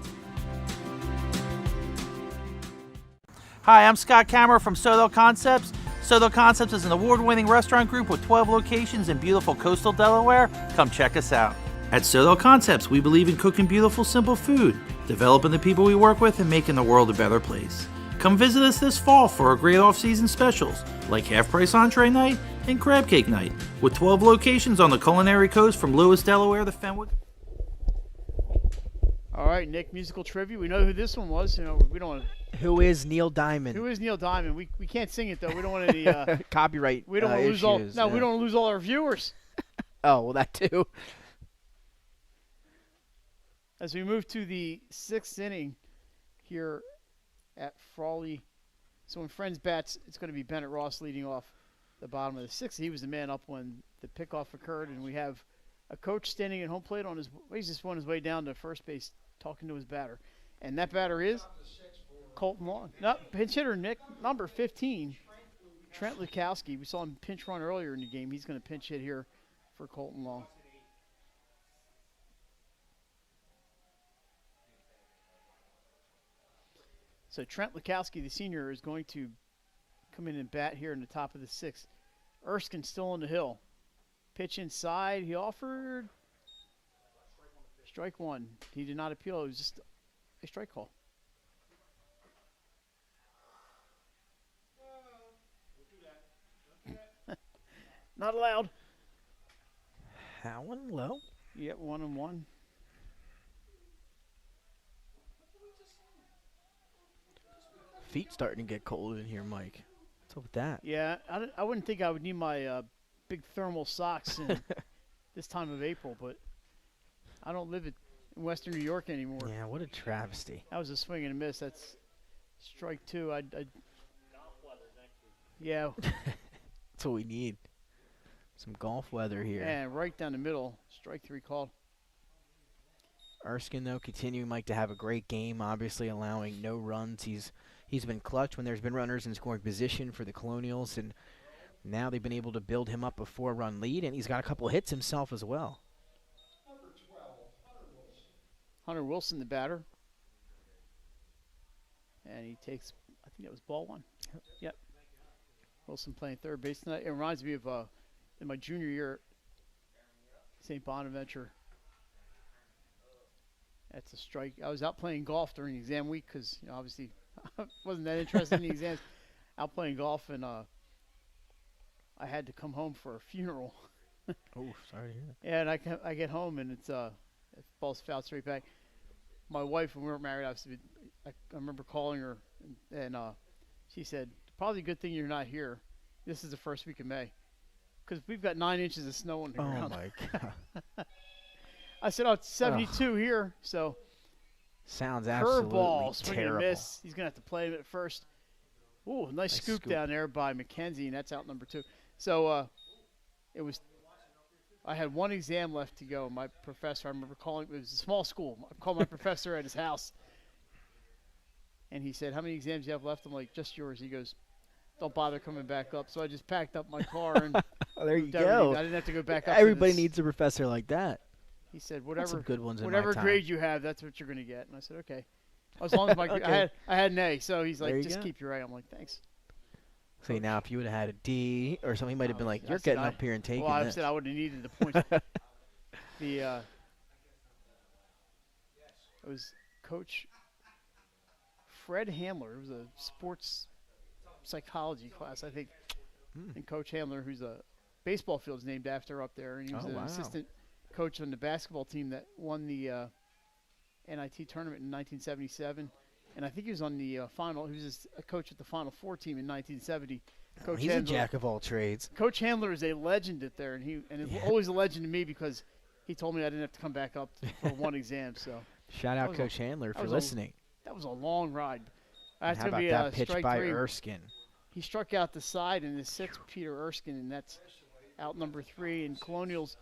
Hi, I'm Scott Kammerer from Soto Concepts. Soto Concepts is an award-winning restaurant group with 12 locations in beautiful coastal Delaware. Come check us out. At Soto Concepts, we believe in cooking beautiful, simple food, developing the people we work with, and making the world a better place. Come visit us this fall for our great off-season specials, like half-price entree night and crab cake night, with 12 locations on the culinary coast from Lewis, Delaware to Fenwick. All right, Nick, musical trivia. We know who this one was. You know, we don't want to. Who is Neil Diamond? Who is Neil Diamond? We can't sing it though. We don't want any. Copyright. We don't want to lose all. No, yeah. we don't want to lose all our viewers. Oh, well, that too. As we move to the 6th inning here at Frawley. So when Friends bats, it's going to be Bennett Ross leading off the bottom of the 6th. He was the man up when the pickoff occurred, and we have a coach standing at home plate on his. He's just on his way down to first base, talking to his batter, and that batter is Colton Long. No, pinch hitter Nick, number 15, Trent Lukowski. We saw him pinch run earlier in the game. He's going to pinch hit here for Colton Long. So Trent Lukowski, the senior, is going to come in and bat here in the top of the 6th. Erskine still on the hill. Pitch inside. He offered strike one. He did not appeal. It was just a strike call. Not allowed. Howling low. Yep, 1-1. Feet starting to get cold in here, Mike. What's up with that? Yeah, I wouldn't think I would need my big thermal socks in this time of April, but I don't live in Western New York anymore. Yeah, what a travesty. That was a swing and a miss. That's strike two. Yeah. That's what we need. Some golf weather here. And right down the middle, strike three called. Erskine, though, continuing, Mike, to have a great game, obviously allowing no runs. He's been clutch when there's been runners in scoring position for the Colonials, and now they've been able to build him up a 4-run lead, and he's got a couple hits himself as well. Hunter Wilson, the batter. And he takes, I think that was ball one. Yep. Wilson playing third base tonight. It reminds me of in my junior year at St. Bonaventure. That's a strike. I was out playing golf during exam week because, obviously, I wasn't that interested in the exams. Out playing golf, and I had to come home for a funeral. Oh, sorry to hear that. Yeah, and I get home, and it's ball's fouled straight back. My wife, when we weren't married, I remember calling her, and she said, probably a good thing you're not here. This is the first week of May. Because we've got 9 inches of snow on the ground. Oh, my God. I said, it's 72 here, so. Sounds absolutely curveball, swing and a terrible. miss. He's going to have to play him at first. Ooh, nice scoop down there by Mckenzie, and that's out number 2. So I had one exam left to go. My professor, I remember calling, it was a small school. I called my professor at his house. And he said, how many exams do you have left? I'm like, just yours. He goes, don't bother coming back up. So I just packed up my car and Oh, there you moved everything. go. I didn't have to go back up. Everybody to this. needs a professor like that. He said, That's some good ones in my whatever time. grade you have, that's what you're going to get. And I said, okay. As long as Okay. I had an A. So he's There like, you just go. keep your A. I'm like, thanks. See, now if you would have had a D or something, he might have been like, I you're said getting up here and taking Well, I this. said I would have needed the points. It was Coach Fred Handler. It was a sports psychology class, I think. And Coach Handler, who's a baseball field's named after up there, and he was an assistant coach on the basketball team that won the NIT tournament in 1977. And I think he was on the final. He was a coach at the Final Four team in 1970. Coach He's Handler, a jack of all trades. Coach Handler is a legend at there, and it's always a legend to me because he told me I didn't have to come back up for one exam. So Shout out Coach Handler for listening. that was a long ride. And That's how gonna about be that pitch strike by 3. Erskine? He struck out the side in the 6th, Peter Erskine, and that's out number 3. And Colonials,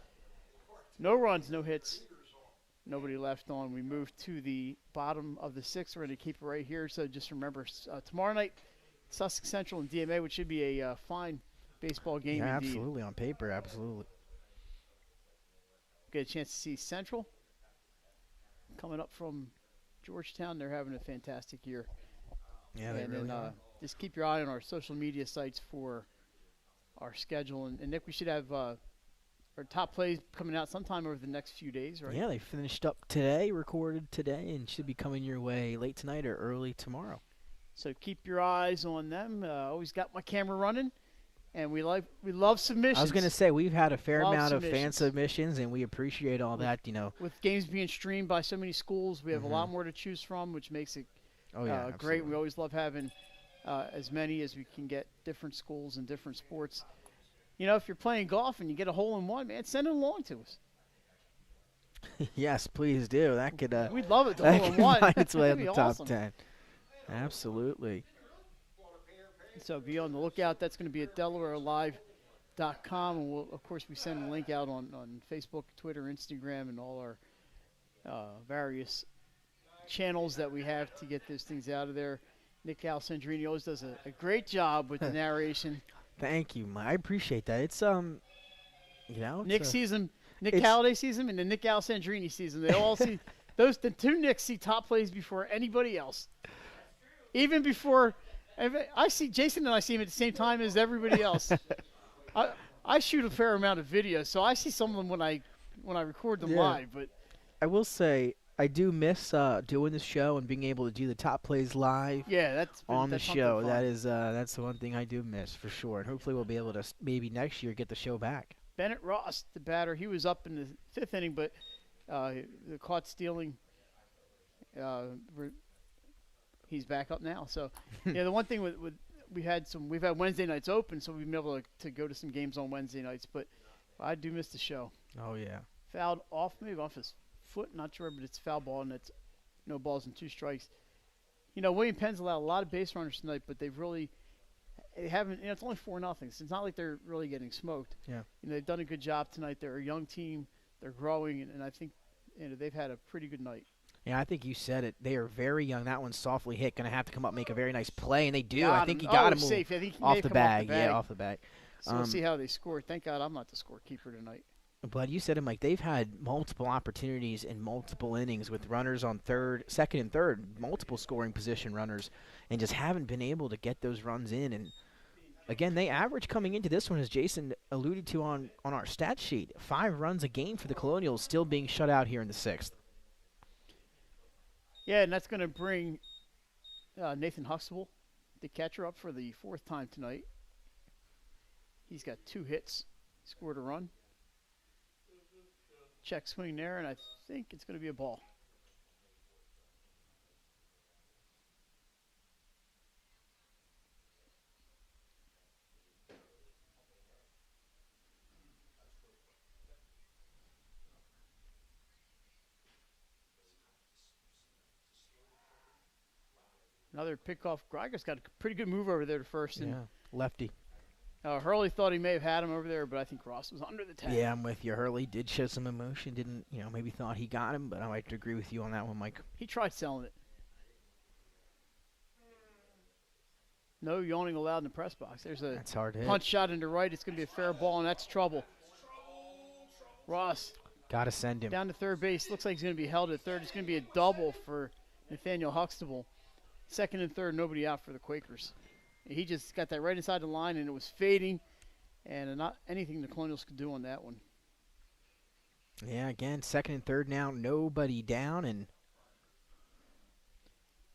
no runs, no hits, nobody left on. We move to the bottom of the 6th. We're going to keep it right here. So just remember, tomorrow night, Sussex Central and DMA, which should be a fine baseball game Yeah, indeed. absolutely. On paper, absolutely. Get a chance to see Central coming up from Georgetown. They're having a fantastic year. Yeah, they and really then are. just keep your eye on our social media sites for our schedule. And Nick, we should have our top plays coming out sometime over the next few days, right? Yeah, they finished up today, recorded today, and should be coming your way late tonight or early tomorrow. So keep your eyes on them. Always got my camera running, and we love submissions. I was going to say, we've had a fair Love amount of fan submissions. submissions, and we appreciate all that, With games being streamed by so many schools, we have a lot more to choose from, which makes it Oh, yeah, great. absolutely. We always love having as many as we can get, different schools and different sports. If you're playing golf and you get a hole-in-one, man, send it along to us. Yes, please do. That could We'd love it, the that could hole-in-one. find its way That'd in the be top awesome. 10. Absolutely. So be on the lookout. That's going to be at DelawareLive.com. And of course, we send a link out on Facebook, Twitter, Instagram, and all our various channels that we have to get those things out of there. Nick Alessandrini always does a great job with the narration. Thank you, Mike. I appreciate that. It's Nick sees him, Nick it's- Halliday sees him, and then Nick Alessandrini sees him. They all see the two Nicks see top plays before anybody else. Even before I see Jason and I see him at the same time as everybody else. I shoot a fair amount of videos, so I see some of them when I record them Yeah. live. But I will say I do miss doing this show and being able to do the top plays live yeah, that's on the that's something show. fun. That is that's the one thing I do miss for sure. And hopefully we'll be able to maybe next year get the show back. Bennett Ross, the batter, he was up in the fifth inning, but the caught stealing. He's back up now. So yeah, the one thing with we've had Wednesday nights open, so we've been able to go to some games on Wednesday nights. But I do miss the show. Oh yeah. Fouled off, maybe off his foot, not sure, but it's foul ball, and it's no balls and 2 strikes. William Penn's allowed a lot of base runners tonight, but they haven't. It's only 4-0, so it's not like they're really getting smoked. Yeah. They've done a good job tonight. They're a young team. They're growing, and I think they've had a pretty good night. Yeah, I think you said it. They are very young. That one's softly hit. Going to have to come up and make a very nice play, and they do. Got I think him. he got he's him safe. I think he may off have the come bag. Yeah, off the bag. So we'll see how they score. Thank God I'm not the scorekeeper tonight. But you said it, Mike. They've had multiple opportunities in multiple innings with runners on second and third, multiple scoring position runners, and just haven't been able to get those runs in. And again, they average coming into this one, as Jason alluded to on our stat sheet, 5 runs a game for the Colonials, still being shut out here in the 6th. Yeah, and that's going to bring Nathan Huxtable, the catcher, up for the 4th time tonight. He's got 2 hits, scored a run. Check swing there, and I think it's going to be a ball. Another pickoff. Greiger's got a pretty good move over there to first. And Lefty. Hurley thought he may have had him over there, but I think Ross was under the tag. Yeah, I'm with you. Hurley did show some emotion. Didn't, maybe thought he got him, but I might agree with you on that one, Mike. He tried selling it. No yawning allowed in the press box. There's a That's hard to hit. punch shot into right. It's going to be a fair ball, and that's trouble. Ross Got to send him. down to third base. Looks like he's going to be held at third. It's going to be a double for Nathaniel Huxtable. Second and third, nobody out for the Quakers. He just got that right inside the line, and it was fading, and not anything the Colonials could do on that one. Yeah, again, second and third now, nobody down, and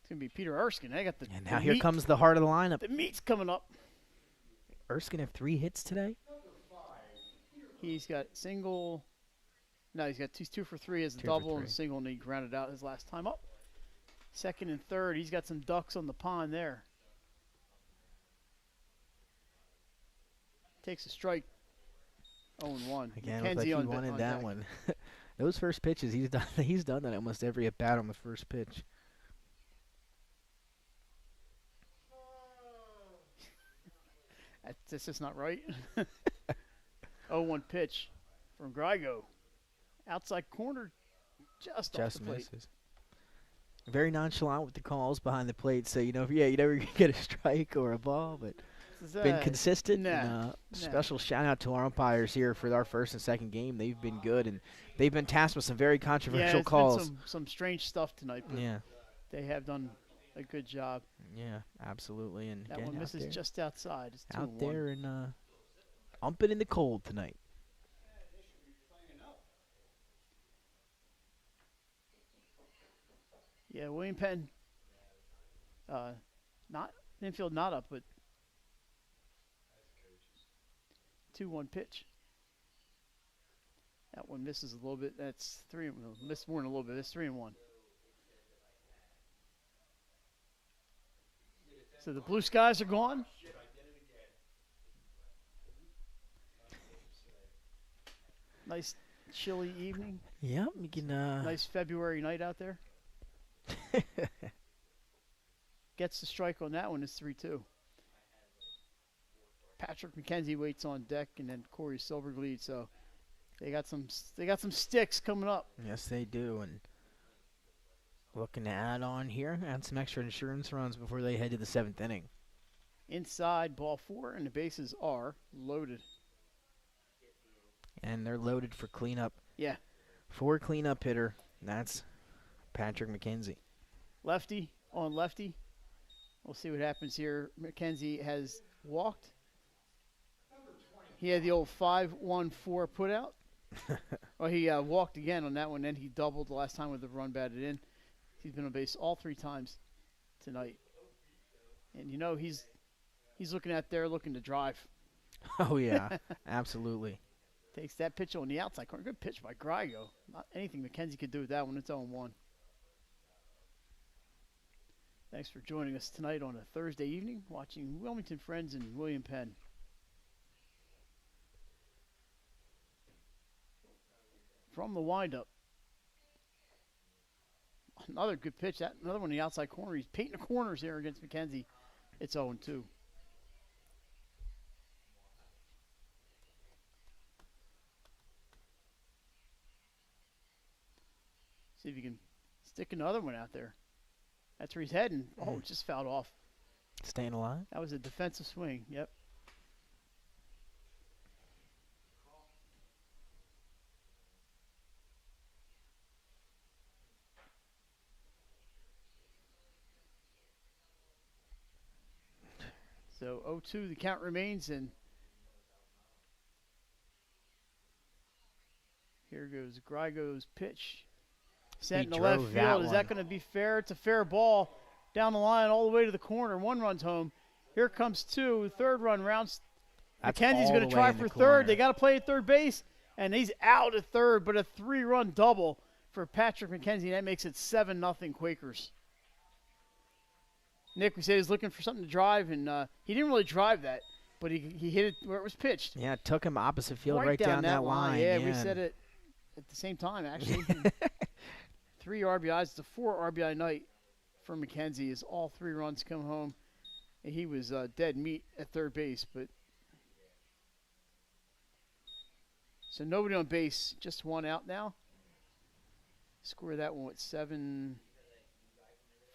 It's going to be Peter Erskine. They got the now the here meat- comes the heart of the lineup. the meat's coming up. Erskine have 3 hits today. He's got single. No, he's got two for three as a 2 for double 3. and a single, and he grounded out his last time up. Second and third, he's got some ducks on the pond there. Takes a strike. 0-1. Again, looked like Mckenzie he on wanted on that deck. one. Those first pitches, he's done that almost every at bat on the first pitch. That's just not right. 0-1 pitch from Grigo. Outside corner, just off the plate. Misses. Very nonchalant with the calls behind the plate, so you never get a strike or a ball, but This been is, consistent. nah, and, nah. Special shout out to our umpires here for our first and second game. They've been good, and they've been tasked with some very Yeah, controversial it's calls. been some strange stuff tonight, but Yeah. they have done a good job. Yeah, absolutely. And That again, one out misses there, just outside. It's 2-1. out there and umping in the cold tonight. Yeah, William Penn, not infield, not up, but 2-1 pitch. That one misses a little bit. That's missed more than a little bit. That's 3-1. So the blue skies are gone. Nice chilly evening. Yep, you can. Nice February night out there. Gets the strike on that one. It's 3-2. Patrick Mckenzie waits on deck, and then Corey Silverglead. So they got some sticks coming up. Yes, they do. And looking to add on here, add some extra insurance runs before they head to the 7th inning. Inside ball 4, and the bases are loaded. And they're loaded for cleanup. Yeah. For cleanup hitter, that's Patrick Mckenzie. Lefty on lefty. We'll see what happens here. Mckenzie has walked. He had the old 5-1-4 put out. Well, he walked again on that one, then he doubled the last time with the run batted in. He's been on base all 3 times tonight. And you know he's looking out there looking to drive. Oh, yeah, absolutely. Takes that pitch on the outside corner. Good pitch by Grigo. Not anything Mckenzie could do with that one. It's 0-1. Thanks for joining us tonight on a Thursday evening, watching Wilmington Friends and William Penn. From the windup, another good pitch. Another one in the outside corner. He's painting the corners here against Mckenzie. It's 0-2. See if you can stick another one out there. That's where he's heading. Oh, it just fouled off. Staying alive? That was a defensive swing. Yep. So 0-2, the count remains, and here goes Grigo's pitch. Sent in the left drove that field. Is that one. going to be fair? It's a fair ball down the line all the way to the corner. 1 run's home. Here comes 2. Third run rounds. That's Mackenzie's all going the to way try in the for corner. third. They got to play at third base, and he's out at third, but a 3-run double for Patrick Mckenzie. That makes it 7-0 Quakers. Nick, we said he was looking for something to drive, and he didn't really drive that, but he hit it where it was pitched. Yeah, it took him opposite field right down that line. Yeah, we said it at the same time, actually. 3 RBIs. It's a 4 RBI night for Mckenzie as all 3 runs come home. And he was dead meat at third base, but so nobody on base, just 1 out now. Score that one with 7-5,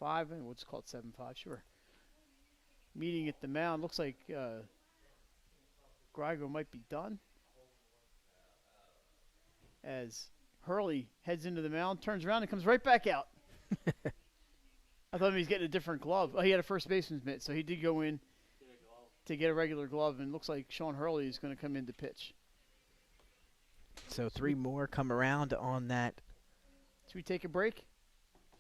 and what's called 7-5, sure. Meeting at the mound. Looks like Grigo might be done. As Hurley heads into the mound, turns around, and comes right back out. I thought he was getting a different glove. Oh, he had a first baseman's mitt, so he did go in to get a regular glove, and looks like Sean Hurley is going to come in to pitch. So 3 more come around on that. Should we take a break?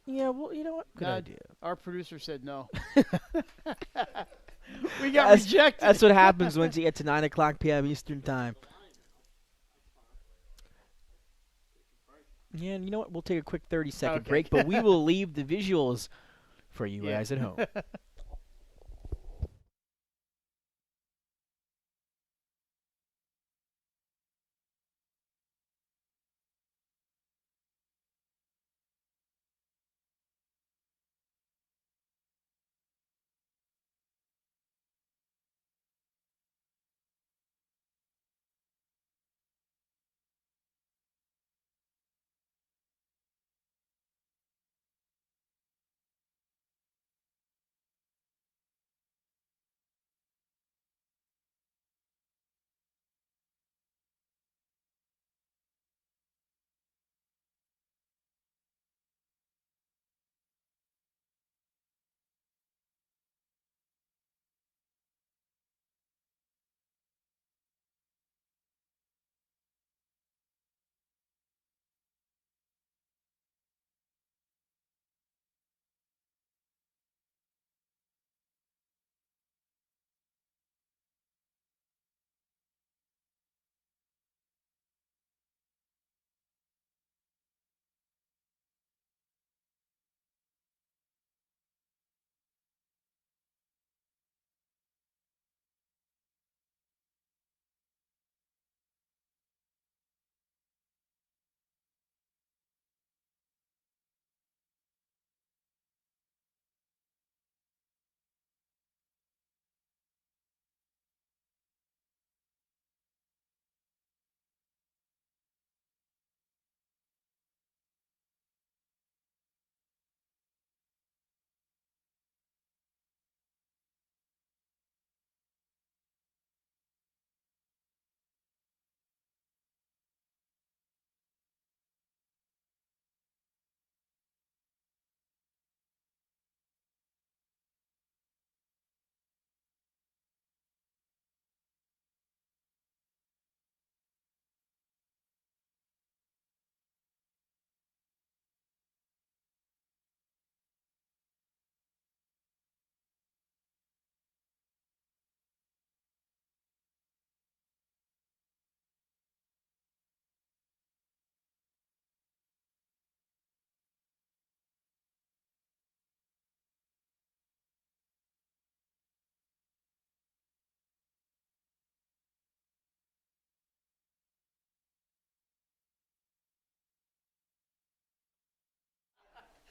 Yeah, well, you know what? Good idea. Our producer said no. We got rejected. That's what happens once you get to 9 o'clock p.m. Eastern Time. Yeah, and you know what? We'll take a quick 30-second break, but we will leave the visuals for you guys at home.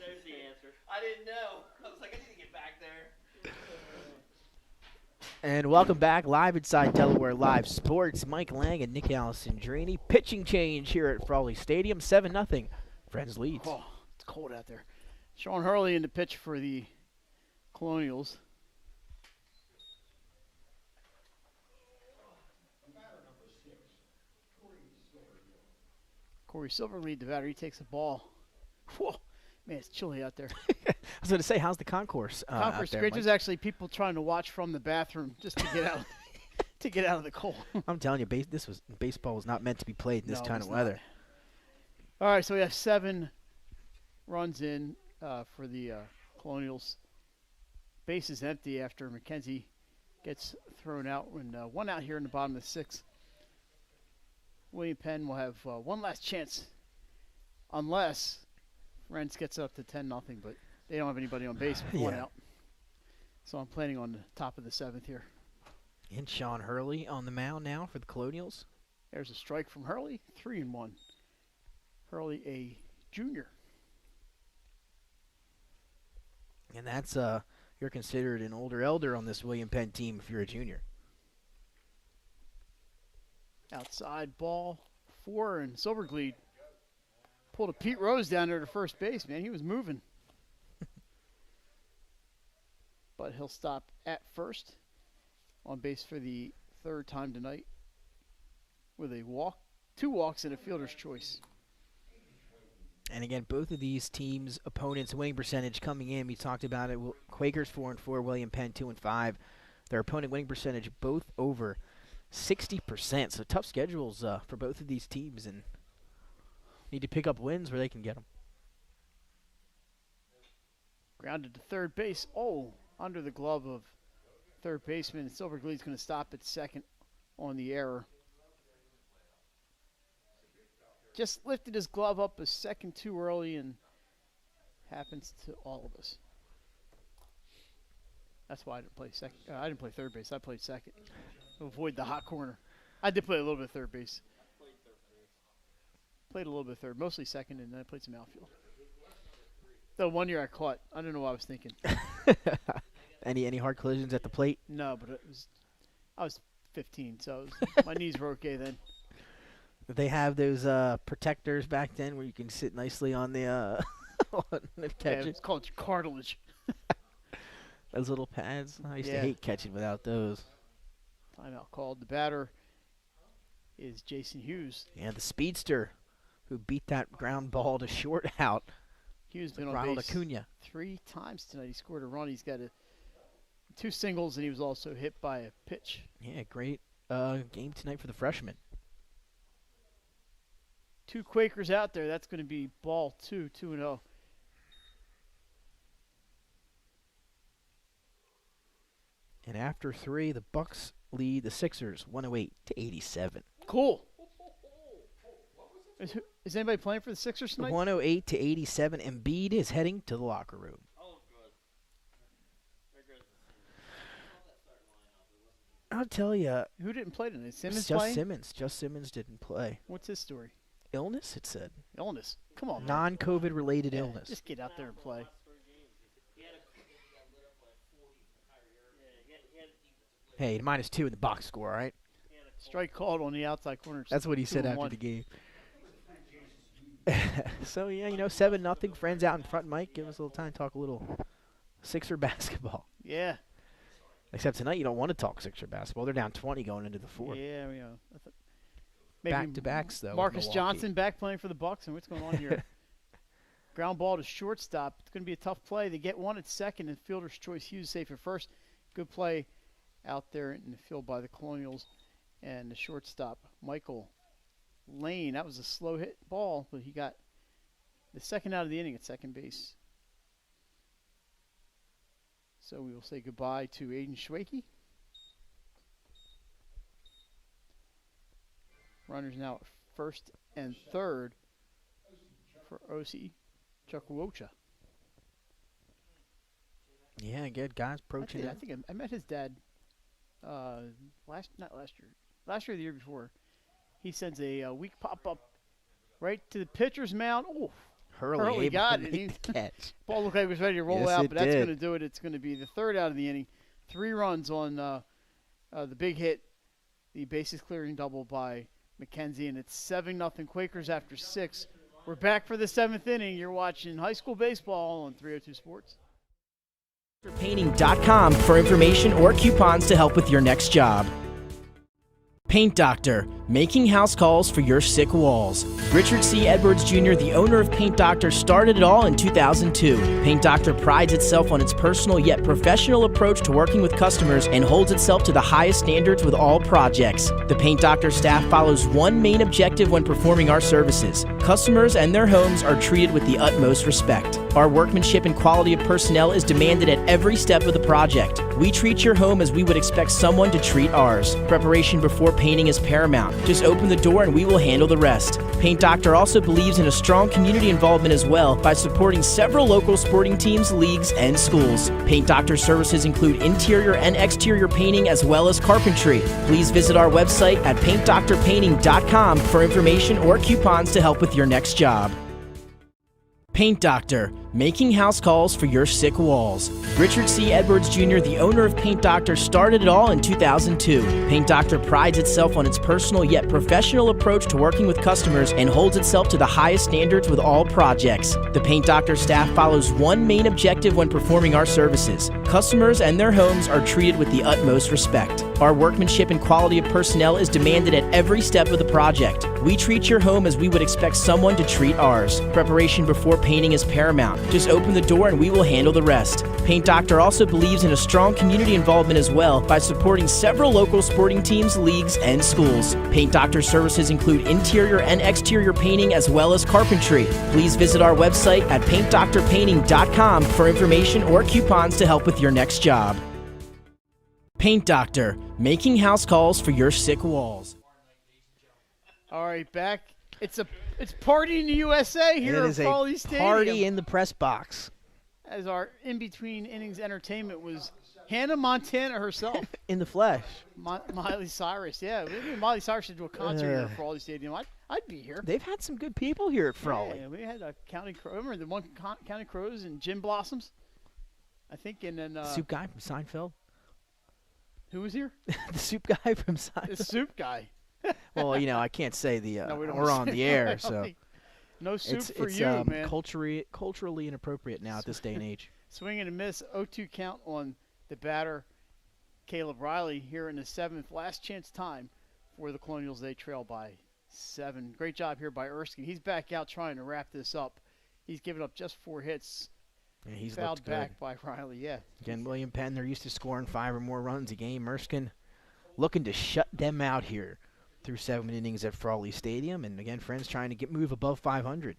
There's the answer. I didn't know. I was like, I need to get back there. And welcome back live inside Delaware Live Sports. Mike Lang and Nick Alessandrini. Pitching change here at Frawley Stadium. 7-0. Friends leads. Oh, it's cold out there. Sean Hurley in the pitch for the Colonials. Corey Silverglead, the batter, he takes the ball. Whoa, man, it's chilly out there. I was going to say, how's the concourse? Concourse out there, great. Mike? There's actually people trying to watch from the bathroom just to get out, to get out of the cold. I'm telling you, baseball was not meant to be played in this No, kind it's of not. weather. All right, so we have 7 runs in for the Colonials. Base is empty after Mckenzie gets thrown out. And 1 out here in the bottom of the 6th. William Penn will have one last chance, unless Renz gets up to 10-0, but they don't have anybody on base with 1 Yeah. out. So I'm planning on the top of the 7th here. And Sean Hurley on the mound now for the Colonials. There's a strike from Hurley, 3-1. Hurley, a junior. And that's you're considered an older elder on this William Penn team if you're a junior. Outside ball 4, and Silverglead pulled a Pete Rose down there to first base, man. He was moving. But he'll stop at first, on base for the 3rd time tonight with a walk, 2 walks and a fielder's choice. And again, both of these teams' opponents' winning percentage coming in, we talked about it. Quakers 4-4, William Penn 2-5. Their opponent winning percentage both over 60%. So tough schedules for both of these teams, and need to pick up wins where they can get them. Grounded to third base. Oh, under the glove of third baseman. Silverglead's going to stop at second on the error. Just lifted his glove up a second too early, and happens to all of us. That's why I didn't play second. I didn't play third base. I played second to avoid the hot corner. I did play a little bit of third base. Played a little bit of third, mostly second, and then I played some outfield. The 1 year I caught. I don't know what I was thinking. Any hard collisions at the plate? No, but I was 15, so my knees were okay then. Did they have those protectors back then where you can sit nicely on the on the Yeah, catches? it's called cartilage. Those little pads. I used to Yeah. hate catching without those. Timeout called. The batter is Jason Hughes. Yeah, the speedster who beat that ground ball to short out. Hughes been on Ronald base Acuna. 3 times tonight. He scored a run. He's got 2 singles, and he was also hit by a pitch. Yeah, great game tonight for the freshman. 2 Quakers out there. That's going to be ball 2-0. And after 3, the Bucks lead the Sixers 108-87. Cool. Is anybody playing for the Sixers tonight? 108-87. Embiid is heading to the locker room. Oh, good. They're good. I'll tell you, Who didn't play tonight? Simmons just playing? Simmons. Just Simmons didn't play. What's his story? Illness, it said. Illness. Come on, man. Non-COVID related Yeah, illness. Just get out there and play. Hey, -2 in the box score, all right? Strike called on the outside corner. That's what he said after 2-1. the game. So, yeah, 7-0. Friends out in front, Mike. Give us a little time to talk a little Sixer basketball. Yeah. Except tonight you don't want to talk Sixer basketball. They're down 20 going into the 4th. Yeah, maybe Back-to-backs, though. with Marcus Milwaukee. Johnson back playing for the Bucks, and what's going on here? Ground ball to shortstop. It's going to be a tough play. They get one at second, and fielder's choice. Hughes safe at first. Good play out there in the field by the Colonials, and the shortstop Michael Lane. That was a slow hit ball, but he got the second out of the inning at second base. So we will say goodbye to Aiden Schwakey. Runners now at first and third for Osi Chukwuocha. Yeah, good guys approaching I it. think I met his dad last year or the year before. He sends a weak pop up right to the pitcher's mound. Oh, Hurley able got to it. make the catch. Ball looked like it was ready to roll Yes, out, it but that's did. going to do it. It's going to be the third out of the inning. 3 runs on the big hit, the bases clearing double by Mckenzie, and it's 7-0 Quakers after 6. We're back for the 7th inning. You're watching high school baseball on 302 Sports. Painting.com for information or coupons to help with your next job. Paint Doctor, making house calls for your sick walls. Richard C. Edwards Jr., the owner of Paint Doctor, started it all in 2002. Paint Doctor prides itself on its personal yet professional approach to working with customers and holds itself to the highest standards with all projects. The Paint Doctor staff follows one main objective when performing our services. Customers and their homes are treated with the utmost respect. Our workmanship and quality of personnel is demanded at every step of the project. We treat your home as we would expect someone to treat ours. Preparation before painting is paramount. Just open the door and we will handle the rest. Paint Doctor also believes in a strong community involvement as well by supporting several local sporting teams, leagues, and schools. Paint Doctor services include interior and exterior painting as well as carpentry. Please visit our website at paintdoctorpainting.com for information or coupons to help with your next job. Paint Doctor, making house calls for your sick walls. Richard C. Edwards Jr., the owner of Paint Doctor, started it all in 2002. Paint Doctor prides itself on its personal yet professional approach to working with customers and holds itself to the highest standards with all projects. The Paint Doctor staff follows one main objective when performing our services. Customers and their homes are treated with the utmost respect. Our workmanship and quality of personnel is demanded at every step of the project. We treat your home as we would expect someone to treat ours. Preparation before painting is paramount. Just open the door and we will handle the rest. Paint Doctor also believes in a strong community involvement as well by supporting several local sporting teams, leagues, and schools. Paint Doctor services include interior and exterior painting as well as carpentry. Please visit our website at paintdoctorpainting.com for information or coupons to help with your next job. Paint Doctor, making house calls for your sick walls. All right, back. It's party in the USA here at Frawley Stadium. Party in the press box. As our in-between innings entertainment was Hannah Montana herself. In the flesh. Miley Cyrus, yeah. Maybe Miley Cyrus should do a concert here at Frawley Stadium. I'd be here. They've had some good people here at Frawley. Yeah, we had a County Crow. Remember the one County Crows and Gin Blossoms? I think, and then Soup guy from Seinfeld. who was here? The soup guy from Seinfeld. The soup guy. Well, I can't say the. No, we don't we're on say the that. air, so No soup it's for you, man. culturally inappropriate now at this day and age. Swing and a miss, 0-2 count on the batter, Caleb Riley, here in the 7th. Last chance time for the Colonials. They trail by 7. Great job here by Erskine. He's back out trying to wrap this up. He's given up just 4 hits. Yeah, he's fouled looked good. back by Riley, yeah. Again, William Penn, they're used to scoring 5 or more runs a game. Erskine looking to shut them out here through 7 innings at Frawley Stadium. And again, Friends trying to move above 500.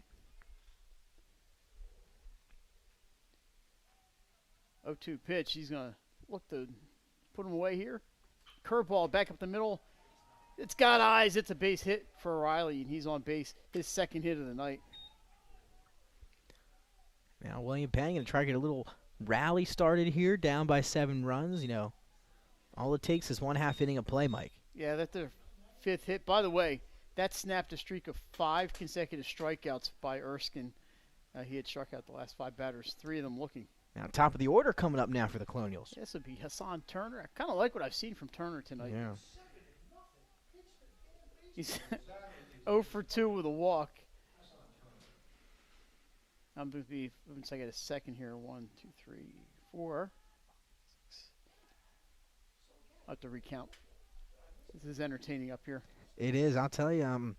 0-2 pitch. He's going to look to put him away here. Curveball back up the middle. It's got eyes. It's a base hit for Riley, and he's on base. His 2nd hit of the night. Now William Penn going to try to get a little rally started here, down by 7 runs. All it takes is 1/2 inning of play, Mike. Yeah, that's their 5th hit. By the way, that snapped a streak of 5 consecutive strikeouts by Erskine. He had struck out the last 5 batters, 3 of them looking. Now top of the order coming up now for the Colonials. This would be Hassan Turner. I kind of like what I've seen from Turner tonight. Yeah. He's 0 for 2 with a walk. I'm going to be, once I get a second here, 1, 2, 3, 4. I'll have to recount. This is entertaining up here. It is. I'll tell you.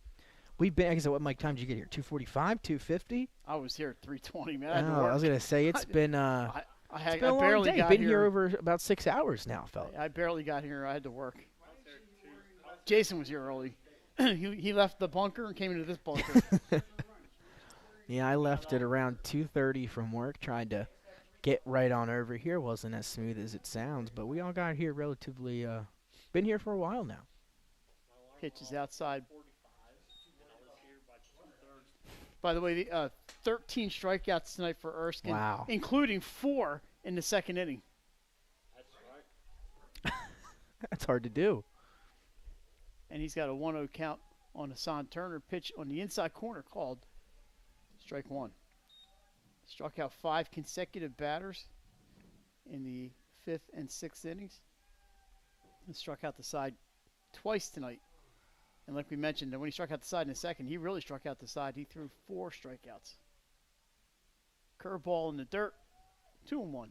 We've been. I guess what, Mike? Time did you get here? 2:45, 2:50. I was here at 3:20, man. I had to work. I was gonna say it's been. I It's been a long barely day. got Been here. here over about 6 hours now, fella. I barely got here. I had to work. Jason was here early. he left the bunker and came into this bunker. Yeah, I left at around 2:30 from work. Tried to get right on over here. Wasn't as smooth as it sounds, but we all got here relatively. Been here for a while now. Pitch is outside. By the way, 13 strikeouts tonight for Erskine, Wow. including 4 in the 2nd inning. That's hard to do. And he's got a 1-0 count on Hassan Turner. Pitch on the inside corner called strike 1. Struck out 5 consecutive batters in the 5th and 6th innings. And struck out the side twice tonight. And like we mentioned, when he struck out the side in the second, he really struck out the side. He threw 4 strikeouts. Curveball in the dirt, 2-1.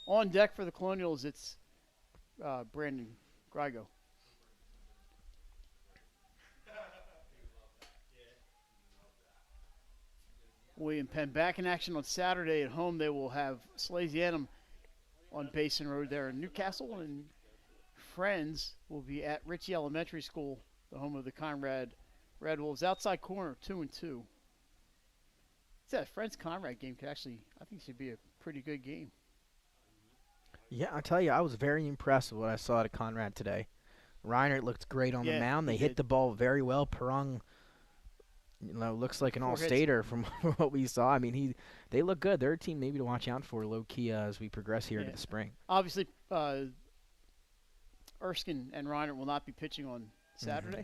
On deck for the Colonials, it's Brandon Grigo. William Penn back in action on Saturday at home. They will have Salesianum on Basin Road there in Newcastle, and Friends will be at Ritchie Elementary School, the home of the Conrad Red Wolves. Outside corner, 2-2. That Friends Conrad game could actually, I think, should be a pretty good game. Yeah, I tell you, I was very impressed with what I saw at Conrad today. Reinert looked great on the mound. They hit the ball very well. Perung, looks like an all-stater from what we saw. I mean, they look good. They're a team maybe to watch out for low-key as we progress here into the spring. Obviously, Erskine and Reinert will not be pitching on Saturday.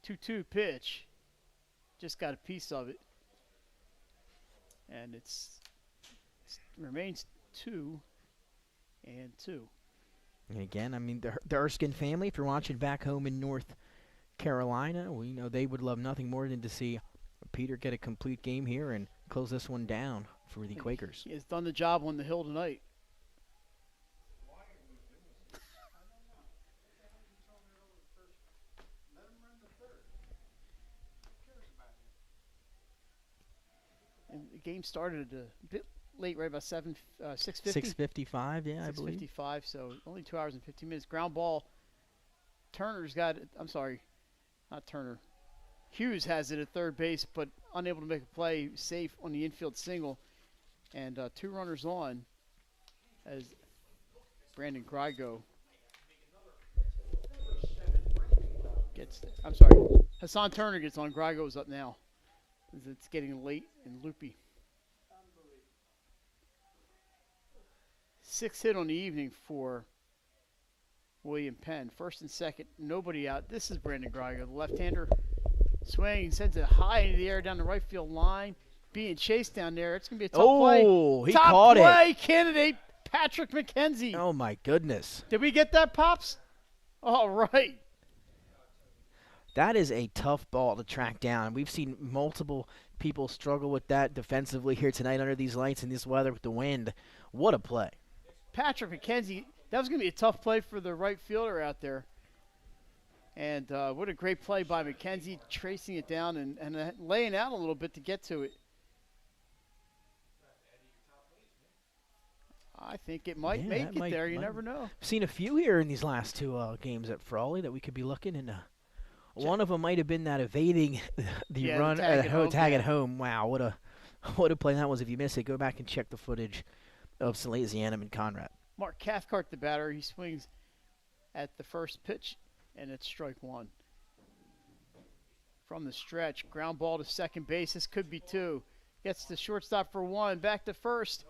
2-2 pitch. Just got a piece of it. And it remains 2-2. And again, I mean, the Erskine family, if you're watching back home in North Carolina, we know they would love nothing more than to see Peter get a complete game here and close this one down for the Quakers. He has done the job on the hill tonight. And the game started a bit late, right about 6:50. 6:55, yeah, I believe. 6:55, so only 2 hours and 15 minutes. Ground ball. Turner's got it. I'm sorry, not Turner. Hughes has it at third base, but unable to make a play. Safe on the infield single, and 2 runners on as Brandon Grigo gets. I'm sorry, Hassan Turner gets on. Grigo's up now. It's getting late and loopy. 6th hit on the evening for William Penn. First and second, nobody out. This is Brandon Grigo, the left-hander. Swing, sends it high into the air down the right field line. Being chased down there. It's going to be a tough play. Oh, he top caught play it. Candidate Patrick Mckenzie. Oh, my goodness. Did we get that, Pops? All right. That is a tough ball to track down. We've seen multiple people struggle with that defensively here tonight under these lights and this weather with the wind. What a play. Patrick Mckenzie, that was going to be a tough play for the right fielder out there. And what a great play by Mckenzie, tracing it down and laying out a little bit to get to it. I think it might make it there. You never know. I've seen a few here in these last 2 games at Frawley that we could be looking in. One of them might have been that evading the run tag at home. Wow, what a play that was. If you missed it, go back and check the footage of Salesianum and Conrad. Mark Cathcart, the batter, he swings at the first pitch, and it's strike 1. From the stretch, ground ball to second base. This could be 2. Gets the shortstop for 1. Back to first.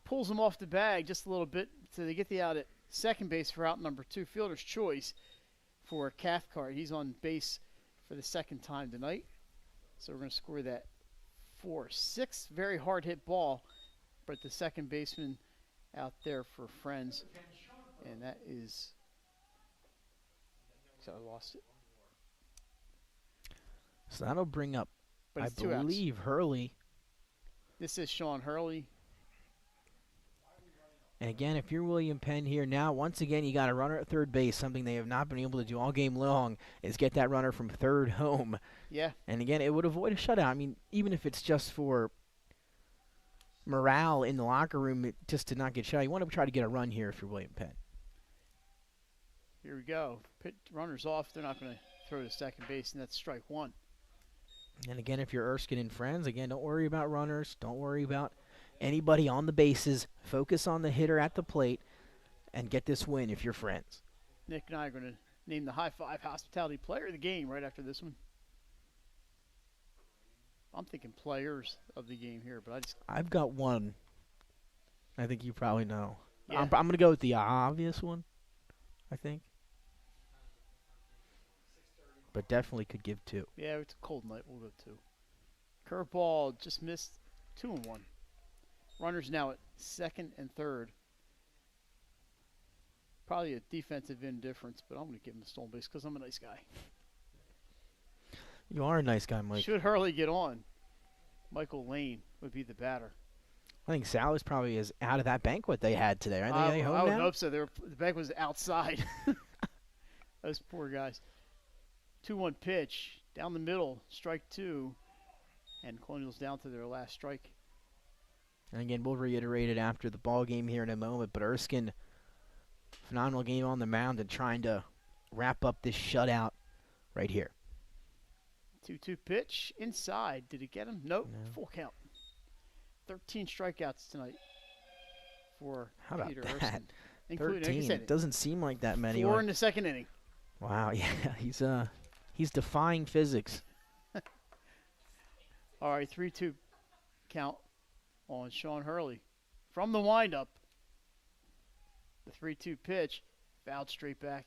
Pulls him off the bag just a little bit, so they get the out at second base for out number 2. Fielder's choice for Cathcart. He's on base for the second time tonight. So we're going to score that 4-6. Very hard hit ball, but the second baseman out there for Friends. And that is, so I lost it. So that'll bring up, But I it's 2 outs. believe, Hurley. This is Sean Hurley. And again, if you're William Penn here now, once again, you got a runner at third base. Something they have not been able to do all game long is get that runner from third home. Yeah. And again, it would avoid a shutout. I mean, even if it's just for morale in the locker room, just to not get shut out, you want to try to get a run here if you're William Penn. Here we go. Runners off. They're not going to throw to second base, and that's strike 1. And again, if you're Erskine and Friends, again, don't worry about runners. Don't worry about anybody on the bases. Focus on the hitter at the plate and get this win if you're Friends. Nick and I are going to name the High Five Hospitality Player of the game right after this one. I'm thinking players of the game here, but I've got one. I think you probably know. Yeah. I'm going to go with the obvious one, I think. But definitely could give 2. Yeah, it's a cold night. We'll go 2. Curveball just missed 2-1. Runners now at second and third. Probably a defensive indifference, but I'm going to give him the stolen base because I'm a nice guy. You are a nice guy, Mike. Should Hurley get on, Michael Lane would be the batter. I think Sally's probably is out of that banquet they had today. Right? I They home would now? hope so. The bank was outside. Those poor guys. 2-1 pitch down the middle, strike 2, and Colonials down to their last strike. And again, we'll reiterate it after the ball game here in a moment. But Erskine, phenomenal game on the mound and trying to wrap up this shutout right here. 2-2 pitch inside. Did it get him? Nope. No. Full count. 13 strikeouts tonight for How about Peter that? Erskine. Including, like I 13. said, It doesn't seem like that many. 4 in the second inning. Wow, yeah, he's defying physics. All right, 3-2 count on Sean Hurley. From the windup, the 3-2 pitch, fouled straight back.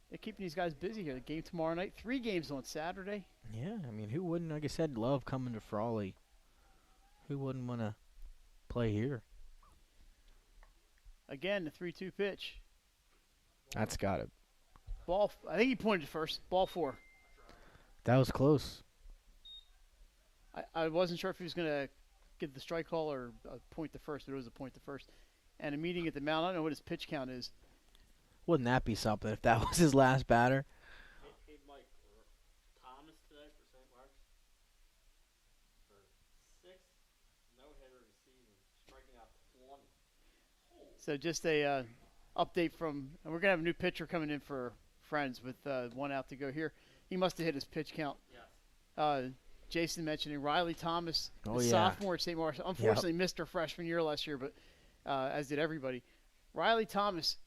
They're keeping these guys busy here. The game tomorrow night, 3 games on Saturday. Yeah, I mean, who wouldn't, like I said, love coming to Frawley? Who wouldn't want to play here? Again, the 3-2 pitch. That's got it. Ball, I think he pointed first. Ball 4. That was close. I wasn't sure if he was going to get the strike call or point to first, but it was a point to first. And a meeting at the mound, I don't know what his pitch count is. Wouldn't that be something if that was his last batter? Hey, Mike, Thomas today for St. Mark's for 6 no-hitter of the season, striking out 20. So just a update from, and we're going to have a new pitcher coming in for Friends with 1 out to go here. He must have hit his pitch count. Yes. Jason mentioning Riley Thomas, Oh, the yeah. sophomore at St. Mark's. Unfortunately, missed her freshman year last year, but as did everybody. Riley Thomas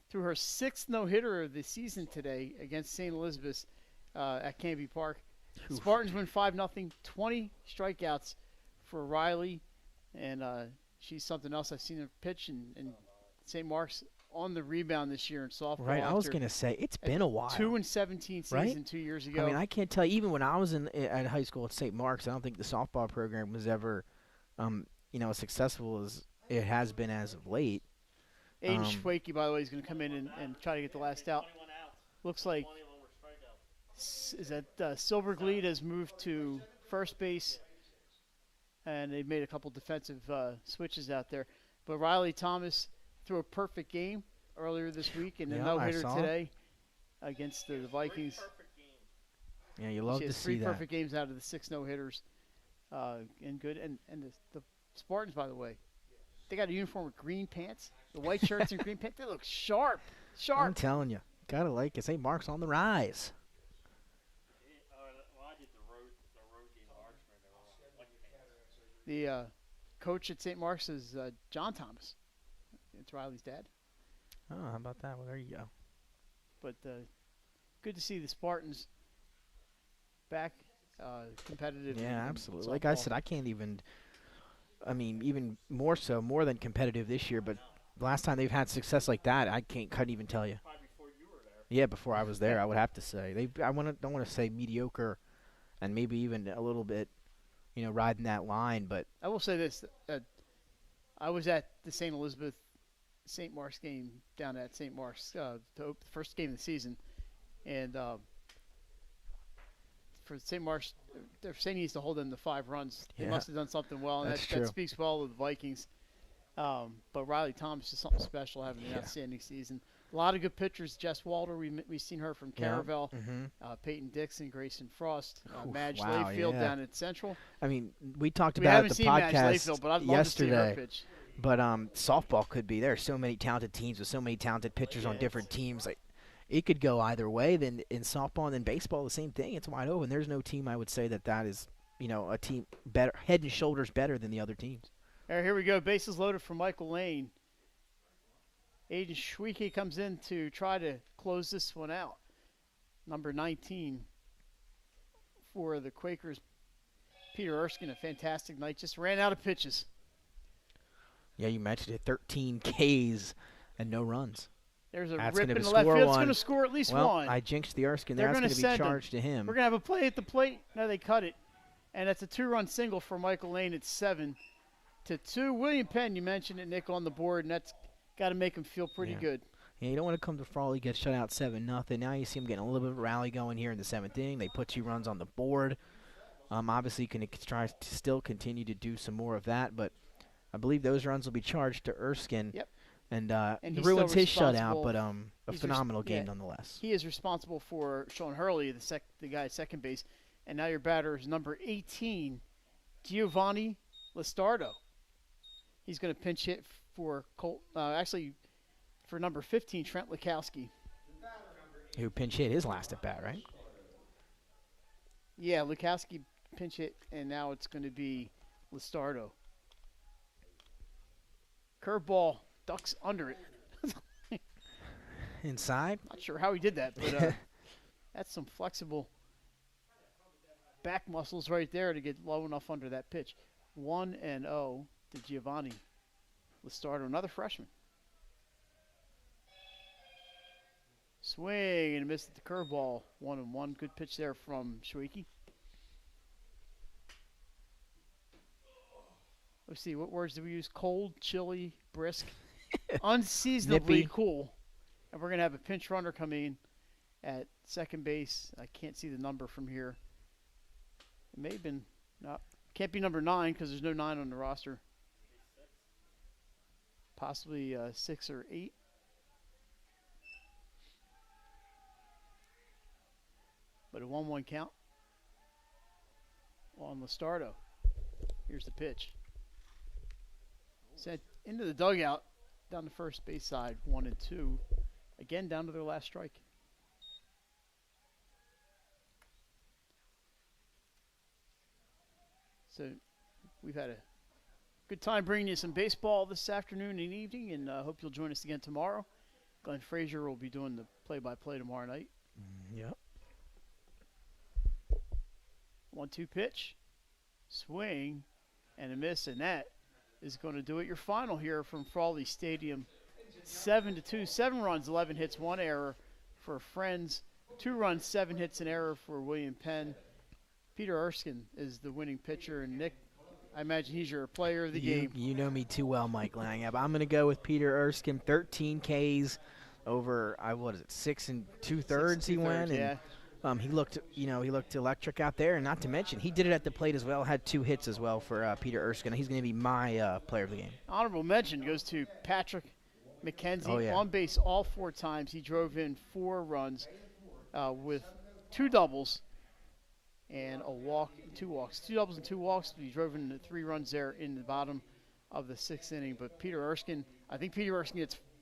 threw her 6th no-hitter of the season today against St. Elizabeth's at Canby Park. Oof. Spartans win 5-0, 20 strikeouts for Riley, and she's something else. I've seen her pitch in St. Mark's on the rebound this year in softball. Right, I was after going to say, it's been a while. 2-17 season Right? 2 years ago. I mean, I can't tell you, even when I was at high school at St. Mark's, I don't think the softball program was ever, as successful as it has been as of late. Aiden Schwakey, by the way, is going to come in and try to get the last out. 21 outs. Looks like 20 of them were strikeouts. is that Silverglead has moved to first base, and they've made a couple defensive switches out there. But Riley Thomas threw a perfect game earlier this week and a Yeah, I no-hitter saw. today against the Vikings. Perfect game. Yeah, you love She to has see 3 that. perfect games out of the 6 no-hitters, and good. And the Spartans, by the way, they got a uniform with green pants, the white shirts and green pants. They look sharp, I'm sharp. telling you, gotta like it. St. Mark's on the rise. Well, I did the road game in Archmond. They were like pants. The coach at St. Mark's is John Thomas. It's Riley's dad. Oh, how about that? Well, there you go. But good to see the Spartans back competitive. Yeah, in absolutely. Like I softball. said, I can't even. I mean, even more than competitive this year. But the last time they've had success like that, couldn't even tell you. Probably before you were there. Yeah, before I was there, I would have to say don't want to say mediocre, and maybe even a little bit, riding that line. But I will say this: I was at the St. Elizabeth St. Mark's game down at St. Mark's, the first game of the season, and for St. Mark's, they're saying he needs to hold them to 5 runs. They Yeah. must have done something well, and That's that true. speaks well of the Vikings. But Riley Thomas is something special, having an Yeah. outstanding season. A lot of good pitchers. Jess Walter, we've seen her from Yeah. Caravel. Mm-hmm. Peyton Dixon, Grayson Frost, Oof, Madge wow, Layfield yeah. down at Central. I mean, we talked We about haven't the seen Madge podcast Layfield, but I'd love to see her yesterday. pitch. But softball could be. There are so many talented teams with so many talented pitchers on different teams. Like, it could go either way. Then in softball and then baseball, the same thing. It's wide open. There's no team I would say that is, a team better, head and shoulders better than the other teams. All right, here we go. Bases loaded for Michael Lane. Aiden Schweke comes in to try to close this one out. Number 19 for the Quakers. Peter Erskine, a fantastic night. Just ran out of pitches. Yeah, you mentioned it. 13 Ks And no runs. There's a That's rip gonna in the score left field. It's one. going to score at least Well, one. I jinxed the Erskine. They're That's gonna going to be send him. charged to him. We're going to have a play at the plate. No, they cut it. And that's a 2-run single for Michael Lane. It's 7-2. William Penn, you mentioned it, Nick, on the board, and that's got to make him feel pretty good. Yeah, you don't want to come to Frawley, get shut out 7-0. Now you see him getting a little bit of a rally going here in the 7th inning. They put 2 runs on the board. Obviously, can try to still continue to do some more of that, but I believe those runs will be charged to Erskine. Yep. And he's ruins still his shutout, responsible. but a phenomenal game nonetheless. He is responsible for Sean Hurley, the guy at second base. And now your batter is number 18, Giovanni Listardo. He's going to pinch hit for for number 15, Trent Lukowski. Who pinch hit his last at bat, right? Yeah, Lukowski pinch hit, and now it's going to be Listardo. Curveball, ducks under it. Inside? Not sure how he did that, but that's some flexible back muscles right there to get low enough under that pitch. 1-0 to Giovanni Listardo, another freshman. Swing and a miss at the curveball. 1-1. Good pitch there from Schweiky. Let's see, what words do we use? Cold, chilly, brisk, unseasonably Nippy. cool. And we're going to have a pinch runner coming in at second base. I can't see the number from here. It may have been, can't be number 9 because there's no 9 on the roster. Possibly 6 or 8. But a 1-1 count on Listardo. Here's the pitch. Sent into the dugout down the first base side, 1-2. Again, down to their last strike. So we've had a good time bringing you some baseball this afternoon and evening, and hope you'll join us again tomorrow. Glenn Frazier will be doing the play-by-play tomorrow night. Yep. 1-2 pitch, swing, and a miss, and that is going to do it. Your final here from Frawley Stadium, 7-2, 7 runs, 11 hits, 1 error for Friends, 2 runs, 7 hits, an error for William Penn. Peter Erskine is the winning pitcher, and Nick, I imagine he's your player of the game. You know me too well, Mike Lang. But I'm going to go with Peter Erskine, 13 Ks over 6 2/3 he went. Yeah. And he looked electric out there, and not to mention he did it at the plate as well. Had 2 hits as well for Peter Erskine. He's going to be my player of the game. Honorable mention goes to Patrick Mckenzie. Oh, yeah. On base all 4 times. He drove in 4 runs with 2 doubles and a walk, 2 walks. 2 doubles and 2 walks. He drove in 3 runs there in the bottom of the 6th inning. But Peter Erskine, I think Peter Erskine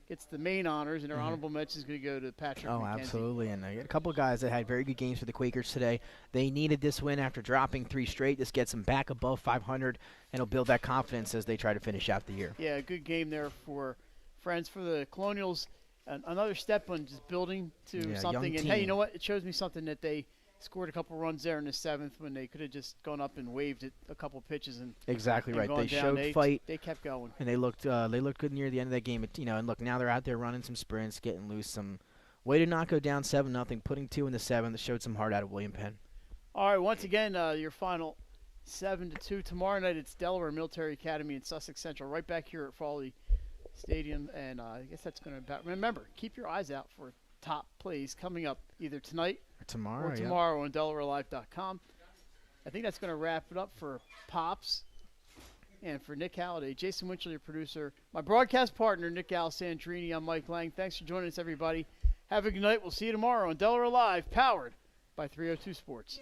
gets the main honors, and our honorable mention is going to go to Patrick Mckenzie. Absolutely. And a couple of guys that had very good games for the Quakers today. They needed this win after dropping 3 straight. This gets them back above 500, and it'll build that confidence as they try to finish out the year. Yeah, a good game there for Friends. For the Colonials, another step on just building to something. And, hey, you know what? It shows me something that they scored a couple runs there in the 7th when they could have just gone up and waved it a couple pitches and exactly right. They down. showed fight. They kept going, and they looked good near the end of that game. And look, now they're out there running some sprints, getting loose. Some way to not go down 7-0, putting 2 in the 7th. That showed some heart out of William Penn. All right, once again, your final 7-2 tomorrow night. It's Delaware Military Academy in Sussex Central, right back here at Frawley Stadium, and I guess that's going to remember. Keep your eyes out for top plays coming up either tonight or tomorrow on DelawareLive.com. I think that's going to wrap it up for Pops and for Nick Halliday. Jason Winchell, your producer. My broadcast partner, Nick Alessandrini. I'm Mike Lang. Thanks for joining us, everybody. Have a good night. We'll see you tomorrow on Delaware Live, powered by 302 Sports.